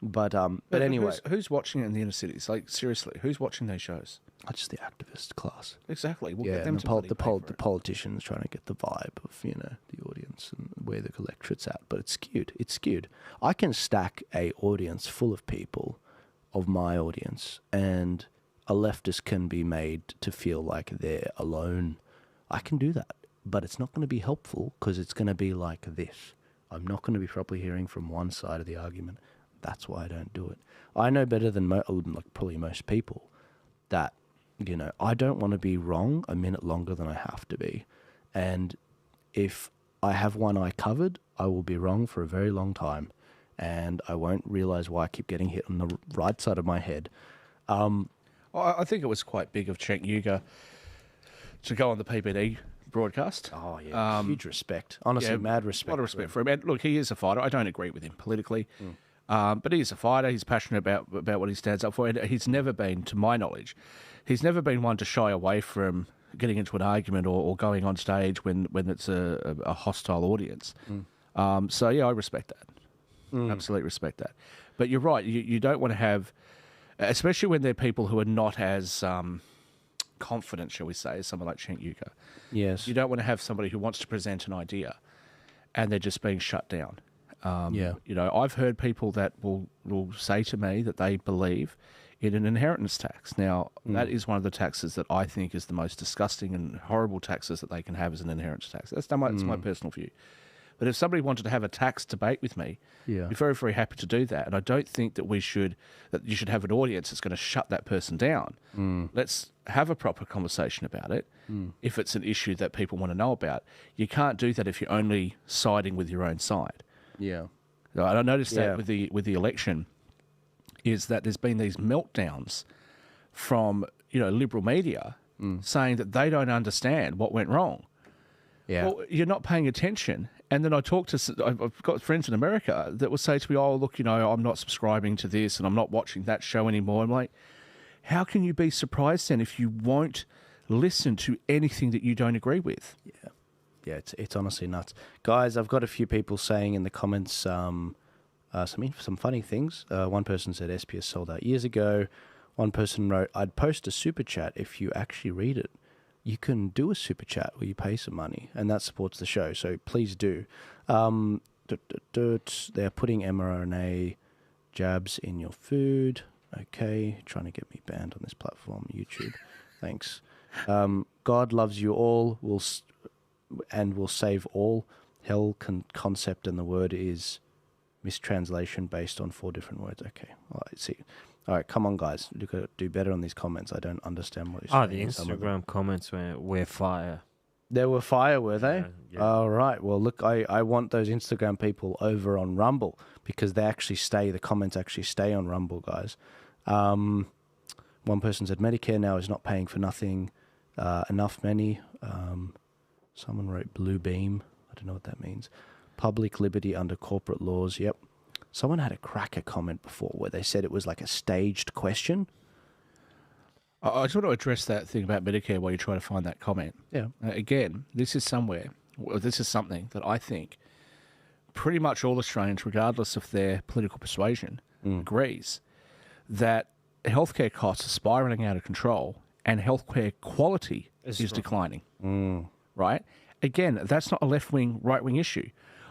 But anyway, who's watching it in the inner cities? Like seriously, who's watching these shows? Just the activist class. Exactly. We'll yeah, get them the politicians trying to get the vibe of the audience and where the electorate's at. But it's skewed. It's skewed. I can stack a audience full of people, of my audience, and a leftist can be made to feel like they're alone. I can do that, but it's not going to be helpful because it's going to be like this. I'm not going to be properly hearing from one side of the argument. That's why I don't do it. I know better than probably most people that, I don't want to be wrong a minute longer than I have to be. And if I have one eye covered, I will be wrong for a very long time. And I won't realize why I keep getting hit on the right side of my head. I think it was quite big of Cenk Uygur to go on the PPD broadcast. Oh, yeah. Huge respect. Honestly, mad respect. A lot of respect for him. And look, he is a fighter. I don't agree with him politically. But he's a fighter. He's passionate about what he stands up for. And he's never been, to my knowledge, he's never been one to shy away from getting into an argument or going on stage when it's a hostile audience. So, yeah, I respect that. Absolutely respect that. But you're right. You don't want to have, especially when they're people who are not as confident, shall we say, as someone like Cenk Uygur. Yes. You don't want to have somebody who wants to present an idea and they're just being shut down. I've heard people that will say to me that they believe in an inheritance tax. Now, that is one of the taxes that I think is the most disgusting and horrible taxes that they can have as an inheritance tax. That's my personal view. But if somebody wanted to have a tax debate with me, I'd be very, very happy to do that. And I don't think that you should have an audience that's going to shut that person down. Let's have a proper conversation about it if it's an issue that people want to know about. You can't do that if you're only siding with your own side. Yeah. And I noticed that with the election is that there's been these meltdowns from, liberal media saying that they don't understand what went wrong. Yeah. Well, you're not paying attention. And then I've got friends in America that will say to me, oh, look, I'm not subscribing to this and I'm not watching that show anymore. I'm like, how can you be surprised then if you won't listen to anything that you don't agree with? Yeah. Yeah, it's honestly nuts. Guys, I've got a few people saying in the comments some funny things. One person said SPS sold out years ago. One person wrote, I'd post a super chat if you actually read it. You can do a super chat where you pay some money, and that supports the show, so please do. They're putting mRNA jabs in your food. Okay, trying to get me banned on this platform, YouTube. Thanks. God loves you all. Will save all. Hell concept, and the word is mistranslation based on 4 different words. Okay, all right, see. All right, come on, guys. You got to do better on these comments. I don't understand what you're saying. The Instagram comments were fire. They were fire, were they? Yeah. All right. Well, look, I want those Instagram people over on Rumble because they actually stay. The comments actually stay on Rumble, guys. One person said Medicare now is not paying for nothing. Enough many. Someone wrote blue beam. I don't know what that means. Public liberty under corporate laws. Yep. Someone had a cracker comment before where they said it was like a staged question. I just want to address that thing about Medicare while you try to find that comment. Yeah. Again, this is something that I think pretty much all Australians, regardless of their political persuasion, agrees that healthcare costs are spiralling out of control and healthcare quality is declining. Right? Again, that's not a left-wing, right-wing issue.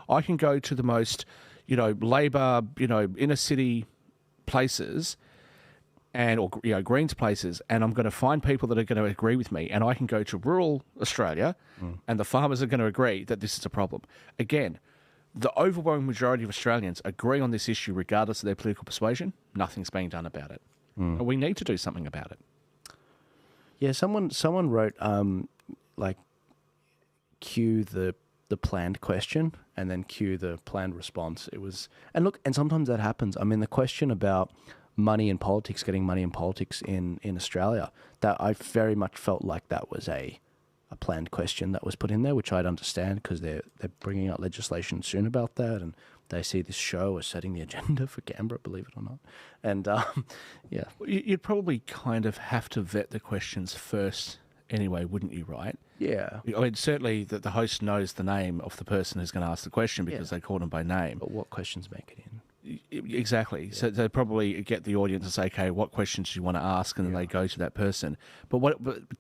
I can go to the most, Labor, inner city places or Greens places, and I'm going to find people that are going to agree with me, and I can go to rural Australia, and the farmers are going to agree that this is a problem. Again, the overwhelming majority of Australians agree on this issue regardless of their political persuasion. Nothing's being done about it. And we need to do something about it. Yeah, someone wrote, cue the the planned question and then cue the planned response. It was, and look, and sometimes that happens. I mean, the question about money in politics, getting money in politics in Australia, that I very much felt like that was a planned question that was put in there, which I'd understand because they're bringing out legislation soon about that, and they see this show as setting the agenda for Canberra, believe it or not. And yeah, you'd probably kind of have to vet the questions first anyway, wouldn't you? Right? Yeah. I mean, certainly that the host knows the name of the person who's going to ask the question because they called them by name. But what questions make it in? Exactly. Yeah. So they probably get the audience to say, okay, what questions do you want to ask? And then they go to that person. But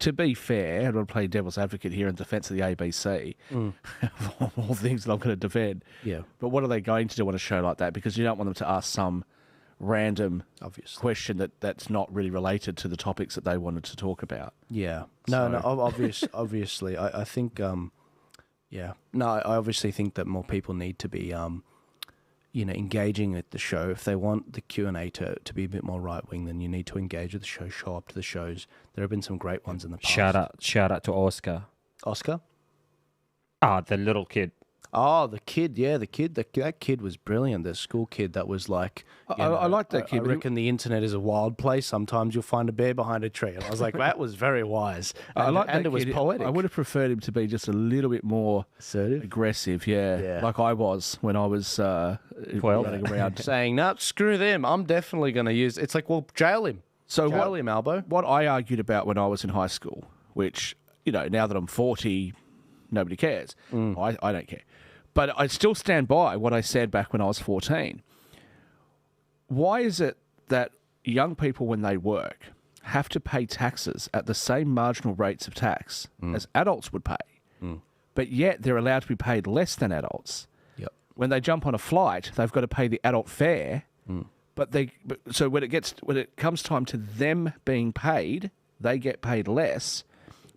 to be fair, and I'll play devil's advocate here in defence of the ABC, of all things that I'm going to defend. Yeah. But what are they going to do on a show like that? Because you don't want them to ask some random question that's not really related to the topics that they wanted to talk about. Yeah. Obviously. I think, I obviously think that more people need to be... engaging with the show. If they want the Q&A to be a bit more right-wing, then you need to engage with the show, show up to the shows. There have been some great ones in the past. Shout out to Oscar. Oscar? The little kid. Oh, the kid, yeah, the kid. That kid was brilliant. The school kid that was like... I like that kid. I reckon the internet is a wild place. Sometimes you'll find a bear behind a tree. And I was like, that was very wise. I like that and it was kid. poetic. I would have preferred him to be just a little bit more assertive, aggressive, like I was when I was running around. Saying, no, screw them. I'm definitely going to use... It's like, well, jail him. Jail him, Albo. What I argued about when I was in high school, which, now that I'm 40, nobody cares. I don't care. But I still stand by what I said back when I was 14. Why is it that young people, when they work, have to pay taxes at the same marginal rates of tax as adults would pay, but yet they're allowed to be paid less than adults? Yep. When they jump on a flight, they've got to pay the adult fare, so when it comes time to them being paid, they get paid less,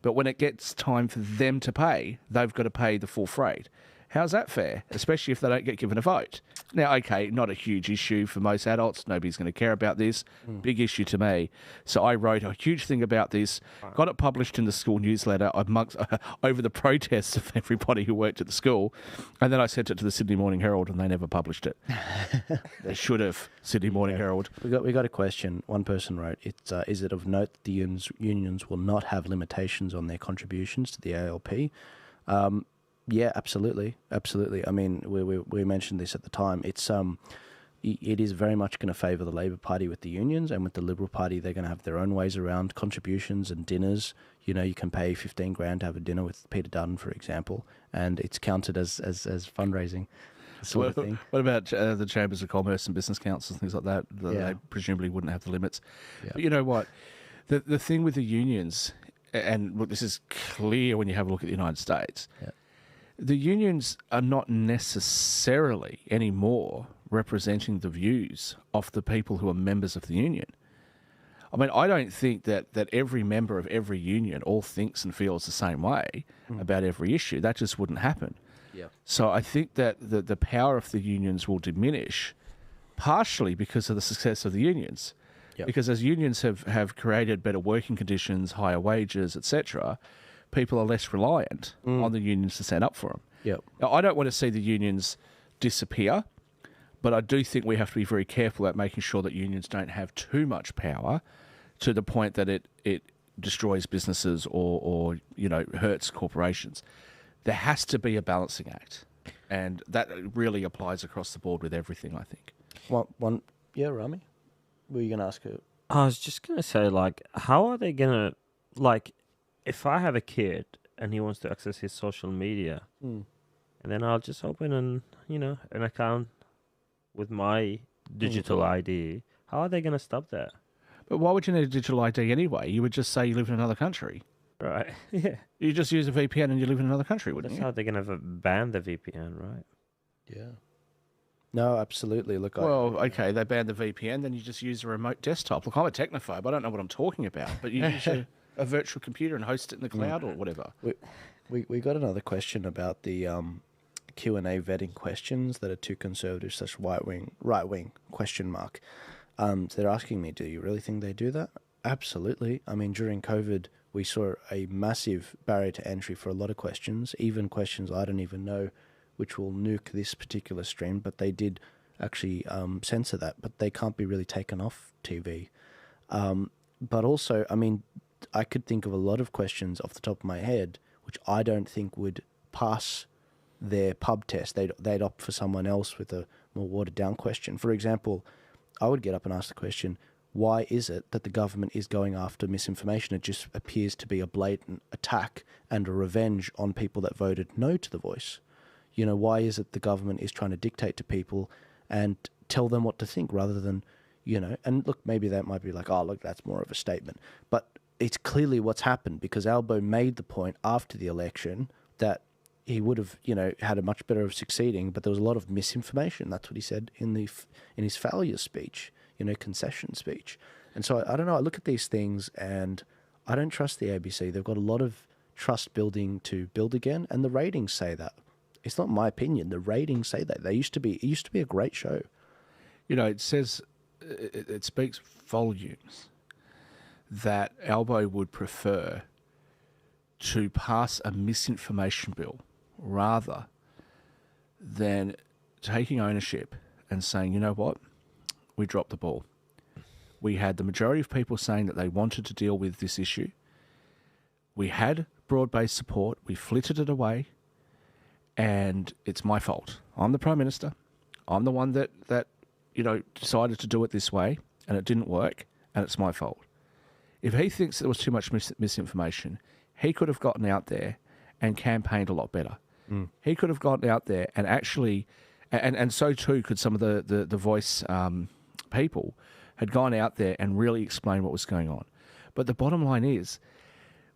but when it gets time for them to pay, they've got to pay the full freight. How's that fair? Especially if they don't get given a vote. Now, okay, not a huge issue for most adults. Nobody's going to care about this. Big issue to me. So I wrote a huge thing about this, got it published in the school newsletter amongst over the protests of everybody who worked at the school. And then I sent it to the Sydney Morning Herald and they never published it. They should have, Sydney Morning Herald. We got a question. One person wrote, is it of note that the unions will not have limitations on their contributions to the ALP? Yeah, absolutely. I mean, we mentioned this at the time. It is very much going to favour the Labor Party with the unions, and with the Liberal Party, they're going to have their own ways around contributions and dinners. You can pay $15,000 to have a dinner with Peter Dutton, for example, and it's counted as fundraising. Sort of thing. What about the Chambers of Commerce and Business Councils and things like that? They presumably wouldn't have the limits. Yeah. But you know what? The thing with the unions, and look, this is clear when you have a look at the United States. Yeah. The unions are not necessarily anymore representing the views of the people who are members of the union. I mean, I don't think that every member of every union all thinks and feels the same way about every issue. That just wouldn't happen. Yeah. So I think that the power of the unions will diminish partially because of the success of the unions. Yep. Because as unions have created better working conditions, higher wages, etc., people are less reliant on the unions to stand up for them. Yep. Now, I don't want to see the unions disappear, but I do think we have to be very careful at making sure that unions don't have too much power to the point that it destroys businesses or hurts corporations. There has to be a balancing act, and that really applies across the board with everything, I think. Rami? Were you going to ask her? I was just going to say, how are they going to, if I have a kid and he wants to access his social media, and then I'll just open an account with my digital ID, how are they going to stop that? But why would you need a digital ID anyway? You would just say you live in another country. Right, yeah. You just use a VPN and you live in another country, wouldn't you? That's how they're going to ban the VPN, right? Yeah. No, absolutely. Look, okay, they banned the VPN, then you just use a remote desktop. Look, I'm a technophobe. I don't know what I'm talking about, but you use a virtual computer and host it in the cloud or whatever. We got another question about the Q&A vetting questions that are too conservative / right wing question mark. So they're asking me, do you really think they do that? Absolutely. I mean, during COVID, we saw a massive barrier to entry for a lot of questions, even questions I don't even know, which will nuke this particular stream, but they did actually censor that, but they can't be really taken off TV. But also, I mean, I could think of a lot of questions off the top of my head, which I don't think would pass their pub test. They'd opt for someone else with a more watered down question. For example, I would get up and ask the question, why is it that the government is going after misinformation? It just appears to be a blatant attack and a revenge on people that voted no to the Voice. You know, why is it the government is trying to dictate to people and tell them what to think rather than, you know, and look, maybe that might be like, oh, look, that's more of a statement. But it's clearly what's happened, because Albo made the point after the election that he would have, you know, had a much better of succeeding, but there was a lot of misinformation. That's what he said in his failure speech, you know, concession speech. And so I don't know, I look at these things and I don't trust the ABC. They've got a lot of trust building to build again, and the ratings say that. It's not my opinion. The ratings say that. It used to be a great show. You know, it says, it speaks volumes that Albo would prefer to pass a misinformation bill rather than taking ownership and saying, you know what, we dropped the ball. We had the majority of people saying that they wanted to deal with this issue. We had broad-based support. We flitted it away, and it's my fault. I'm the Prime Minister. I'm the one that you know, decided to do it this way, and it didn't work, and it's my fault. If he thinks there was too much misinformation, he could have gotten out there and campaigned a lot better. He could have gotten out there and actually, and so too could some of the Voice people, had gone out there and really explained what was going on. But the bottom line is,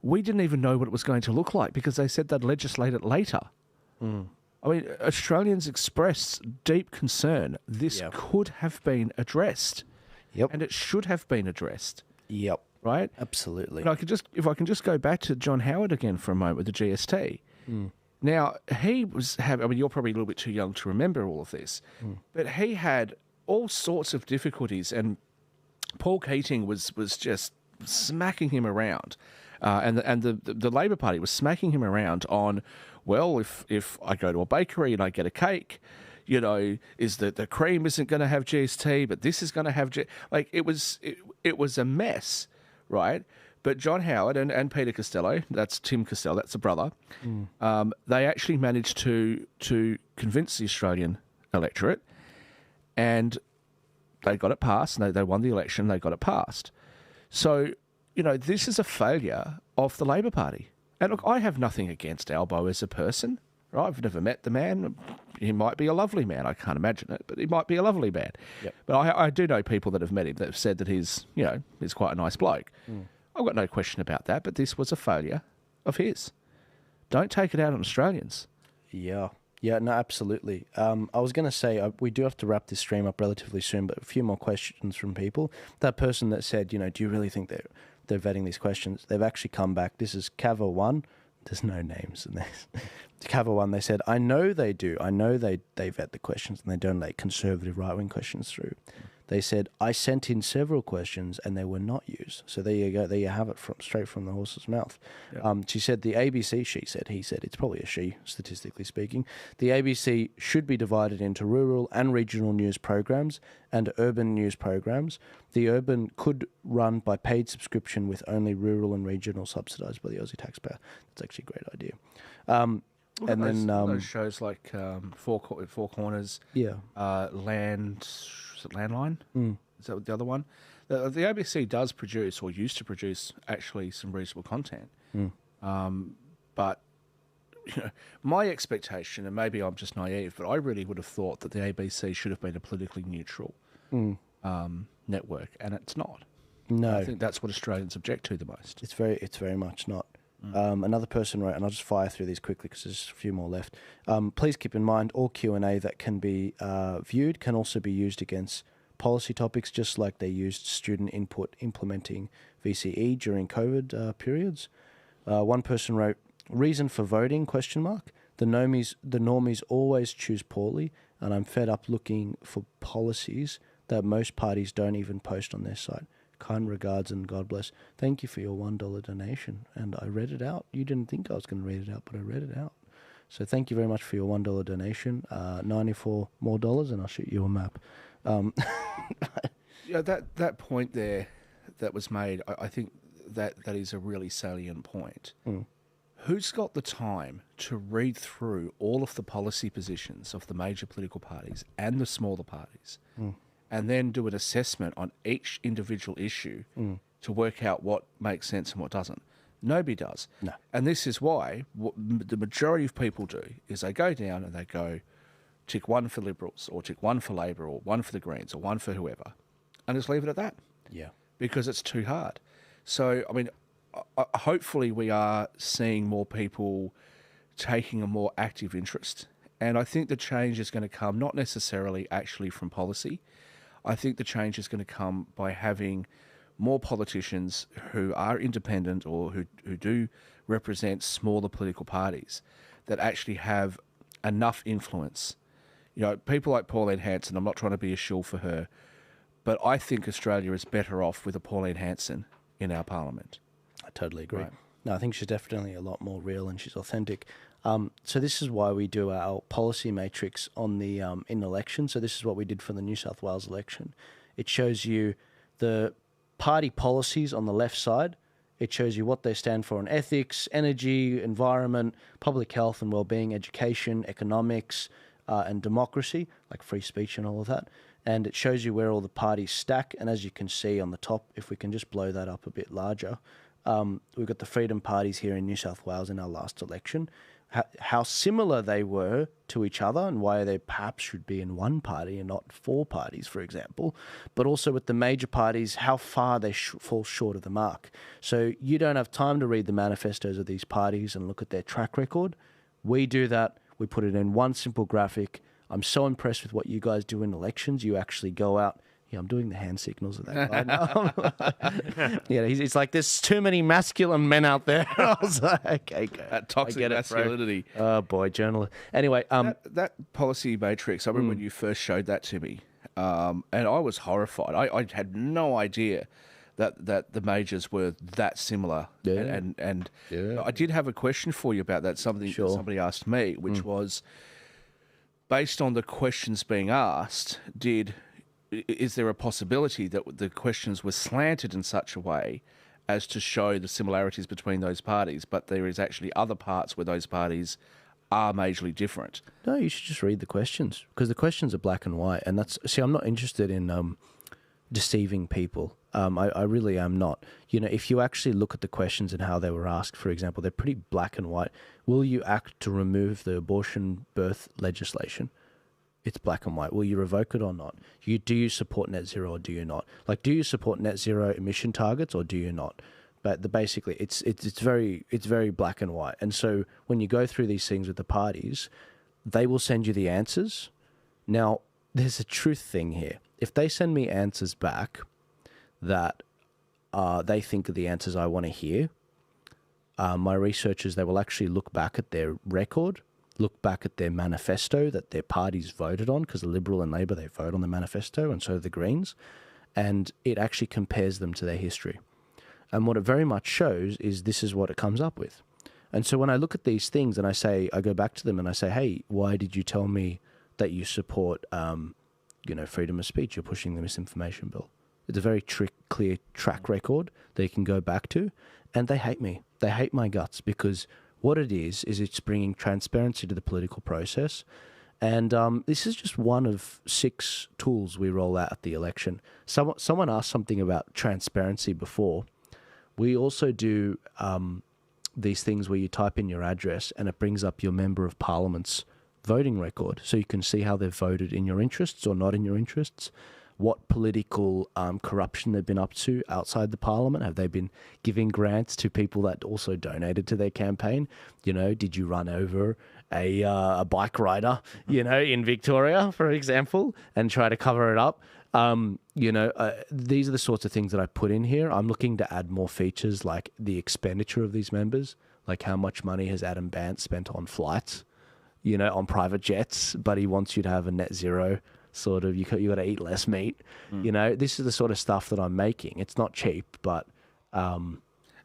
we didn't even know what it was going to look like because they said they'd legislate it later. I mean, Australians expressed deep concern. This could have been addressed. And it should have been addressed. Right? Absolutely. And if I can just go back to John Howard again for a moment with the GST. Now, he was I mean, you're probably a little bit too young to remember all of this, but he had all sorts of difficulties, and Paul Keating was just smacking him around, and the Labor Party was smacking him around on, well, if I go to a bakery and I get a cake, you know, is that the cream isn't going to have GST, but this is going to have like it was a mess, right? But John Howard and Peter Costello, that's Tim Costello, that's the brother, they actually managed to convince the Australian electorate, and they got it passed, and they won the election, they got it passed. So, you know, this is a failure of the Labor Party. And look, I have nothing against Albo as a person, right? I've never met the man. He might be a lovely man. I can't imagine it, but he might be a lovely man. But I do know people that have met him that have said that he's quite a nice bloke. I've got no question about that, but this was a failure of his. Don't take it out on Australians. Yeah, no, absolutely. I was going to say, we do have to wrap this stream up relatively soon, but a few more questions from people. That person that said, you know, do you really think they're vetting these questions? They've actually come back. This is Cava1. There's no names in this. Cava1, they said, I know they do. I know they vet the questions and they don't let conservative right-wing questions through. They said, I sent in several questions and they were not used. So there you go. There you have it, straight from the horse's mouth. She said, the ABC, he said, it's probably a she, statistically speaking. The ABC should be divided into rural and regional news programs and urban news programs. The urban could run by paid subscription with only rural and regional subsidised by the Aussie taxpayer. That's actually a great idea. And then those shows like Four Corners, Landline. Is that the other one? The ABC does produce, or used to produce, actually some reasonable content. But you know, my expectation, and maybe I'm just naive, but I really would have thought that the ABC should have been a politically neutral network, and it's not. No, I think that's what Australians object to the most. It's very much not. Another person wrote, and I'll just fire through these quickly because there's a few more left. Please keep in mind all Q&A that can be viewed can also be used against policy topics, just like they used student input implementing VCE during COVID periods. One person wrote, reason for voting, ? The normies always choose poorly, and I'm fed up looking for policies that most parties don't even post on their site. Kind regards and God bless. Thank you for your $1 donation. And I read it out. You didn't think I was going to read it out, but I read it out. So thank you very much for your $1 donation. 94 more dollars, and I'll shoot you a map. Yeah, that point there that was made, I think that is a really salient point. Who's got the time to read through all of the policy positions of the major political parties and the smaller parties, and then do an assessment on each individual issue to work out what makes sense and what doesn't? Nobody does. No. And this is why what the majority of people do is they go down and they go, tick one for Liberals, or tick one for Labor, or one for the Greens, or one for whoever, and just leave it at that. Yeah. Because it's too hard. So, I mean, hopefully we are seeing more people taking a more active interest. And I think the change is going to come not necessarily actually from policy. I think the change is going to come by having more politicians who are independent or who do represent smaller political parties that actually have enough influence. You know, people like Pauline Hanson, I'm not trying to be a shill for her, but I think Australia is better off with a Pauline Hanson in our parliament. I totally agree. Right. No, I think she's definitely a lot more real and she's authentic. So this is why we do our policy matrix on the in election. So this is what we did for the New South Wales election. It shows you the party policies on the left side. It shows you what they stand for in ethics, energy, environment, public health and well-being, education, economics, and democracy, like free speech and all of that. And it shows you where all the parties stack. And as you can see on the top, if we can just blow that up a bit larger, we've got the Freedom parties here in New South Wales in our last election, how similar they were to each other and why they perhaps should be in one party and not four parties, for example, but also with the major parties, how far they fall short of the mark. So you don't have time to read the manifestos of these parties and look at their track record. We do that. We put it in one simple graphic. I'm so impressed with what you guys do in elections. You actually go out. Yeah, I'm doing the hand signals of that guy now. Yeah, it's like there's too many masculine men out there. I was like, okay, go. That toxic masculinity. Oh boy, journalist. Anyway, that policy matrix. I remember when you first showed that to me, and I was horrified. I had no idea that the majors were that similar. Yeah. And I did have a question for you about that. Somebody asked me, which was based on the questions being asked. Is there a possibility that the questions were slanted in such a way as to show the similarities between those parties, but there is actually other parts where those parties are majorly different? No, you should just read the questions because the questions are black and white. And I'm not interested in deceiving people. I really am not. You know, if you actually look at the questions and how they were asked, for example, they're pretty black and white. Will you act to remove the abortion birth legislation? It's black and white. Will you revoke it or not? Do you support net zero or do you not? Like, do you support net zero emission targets or do you not? But basically, it's very black and white. And so when you go through these things with the parties, they will send you the answers. Now, there's a truth thing here. If they send me answers back that they think are the answers I want to hear, my researchers, they will actually look back at their record, look back at their manifesto that their parties voted on, because the Liberal and Labor, they vote on the manifesto, and so do the Greens, and it actually compares them to their history. And what it very much shows is this is what it comes up with. And so when I look at these things and I go back to them and I say, hey, why did you tell me that you support, freedom of speech? You're pushing the misinformation bill. It's a very clear track record they can go back to, and they hate me. They hate my guts because what it is it's bringing transparency to the political process. And this is just one of 6 tools we roll out at the election. Someone asked something about transparency before. We also do these things where you type in your address and it brings up your Member of Parliament's voting record. So you can see how they've voted in your interests or not in your interests. What political corruption they've been up to outside the parliament. Have they been giving grants to people that also donated to their campaign? You know, did you run over a bike rider, in Victoria, for example, and try to cover it up? These are the sorts of things that I put in here. I'm looking to add more features like the expenditure of these members, like how much money has Adam Bant spent on flights, on private jets, but he wants you to have a net zero sort of, you got to eat less meat. You know, this is the sort of stuff that I'm making. It's not cheap, but...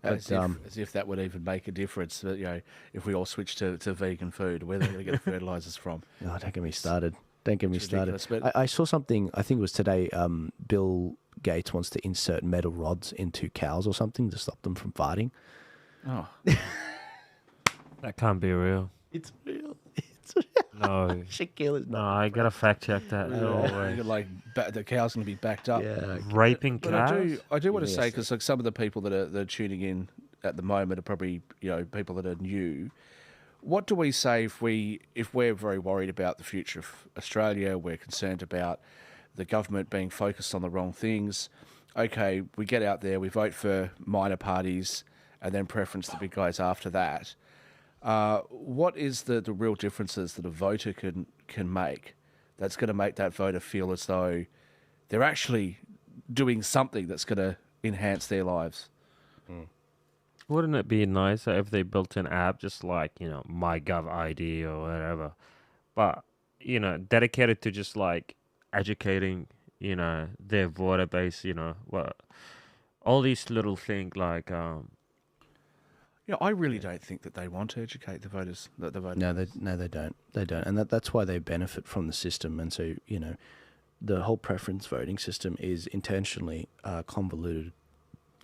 as if that would even make a difference, you know, if we all switch to vegan food, where they're going to get the fertilizers from. Oh, don't get me started. Don't get me started. But I saw something, I think it was today, Bill Gates wants to insert metal rods into cows or something to stop them from farting. Oh. That can't be real. It's real. No. Shakeel is not. No, I got to fact check that. No way. Like, the cow's going to be backed up. Yeah. Raping But cows? I do want to say, because like some of the people that are tuning in at the moment are probably, you know, people that are new. What do we say if we're very worried about the future of Australia, we're concerned about the government being focused on the wrong things? Okay, we get out there, we vote for minor parties, and then preference the big guys after that. What is the real differences that a voter can make that's going to make that voter feel as though they're actually doing something that's going to enhance their lives? Wouldn't it be nicer if they built an app just like, you know, MyGov ID or whatever, but, you know, dedicated to just like educating, you know, their voter base, you know, all these little things like... Yeah, I really don't think that they want to educate the voters. No, they don't. They don't, and that's why they benefit from the system. And so, you know, the whole preference voting system is intentionally convoluted,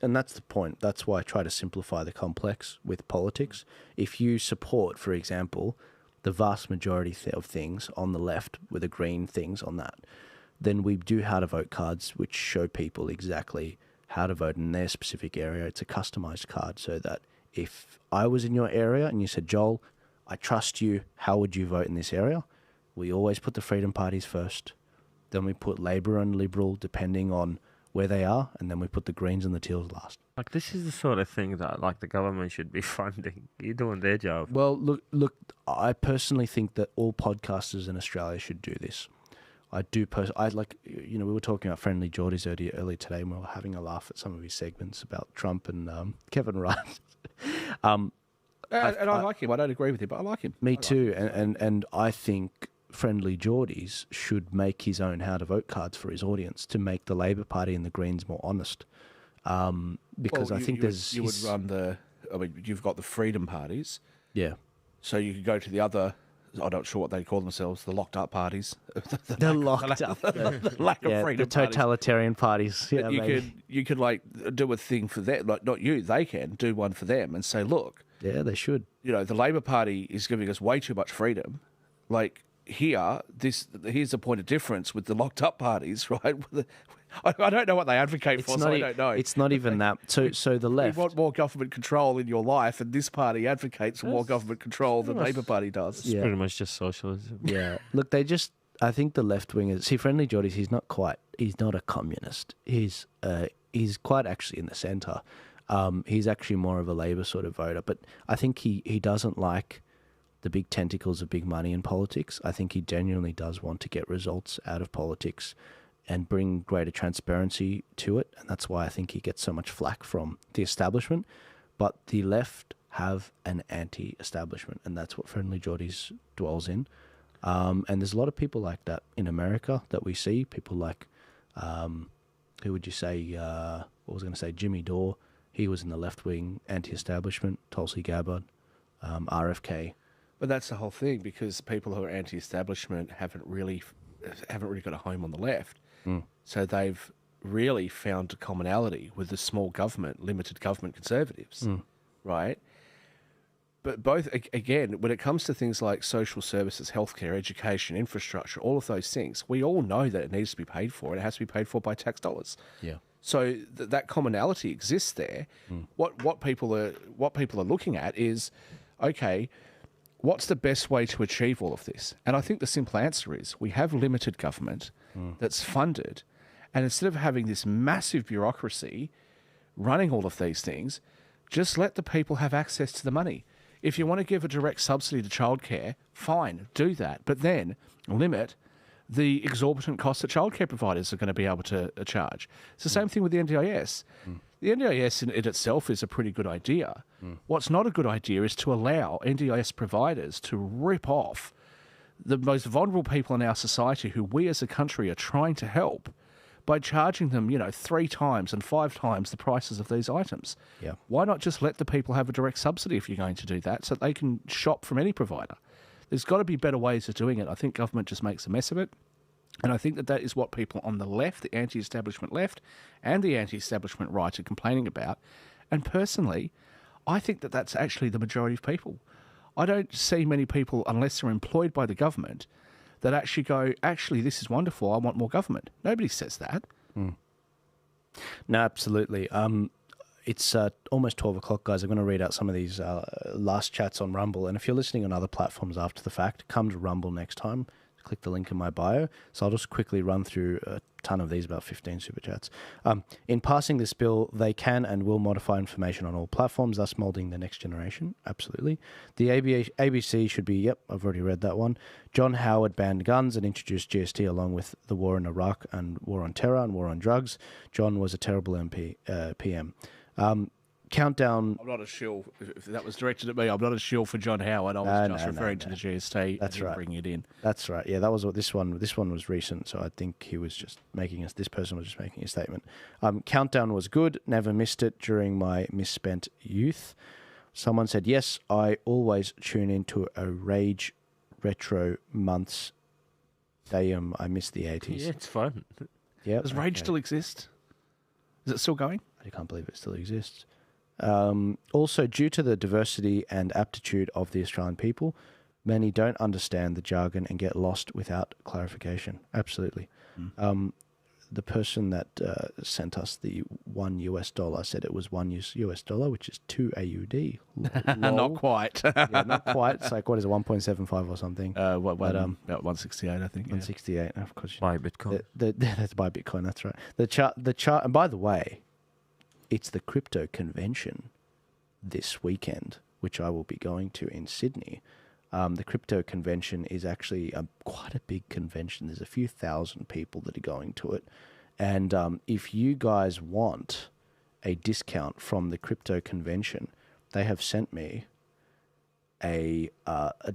and that's the point. That's why I try to simplify the complex with politics. If you support, for example, the vast majority of things on the left with the green things on that, then we do how to vote cards which show people exactly how to vote in their specific area. It's a customized card so that if I was in your area and you said, Joel, I trust you, how would you vote in this area? We always put the freedom parties first. Then we put Labor and Liberal depending on where they are. And then we put the Greens and the Teals last. Like, this is the sort of thing that, like, the government should be funding. You're doing their job. Well, look, I personally think that all podcasters in Australia should do this. I do like, you know, we were talking about Friendly Geordies earlier today, and we were having a laugh at some of his segments about Trump and Kevin Rudd. And I like him. I don't agree with him, but I like him. Me too. And I think Friendly Geordies should make his own how to vote cards for his audience to make the Labor Party and the Greens more honest. Because I think you would run you've got the freedom parties. Yeah. So you could go to the other, I'm not sure what they call themselves, the locked up parties. The lack of freedom, the totalitarian parties. Yeah, you could like do a thing for them, like not you, they can do one for them and say, look. Yeah, they should. You know, the Labor Party is giving us way too much freedom. Like here's a point of difference with the locked up parties, right? I don't know what they advocate for, so I don't know. It's not even that. So the left... You want more government control in your life, and this party advocates for more government control than the Labor Party does. It's pretty much just socialism. Yeah. Look, I think the left-wingers... See, Friendly Geordies, he's not a communist. He's quite actually in the centre. He's actually more of a Labor sort of voter. But I think he doesn't like the big tentacles of big money in politics. I think he genuinely does want to get results out of politics and bring greater transparency to it. And that's why I think he gets so much flack from the establishment. But the left have an anti-establishment, and that's what Friendly Geordies dwells in. And there's a lot of people like that in America that we see. People like, who would you say, Jimmy Dore. He was in the left-wing anti-establishment, Tulsi Gabbard, RFK. But that's the whole thing, because people who are anti-establishment haven't really got a home on the left. So they've really found a commonality with the small government, limited government conservatives, right? But both, again, when it comes to things like social services, healthcare, education, infrastructure, all of those things, we all know that it needs to be paid for, and it has to be paid for by tax dollars. Yeah. So that commonality exists there. What people are looking at is, okay, what's the best way to achieve all of this? And I think the simple answer is we have limited government that's funded, and instead of having this massive bureaucracy running all of these things, just let the people have access to the money. If you want to give a direct subsidy to childcare, fine, do that. But then limit the exorbitant costs that childcare providers are going to be able to charge. It's the same thing with the NDIS. The NDIS in itself is a pretty good idea. What's not a good idea is to allow NDIS providers to rip off the most vulnerable people in our society who we as a country are trying to help by charging them, 3 times and 5 times the prices of these items. Yeah. Why not just let the people have a direct subsidy if you're going to do that so they can shop from any provider? There's got to be better ways of doing it. I think government just makes a mess of it. And I think that is what people on the left, the anti-establishment left and the anti-establishment right are complaining about. And personally, I think that that's actually the majority of people. I don't see many people, unless they're employed by the government, that actually go, actually, this is wonderful, I want more government. Nobody says that. No, absolutely. It's almost 12 o'clock, guys. I'm going to read out some of these last chats on Rumble. And if you're listening on other platforms after the fact, come to Rumble next time. Click the link in my bio. So I'll just quickly run through a ton of these, about 15 super chats. In passing this bill, they can and will modify information on all platforms, thus moulding the next generation. Absolutely. The ABC should be, yep, I've already read that one. John Howard banned guns and introduced GST along with the war in Iraq and war on terror and war on drugs. John was a terrible PM. Countdown. I'm not a shill. If that was directed at me, I'm not a shill for John Howard. I was just referring to the GST. That's right. Bringing it in. That's right. Yeah, that was what this one was recent, so I think he was just this person was just making a statement. Countdown was good. Never missed it during my misspent youth. Someone said, yes, I always tune into a Rage Retro months. Damn, I miss the 80s. Yeah, it's fun. Yeah. Does Rage still exist? Is it still going? I can't believe it still exists. Also, due to the diversity and aptitude of the Australian people, many don't understand the jargon and get lost without clarification. Absolutely. The person that sent us the $1 said it was $1, which is 2 AUD. Not quite. Yeah, not quite. It's like, what is it, 1.75 or something? About 168, I think. 168, of course. Buy Bitcoin. That's buy Bitcoin, that's right. The chart, and by the way, it's the crypto convention this weekend, which I will be going to in Sydney. The crypto convention is actually quite a big convention. There's a few thousand people that are going to it. And if you guys want a discount from the crypto convention, they have sent me a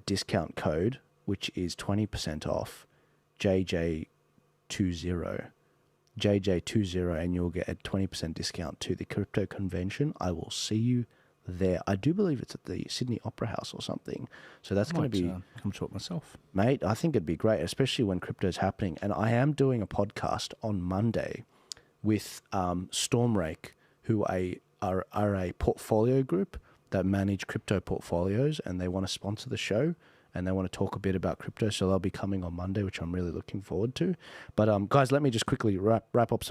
discount code, which is 20% off JJ20. JJ20, and you'll get a 20% discount to the crypto convention. I will see you there. I do believe it's at the Sydney Opera House or something. So that's going to be... come to it myself. Mate, I think it'd be great, especially when crypto's happening. And I am doing a podcast on Monday with Stormrake, who are a portfolio group that manage crypto portfolios, and they want to sponsor the show. And they want to talk a bit about crypto, so they'll be coming on Monday, which I'm really looking forward to. But guys, let me just quickly wrap up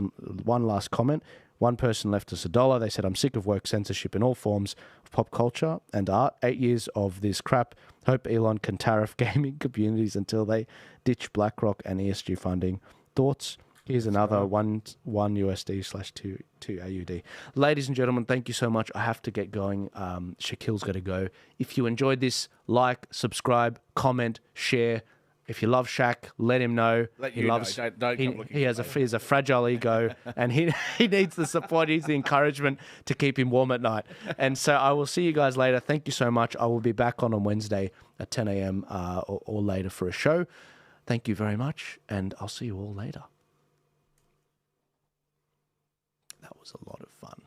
one last comment. One person left us $1. They said, I'm sick of woke censorship in all forms of pop culture and art. 8 years of this crap. Hope Elon can tariff gaming communities until they ditch BlackRock and ESG funding. Thoughts? Here's another one USD/2 AUD. Ladies and gentlemen, thank you so much. I have to get going. Shakeel's got to go. If you enjoyed this, like, subscribe, comment, share. If you love Shaq, let him know. He has a fragile ego, and he needs the support. He needs the encouragement to keep him warm at night. And so I will see you guys later. Thank you so much. I will be back on Wednesday at 10 a.m. Or later for a show. Thank you very much, and I'll see you all later. That was a lot of fun.